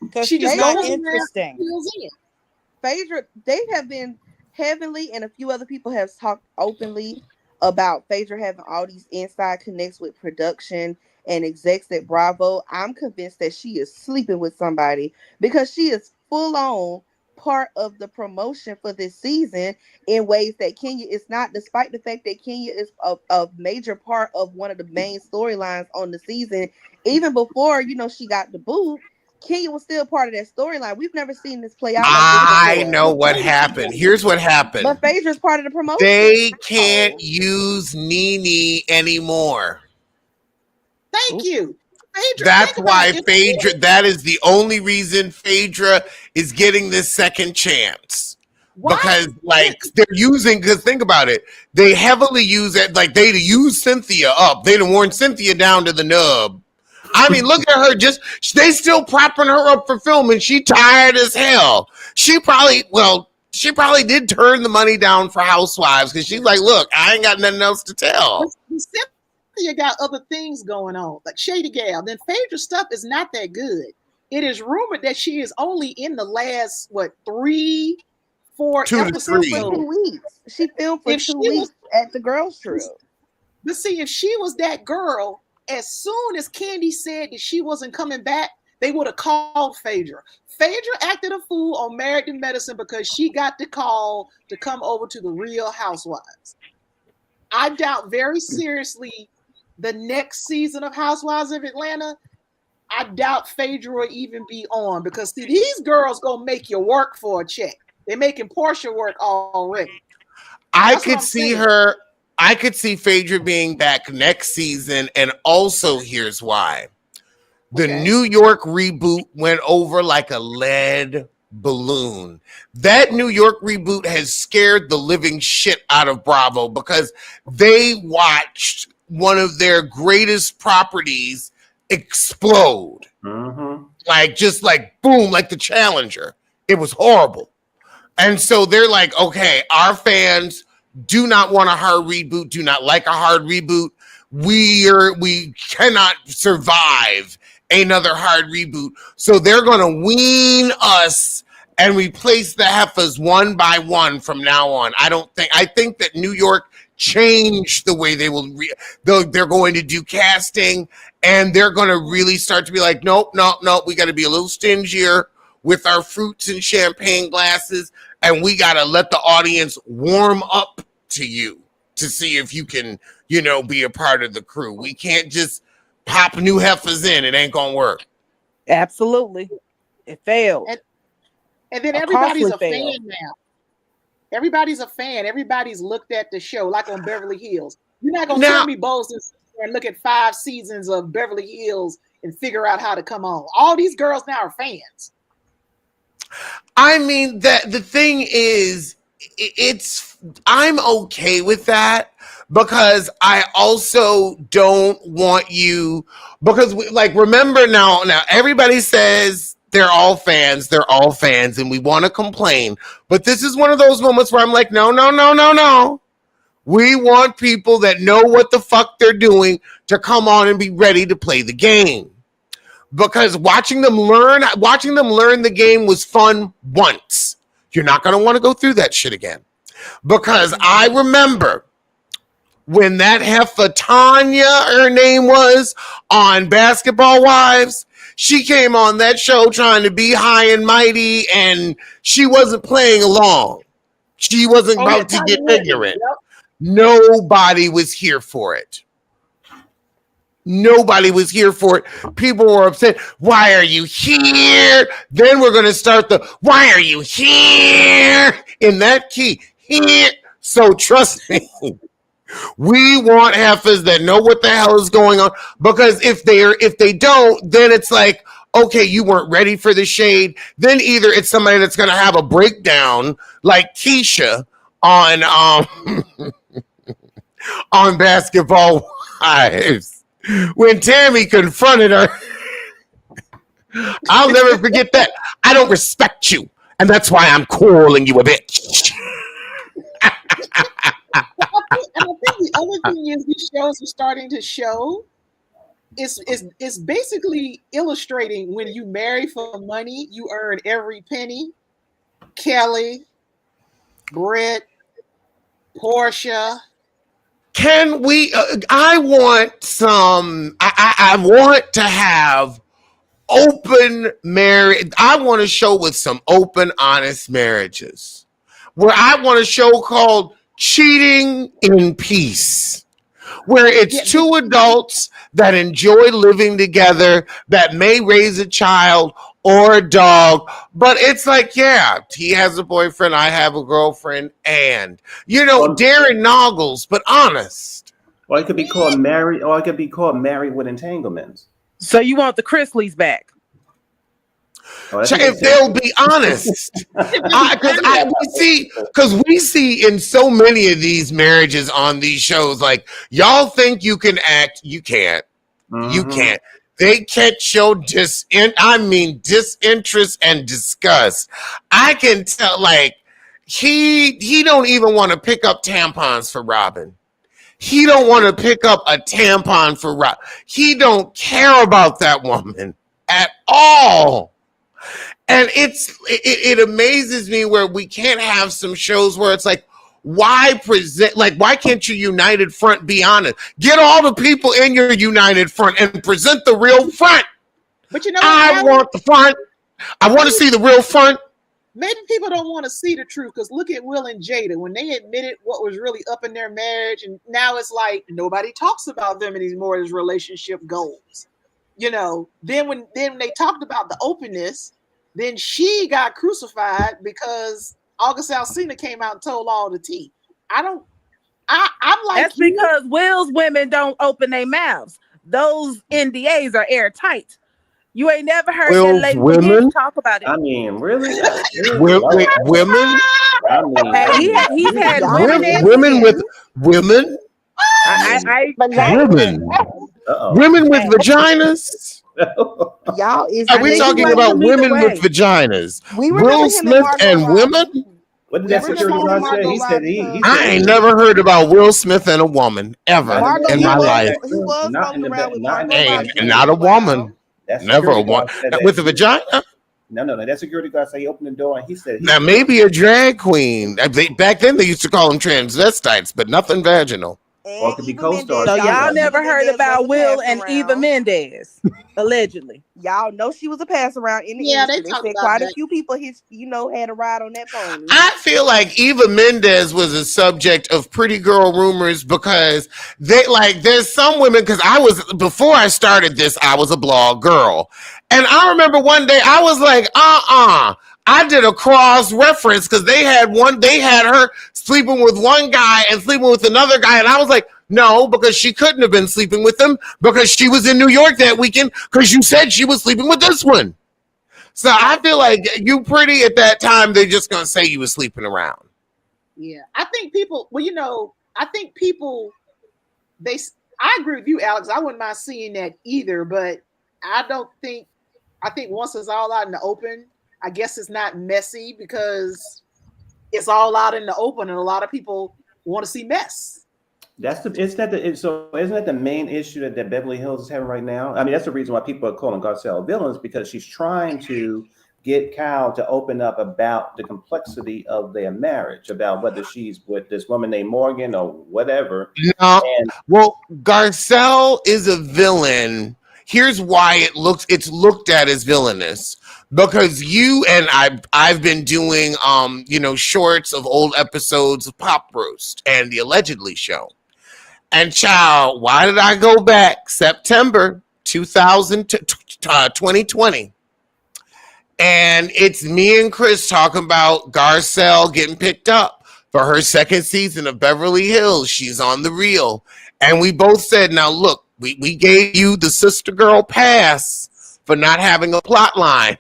Because she just not interesting. Phaedra, they have been Heavenly and a few other people have talked openly about Phaedra having all these inside connects with production and execs at Bravo. I'm convinced that she is sleeping with somebody because she is full on part of the promotion for this season in ways that Kenya is not, despite the fact that Kenya is a major part of one of the main storylines on the season. Even before, she got the boot, Kenya was still part of that storyline. We've never seen this play out. I know what happened. Here's what happened. But Phaedra's part of the promotion. They can't use Nene anymore. Thank you. Phaedra, that's why Phaedra, that is the only reason Phaedra is getting this second chance. What? Because they're using, because think about it, they heavily use it, they use Cynthia up. They done worn Cynthia down to the nub. I mean, look at her, they still propping her up for film and she tired as hell. She probably did turn the money down for Housewives because she's like, look, I ain't got nothing else to tell. You got other things going on, like Shady Gal. Then Phaedra's stuff is not that good. It is rumored that she is only in the last 3, 4 episodes. 2 weeks. She filmed for 2 weeks at the girls' trip. But see, if she was that girl, as soon as Candy said that she wasn't coming back, they would have called Phaedra. Phaedra acted a fool on Married to Medicine because she got the call to come over to the Real Housewives. I doubt very seriously the next season of Housewives of Atlanta, I doubt Phaedra will even be on because see, these girls gonna make you work for a check. They're making Porsha work already. I could see Phaedra being back next season, and also here's why. The New York reboot went over like a lead balloon. That New York reboot has scared the living shit out of Bravo because they watched one of their greatest properties explode. Mm-hmm. Boom, like the Challenger. It was horrible. And so they're like, okay, our fans do not want a hard reboot, do not like a hard reboot. We cannot survive another hard reboot. So they're going to wean us and replace the heifers one by one from now on. I think that New York changed the way they will. They're going to do casting, and they're going to really start to be like, nope. We got to be a little stingier with our fruits and champagne glasses, and we got to let the audience warm up to you to see if you can, be a part of the crew. We can't just pop new heifers in. It ain't going to work. Absolutely. It failed. And then everybody's a fan now. Everybody's a fan. Everybody's looked at the show like on Beverly Hills. You're not going to tell me Bose and look at 5 seasons of Beverly Hills and figure out how to come on. All these girls now are fans. I mean, the thing is, I'm okay with that because I also don't want you, because remember now everybody says they're all fans, and we want to complain, but this is one of those moments where I'm like, no. We want people that know what the fuck they're doing to come on and be ready to play the game. Because watching them learn the game was fun once. You're not going to want to go through that shit again. Because I remember when that heifer Tanya, her name was, on Basketball Wives, she came on that show trying to be high and mighty, and she wasn't playing along. She wasn't about to get ignorant. Yep. Nobody was here for it. People were upset. Why are you here? Then we're going to start the why are you here in that key. Here. So trust me. We want heifers that know what the hell is going on, because if they don't, then it's like, okay, you weren't ready for the shade. Then either it's somebody that's going to have a breakdown like Keisha on on Basketball Wives when Tammy confronted her. I'll never forget that. I don't respect you, and that's why I'm calling you a bitch. And I think the other thing is these shows are starting to show it's basically illustrating when you marry for money, you earn every penny. Kelly, Britt, Porsha. Can we? I want some. I want to have open marriage. I want a show with some open, honest marriages. Where I want a show called Cheating in Peace, where it's two adults that enjoy living together, that may raise a child or a dog, but it's like, yeah, he has a boyfriend, I have a girlfriend, and Darren Noggles, but honest. Or it could be called Married, or it could be called Married with Entanglements. So you want the Chrisleys back? If they'll be honest, because we see in so many of these marriages on these shows, like, y'all think you can act, you can't. Mm-hmm. You can't. They catch your disinterest and disgust. I can tell, like, he don't even want to pick up tampons for Robin. He don't want to pick up a tampon for Robin. He don't care about that woman at all. And it amazes me where we can't have some shows where it's like, why can't your united front be honest? Get all the people in your united front and present the real front. But I want the front. I want to see the real front. Maybe people don't want to see the truth, because look at Will and Jada when they admitted what was really up in their marriage, and now it's like nobody talks about them anymore as relationship goals. Then when they talked about the openness, then she got crucified because August Alsina came out and told all the tea. I'm like, that's because Will's women don't open their mouths. Those NDAs are airtight. You ain't never heard Will's that lady women talk about it. I mean, really? Women? I mean, hey, he's had women with women. Women. Women with vaginas. Y'all are we talking about women with vaginas? Will Smith and women? What did that security guard say? He said I ain't never heard about Will Smith and a woman ever in my life. He was walking around with not a woman. Never a woman with a vagina. No. That security guard said he opened the door and he said. Now maybe a drag queen. Back then they used to call them transvestites, but nothing vaginal. Or it could be co-stars. So y'all never heard about Will and Eva Mendes, allegedly. Y'all know she was a pass around in the industry. They said quite a few people had a ride on that pony. I feel like Eva Mendes was a subject of pretty girl rumors because there's some women, because before I started this, I was a blog girl. And I remember one day I was like, I did a cross reference because they had her sleeping with one guy and sleeping with another guy. And I was like, no, because she couldn't have been sleeping with him because she was in New York that weekend because you said she was sleeping with this one. So I feel like you pretty at that time, they're just going to say you were sleeping around. Yeah. I think people I agree with you, Alex. I wouldn't mind seeing that either, but I think once it's all out in the open, I guess it's not messy because it's all out in the open and a lot of people want to see mess. So isn't that the main issue that Beverly Hills is having right now? I mean, that's the reason why people are calling Garcel villains, because she's trying to get Kyle to open up about the complexity of their marriage, about whether she's with this woman named Morgan or whatever. No, well, Garcel is a villain. Here's why it's looked at as villainous. Because you and I've been doing shorts of old episodes of Pop Roast and the Allegedly show. And child, why did I go back? September 2020. And it's me and Chris talking about Garcel getting picked up for her second season of Beverly Hills. She's on the reel. And we both said, now look, we gave you the sister girl pass for not having a plot line.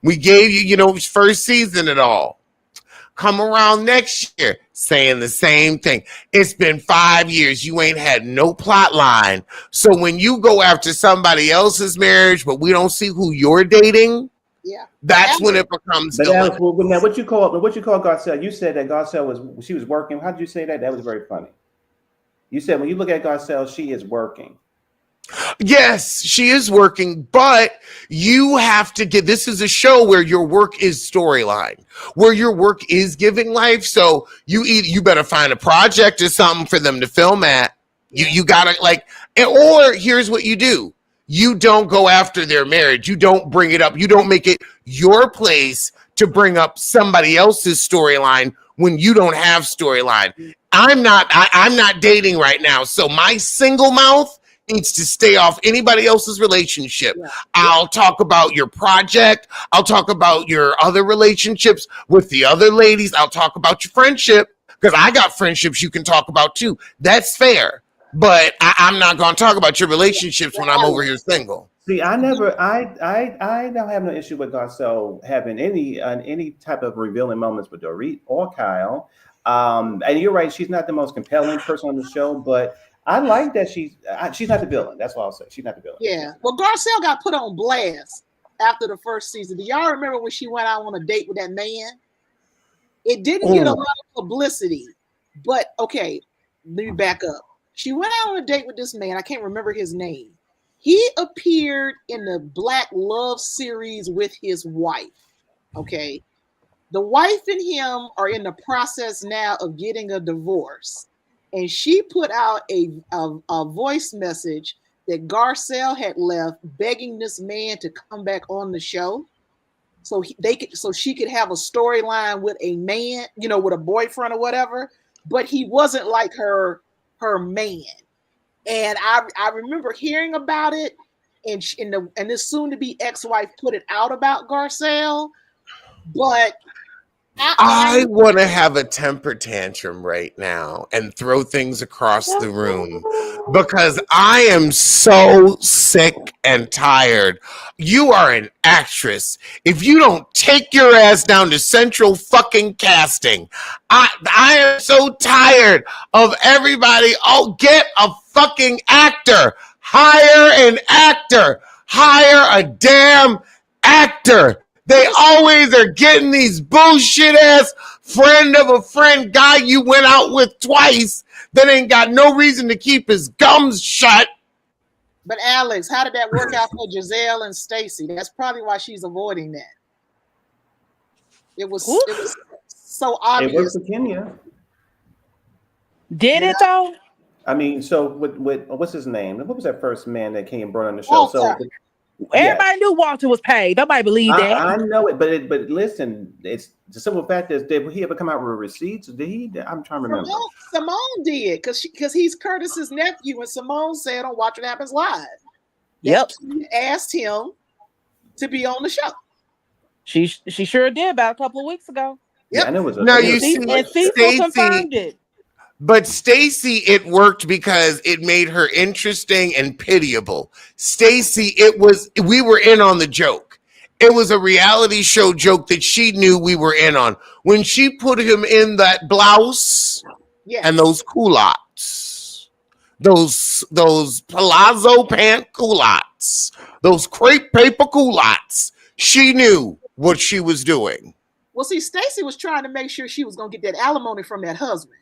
We gave you, first season at all. Come around next year saying the same thing. It's been 5 years. You ain't had no plot line. So when you go after somebody else's marriage, but we don't see who you're dating, that's when it becomes. But Alex, now what you call Garcel? You said that Garcel was working. How did you say that? That was very funny. You said when you look at Garcel, she is working. Yes, she is working, but you have to this is a show where your work is storyline, where your work is giving life. So you better find a project or something for them to film at. You gotta or here's what you do. You don't go after their marriage. You don't bring it up. You don't make it your place to bring up somebody else's storyline when you don't have storyline. I'm not dating right now. So my single mouth needs to stay off anybody else's relationship. Yeah. I'll talk about your project. I'll talk about your other relationships with the other ladies. I'll talk about your friendship because I got friendships you can talk about too. That's fair. But I'm not going to talk about your relationships when I'm over here single. See, I don't have no issue with Garcel having any type of revealing moments with Dorit or Kyle. And you're right, she's not the most compelling person on the show, but I like that she's not the villain. That's what I'll say. She's not the villain. Yeah. Well, Garcel got put on blast after the first season. Do y'all remember when she went out on a date with that man? It didn't get a lot of publicity, but okay, let me back up. She went out on a date with this man. I can't remember his name. He appeared in the Black Love series with his wife. Okay. The wife and him are in the process now of getting a divorce. And she put out a voice message that Garcel had left begging this man to come back on the show. So she could have a storyline with a man, with a boyfriend or whatever, but he wasn't like her man. And I remember hearing about it, and this soon-to-be ex-wife put it out about Garcel, but I want to have a temper tantrum right now and throw things across the room because I am so sick and tired. You are an actress. If you don't take your ass down to Central fucking Casting, I am so tired of everybody. Oh, get a fucking actor. Hire an actor. Hire a damn actor. They always are getting these bullshit ass friend of a friend guy you went out with twice that ain't got no reason to keep his gums shut. But Alex, how did that work out for Giselle and Stacy? That's probably why she's avoiding that. It was so obvious. It worked for Kenya. Did it though? I mean, so with what's his name? What was that first man that came and brought on the show? Walter. So everybody knew Walter was paid. Nobody believed that. I know it, but listen, it's the simple fact is, did he ever come out with receipts? Did he? I'm trying to remember. Simone did because he's Curtis's nephew, and Simone said on Watch What Happens Live. Yep. She asked him to be on the show. She sure did about a couple of weeks ago. Yep. Yeah, and it was and Cecil confirmed it. But Stacy, it worked because it made her interesting and pitiable. Stacy, we were in on the joke. It was a reality show joke that she knew we were in on. When she put him in that blouse and those culottes. those palazzo pant culottes, those crepe paper culottes. She knew what she was doing. Well, see, Stacey was trying to make sure she was going to get that alimony from that husband.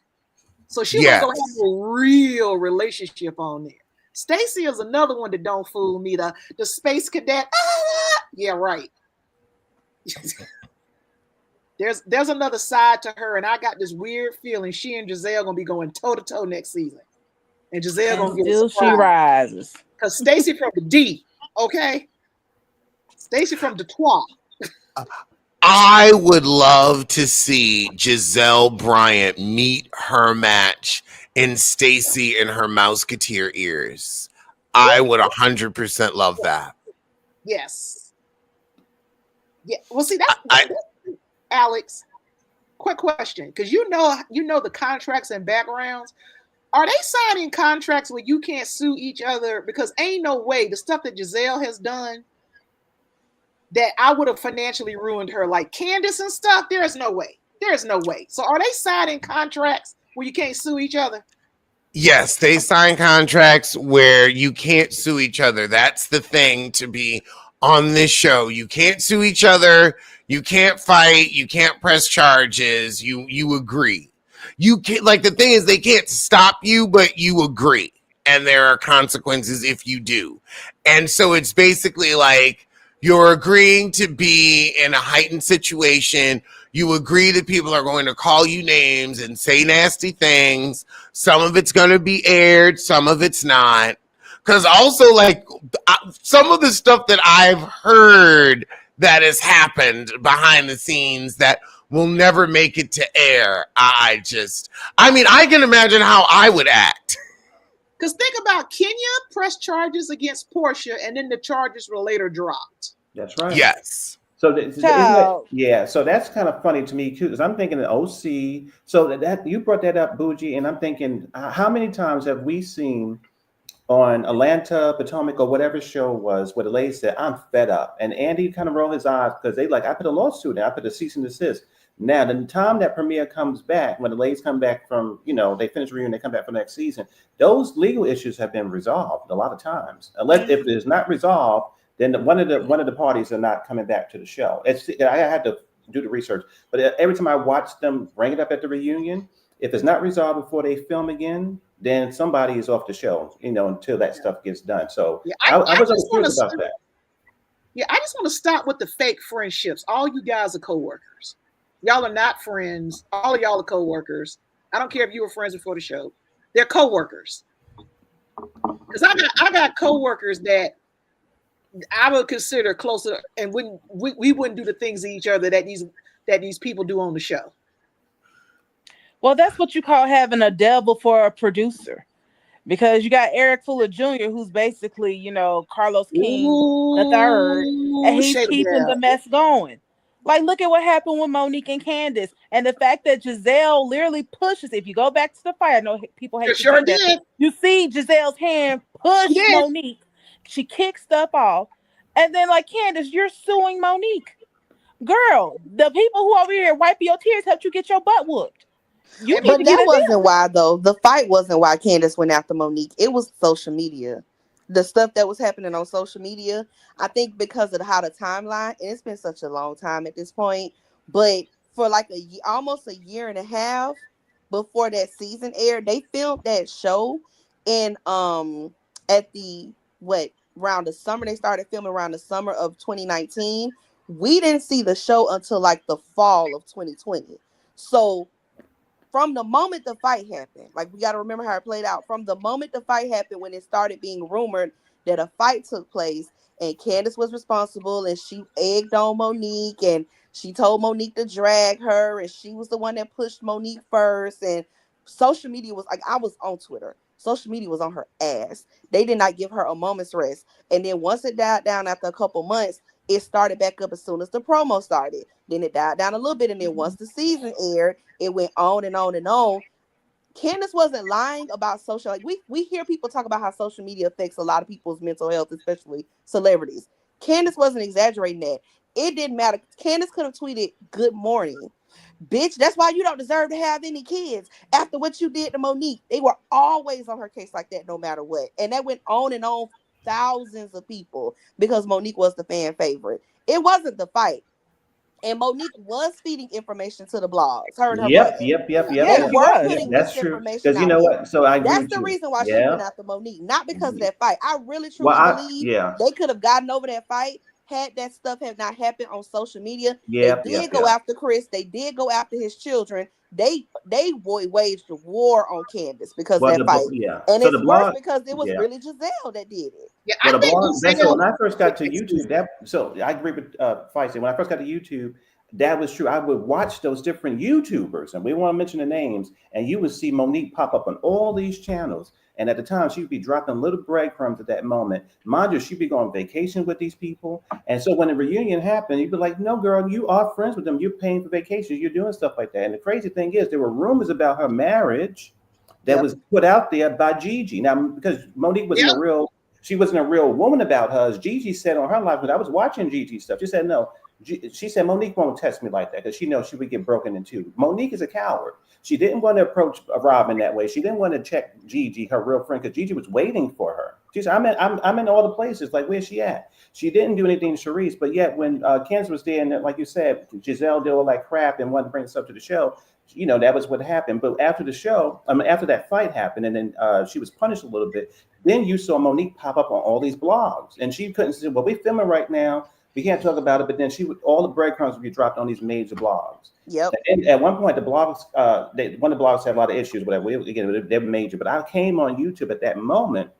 So she wasn't going to Yes. have a real relationship on there. Stacey is another one that don't fool me. The space cadet. Yeah, right. There's another side to her, and I got this weird feeling she and Giselle gonna be going toe to toe next season, and Giselle gonna get a Still she surprise. rises. Cause Stacey from the D, okay, Stacey from Detroit. I would love to see Giselle Bryant meet her match in Stacey and her Mouseketeer ears. I would 100% love that. Yes. Yeah. Well, see, that's Alex. Quick question, because you know the contracts and backgrounds. Are they signing contracts where you can't sue each other? Because ain't no way the stuff that Giselle has done that I would have financially ruined her, like Candace and stuff. There is no way. There is no way. So are they signing contracts where you can't sue each other? Yes, they sign contracts where you can't sue each other. That's the thing to be on this show. You can't sue each other. You can't fight. You can't press charges. You agree. You can't, like, the thing is, they can't stop you, but you agree. And there are consequences if you do. And so it's basically like you're agreeing to be in a heightened situation. You agree that people are going to call you names and say nasty things. Some of it's going to be aired. Some of it's not. Because also, like, some of the stuff that I've heard that has happened behind the scenes that will never make it to air. I mean, I can imagine how I would act. Because think about Kenya pressed charges against Porsha, and then the charges were later dropped. That's right. Yes. So so that's kind of funny to me too, because I'm thinking the OC. So that you brought that up, Bougie, and I'm thinking, how many times have we seen on Atlanta, Potomac, or whatever show it was, where the lady said, "I'm fed up," and Andy kind of rolled his eyes because they like, I put a lawsuit in, I put a cease and desist. Now, the time that Premiere comes back, when the ladies come back from, they finish reunion, they come back for the next season, those legal issues have been resolved a lot of times. Unless if it's not resolved, then one of the parties are not coming back to the show. I had to do the research, but every time I watch them bring it up at the reunion, if it's not resolved before they film again, then somebody is off the show, until that stuff gets done. So I was curious about that. Yeah, I just want to stop with the fake friendships. All you guys are coworkers. Y'all are not friends. All of y'all are coworkers. I don't care if you were friends before the show. They're coworkers. Because I got coworkers that I would consider closer, and we wouldn't do the things to each other that these people do on the show. Well, that's what you call having a devil for a producer. Because you got Eric Fuller Jr., who's basically, Carlos King the third, and he's keeping the mess going. Like, look at what happened with Monique and Candace, and the fact that Giselle literally pushes. If you go back to the fight, I know people hate to say that. You see Giselle's hand push Monique. She kicks stuff off, and then like Candace, you're suing Monique. Girl, the people who over here wiping your tears helped you get your butt whooped. But that wasn't why, though. The fight wasn't why Candace went after Monique. It was social media. The stuff that was happening on social media, I think because of how the timeline, and it's been such a long time at this point, but for like almost a year and a half before that season aired, they filmed that show in at the around the summer. They started filming around the summer of 2019. We didn't see the show until like the fall of 2020. So from the moment the fight happened, like, we got to remember how it played out. From the moment the fight happened, when it started being rumored that a fight took place and Candace was responsible and she egged on Monique and she told Monique to drag her and she was the one that pushed Monique first, and social media was like, I was on Twitter. Social media was on her ass. They did not give her a moment's rest. And then once it died down after a couple months, it started back up as soon as the promo started. Then it died down a little bit. And then once the season aired, it went on and on and on. Candace wasn't lying about social. Like, we hear people talk about how social media affects a lot of people's mental health, especially celebrities. Candace wasn't exaggerating that. It didn't matter. Candace could have tweeted "Good morning," Bitch, that's why you don't deserve to have any kids. After what you did to Monique, they were always on her case like that, no matter what. And that went on and on, thousands of people, because Monique was the fan favorite. It wasn't the fight. And Monique was feeding information to the blogs, her and her Yep, brother. yep, yep, yep, They Yeah, yep. she were was. Yep, putting that's true. misinformation Because you out know there. what? So I agree That's with the you. reason why she went Yeah. after Monique, not because of Mhm. that fight. I really Well, truly believe yeah. they could have gotten over that fight had that stuff have not happened on social media. They Yep, yep, did go yep. after Chris. They did go after his children. They waged a war on Candace because of Well, that fight. yeah. And So the it's worse blog, because it was yeah. really Giselle that did it. Yeah, Well, I the think blog. That's so. When Giselle. I first got to Excuse YouTube, me. so I agree with Feisty. When I first got to YouTube, that was true. I would watch those different YouTubers, and we want to mention the names, and you would see Monique pop up on all these channels. And at the time, she'd be dropping little breadcrumbs at that moment. Mind you, she'd be going on vacation with these people. And so when the reunion happened, you'd be like, no, girl, you are friends with them. You're paying for vacations. You're doing stuff like that. And the crazy thing is, there were rumors about her marriage that Yep. was put out there by Gigi. Now, because Monique Yep. she wasn't a real woman about hers. Gigi said on her life, when I was watching Gigi stuff, she said, no, she said, Monique won't test me like that because she knows she would get broken into. Monique is a coward. She didn't want to approach Robin that way. She didn't want to check Gigi, her real friend, because Gigi was waiting for her. She said, I'm in all the places. Like, where's she at? She didn't do anything to Sharice, but yet when Ken's was there, and like you said, Giselle did all that crap and wanted to bring us up to the show, that was what happened. But after the show, after that fight happened, and then she was punished a little bit, then you saw Monique pop up on all these blogs, and she couldn't say, "Well, we're filming right now. We can't talk about it." But then all the breadcrumbs would be dropped on these major blogs. Yep. And at one point, the blogs, one of the blogs had a lot of issues, whatever. Again, they were major. But I came on YouTube at that moment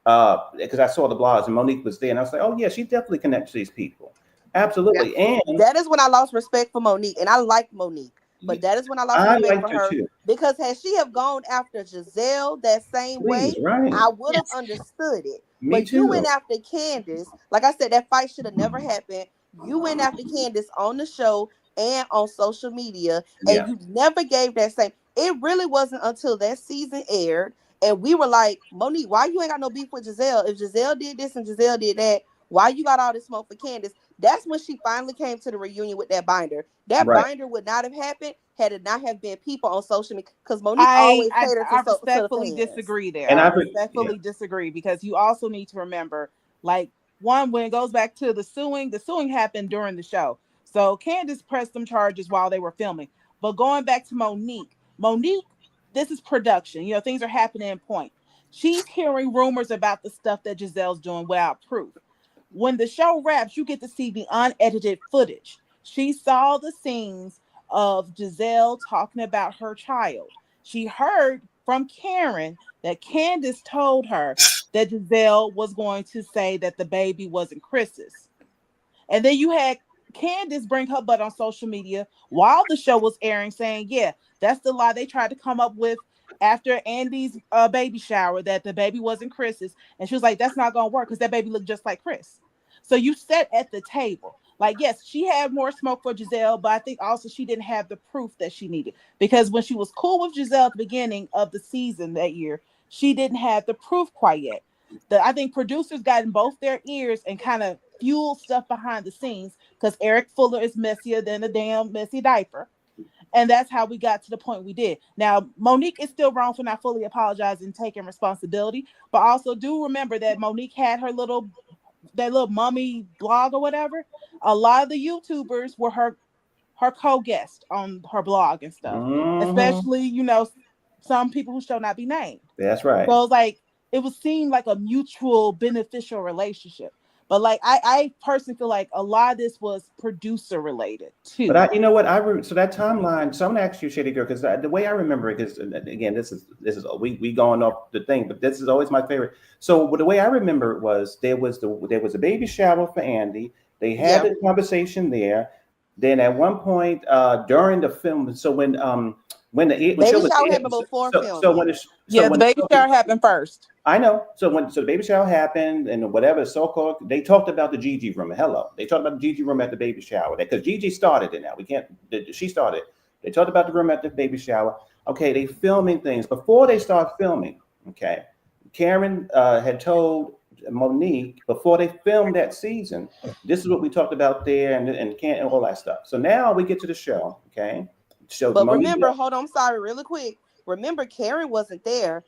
because I saw the blogs, and Monique was there, and I was like, "Oh yeah, she definitely connects to these people, Yeah. absolutely." And That is when I lost respect for Monique, and I like Monique, but that is when I lost I respect for liked her her, too. because had she have gone after Giselle that same Please, way, right? I would have Yes. understood it. Me But you too. went after Candace, like I said, that fight should have never happened. You went after Candace on the show and on social media, and Yeah, you never gave that same. It really wasn't until that season aired, and we were like, Monique, why you ain't got no beef with Giselle? If Giselle did this and Giselle did that, why you got all this smoke for Candace? That's when she finally came to the reunion with that binder. That right. binder would not have happened had it not have been people on social media, because Monique I, always I catered I to the respectfully fans. disagree there. And I I, yeah, respectfully disagree because you also need to remember, like, one, when it goes back to the suing happened during the show. So Candace pressed some charges while they were filming. But going back to Monique, this is production. Things are happening in point. She's hearing rumors about the stuff that Giselle's doing without proof. When the show wraps, you get to see the unedited footage. She saw the scenes of Giselle talking about her child. She heard from Karen that Candace told her that Giselle was going to say that the baby wasn't Chris's. And then you had Candace bring her butt on social media while the show was airing, saying, yeah, that's the lie they tried to come up with after Andy's baby shower, that the baby wasn't Chris's. And she was like, that's not going to work because that baby looked just like Chris. So you sat at the table. Like, yes, she had more smoke for Giselle, but I think also she didn't have the proof that she needed. Because when she was cool with Giselle at the beginning of the season that year, she didn't have the proof quite yet. I think producers got in both their ears and kind of fueled stuff behind the scenes because Eric Fuller is messier than a damn messy diaper. And that's how we got to the point we did. Now, Monique is still wrong for not fully apologizing and taking responsibility, but also do remember that Monique had that little mummy blog or whatever. A lot of the YouTubers were her co-guest on her blog and stuff, hmm, especially some people who shall not be named. that's right. So like it was seen like a mutual beneficial relationship. But like I personally feel like a lot of this was producer related But too. you know what, so that timeline. So I'm gonna ask you, Shady Girl, because the way I remember it, because again, this is we going off the thing, but this is always my favorite. So the way I remember it was there was a baby shower for Andy. They had Yeah. the conversation there. Then at one point during the film, so when the show Baby was shower happened before so when filming. the, so Yeah, the when the baby show, shower happened first. I know. So the baby shower happened and whatever so-called, they talked about the Gigi room. Hello. They talked about the Gigi room at the baby shower. Because Gigi started it now. We can't, she started. They talked about the room at the baby shower. Okay, they filming things. Before they start filming, okay, Karen had told Monique before they filmed that season, this is what we talked about there and all that stuff. So now we get to the show, okay? So But Monique, remember, hold on, I'm sorry, really quick. Remember, Karen wasn't there.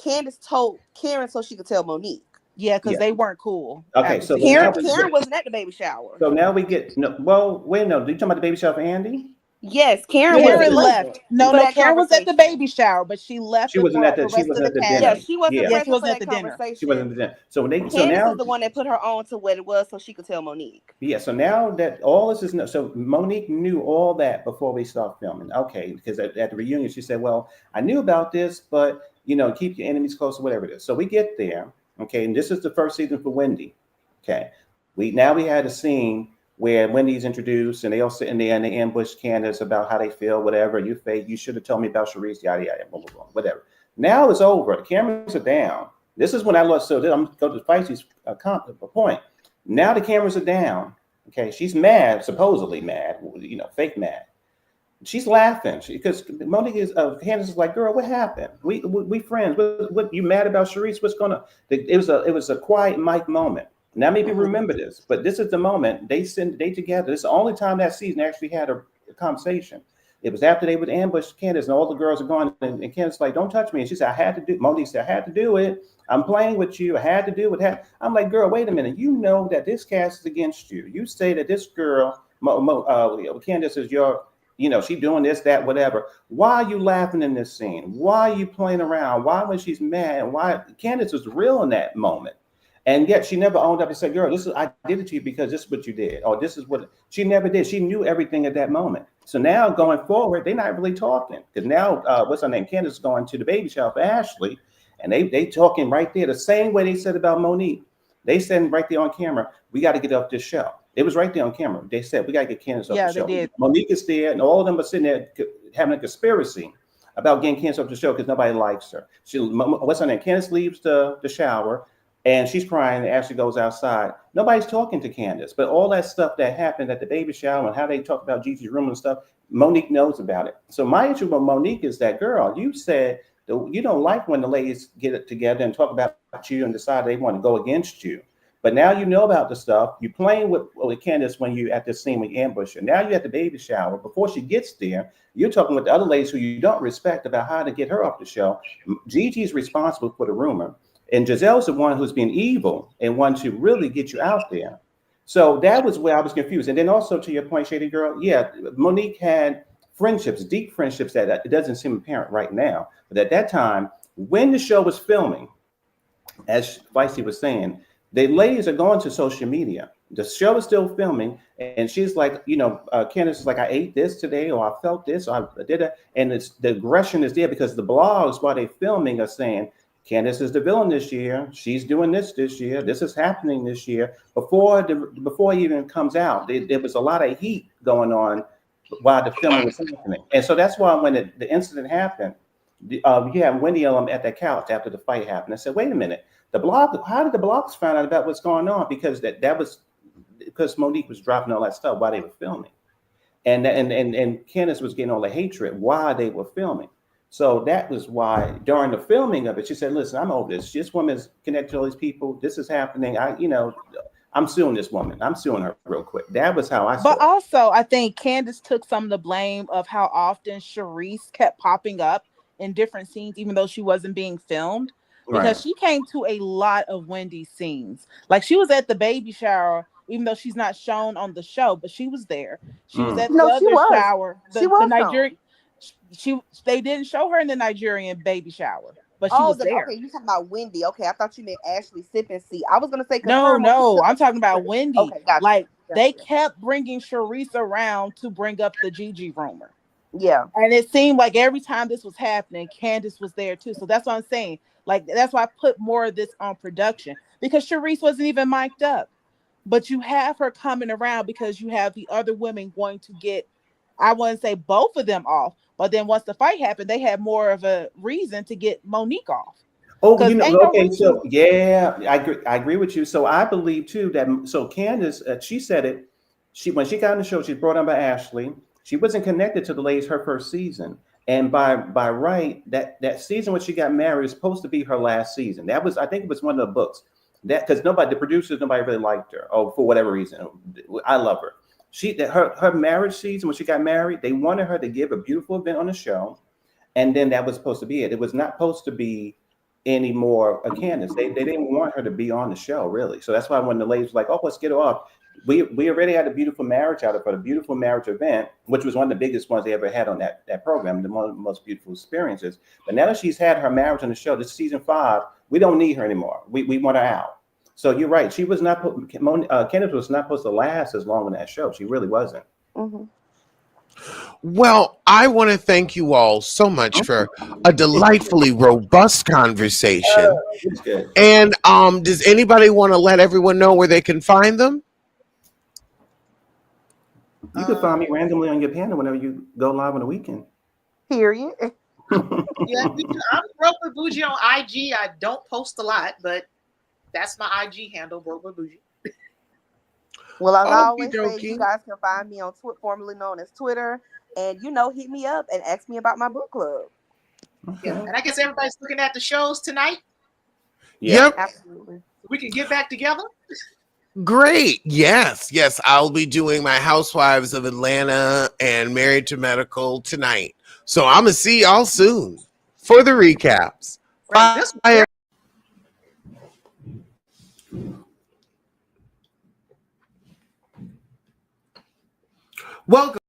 Candace told Karen so she could tell Monique. Yeah, because yeah. they weren't cool. Okay, After so season now Karen wasn't at the baby shower. so now we get no. Well, wait, no. Did you talking about the baby shower for Andy? Yes, Karen Yeah, wasn't Karen because present left. No, for no, that Karen was at the conversation. baby shower, but she left she wasn't at the the she rest of wasn't the at the cast. Yeah, dinner. she wasn't Yeah, Yeah, she present for wasn't at that the dinner. she wasn't conversation. at the dinner. So so Candace now is the one that put her on to what it was so she could tell Monique. yeah, so now that all this is so Monique knew all that before we start filming. Okay, because at the reunion she said, "Well, I knew about this, but keep your enemies close or whatever it is." So we get there, okay, and this is the first season for Wendy. Okay, we had a scene where Wendy's introduced and they all sitting there and they ambush Candace about how they feel, whatever. You fake, you should have told me about Charisse, yada yada, blah blah blah, whatever. Now it's over. The cameras are down. This is when I lost. So I'm going to Feisty's point. Now the cameras are down. Okay, she's mad, supposedly mad, fake mad. She's laughing because Monique is Candace is like, girl, what happened? We friends. What you mad about Charisse? What's going on? It was a quiet mic moment. Not many people remember this, but this is the moment they together. This is the only time that season actually had a conversation. It was after they would ambush Candace and all the girls are gone, and Candace like, don't touch me. And she said, I had to do. Monique said, I had to do it. I'm playing with you. I had to do it. I'm like, girl, wait a minute. You know that this cast is against you. You say that this girl, Candace is your, she doing this, that, whatever. Why are you laughing in this scene? Why are you playing around? Why when she's mad? Why Candace was real in that moment. And yet she never owned up and said, girl, I did it to you because this is what you did. Or this is what she never did. She knew everything at that moment. So now going forward, they're not really talking. Because now, what's her name? Candace is going to the baby shower for Ashley. And they talking right there the same way they said about Monique. They said right there on camera, we got to get off this show. It was right there on camera. They said, we got to get Candace off the show. They did. Monique is there, and all of them are sitting there having a conspiracy about getting Candace off the show because nobody likes her. What's her name? Candace leaves the shower, and she's crying, and Ashley goes outside. Nobody's talking to Candace, but all that stuff that happened at the baby shower and how they talked about Gigi's room and stuff, Monique knows about it. So my issue with Monique is that, girl, you said you don't like when the ladies get it together and talk about you and decide they want to go against you. But now you know about the stuff. You're playing with Candace when you at this scene with ambush her. Now you're at the baby shower. Before she gets there, you're talking with the other ladies who you don't respect about how to get her off the show. Gigi's responsible for the rumor. And Giselle's the one who's been evil and one to really get you out there. So that was where I was confused. And then also to your point, Shady Girl, yeah, Monique had friendships, deep friendships that it doesn't seem apparent right now. But at that time, when the show was filming, as Feisty was saying, the ladies are going to social media. The show is still filming, and she's like, Candace is like, I ate this today, or I felt this, or I did it. And the aggression is there because the blogs, while they're filming, are saying, Candace is the villain this year. She's doing this year. This is happening this year. Before it even comes out, there was a lot of heat going on while the filming was happening. And so that's why when the incident happened, you had Wendy at that couch after the fight happened. I said, wait a minute. How did the blogs find out about what's going on? Because that was because Monique was dropping all that stuff while they were filming. And Candace was getting all the hatred while they were filming. So that was why during the filming of it, she said, listen, I'm over this. This woman's connected to all these people. This is happening. I'm suing this woman. I'm suing her real quick. That was how I saw it. But also, I think Candace took some of the blame of how often Charisse kept popping up in different scenes, even though she wasn't being filmed. Because she came to a lot of Wendy's scenes. Like she was at the baby shower, even though she's not shown on the show, but she was there. She was at the other shower. The Nigerian. They didn't show her in the Nigerian baby shower, but she was there. Okay, you talking about Wendy? Okay, I thought you meant Ashley sipping seat. I was gonna say no. I'm talking about Wendy. Okay, gotcha. Like they kept bringing Charisse around to bring up the Gigi rumor. Yeah, and it seemed like every time this was happening, Candace was there too. So that's what I'm saying. Like that's why I put more of this on production because Charisse wasn't even mic'd up, but you have her coming around because you have the other women going to get. I wouldn't say both of them off, but then once the fight happened, they had more of a reason to get Monique off. Oh, okay. So yeah, I agree with you. So I believe too that Candace, she said it. When she got on the show, she was brought on by Ashley. She wasn't connected to the ladies her first season, and by right that season when she got married was supposed to be her last season. That was, I think, it was one of the books that because the producers, nobody really liked her, for whatever reason. I love her. Her marriage season when she got married, they wanted her to give a beautiful event on the show, and then that was supposed to be it. It was not supposed to be any more a Candace. They didn't want her to be on the show really. So that's why when the ladies were like, oh, let's get her off. We already had a beautiful marriage out of her, a beautiful marriage event, which was one of the biggest ones they ever had on that program, one of the most beautiful experiences. But now that she's had her marriage on the show, this is season 5, we don't need her anymore. We want her out. So you're right. She was not. Candace was not supposed to last as long on that show. She really wasn't. Mm-hmm. Well, I want to thank you all so much for a delightfully robust conversation. It's good. And does anybody want to let everyone know where they can find them? You could find me randomly on your panel whenever you go live on the weekend. Period. Yeah, I'm Broke with Bougie on IG. I don't post a lot, but that's my IG handle, Broke with Bougie. Well, as I Okie always say, dokie. you guys can find me on formerly known as Twitter, and hit me up and ask me about my book club. Yeah, and I guess everybody's looking at the shows tonight. Yeah. Yep. Absolutely. We can get back together. Great. Yes. I'll be doing my Housewives of Atlanta and Married to Medical tonight. So I'm going to see y'all soon for the recaps. Right. This Bye. Welcome.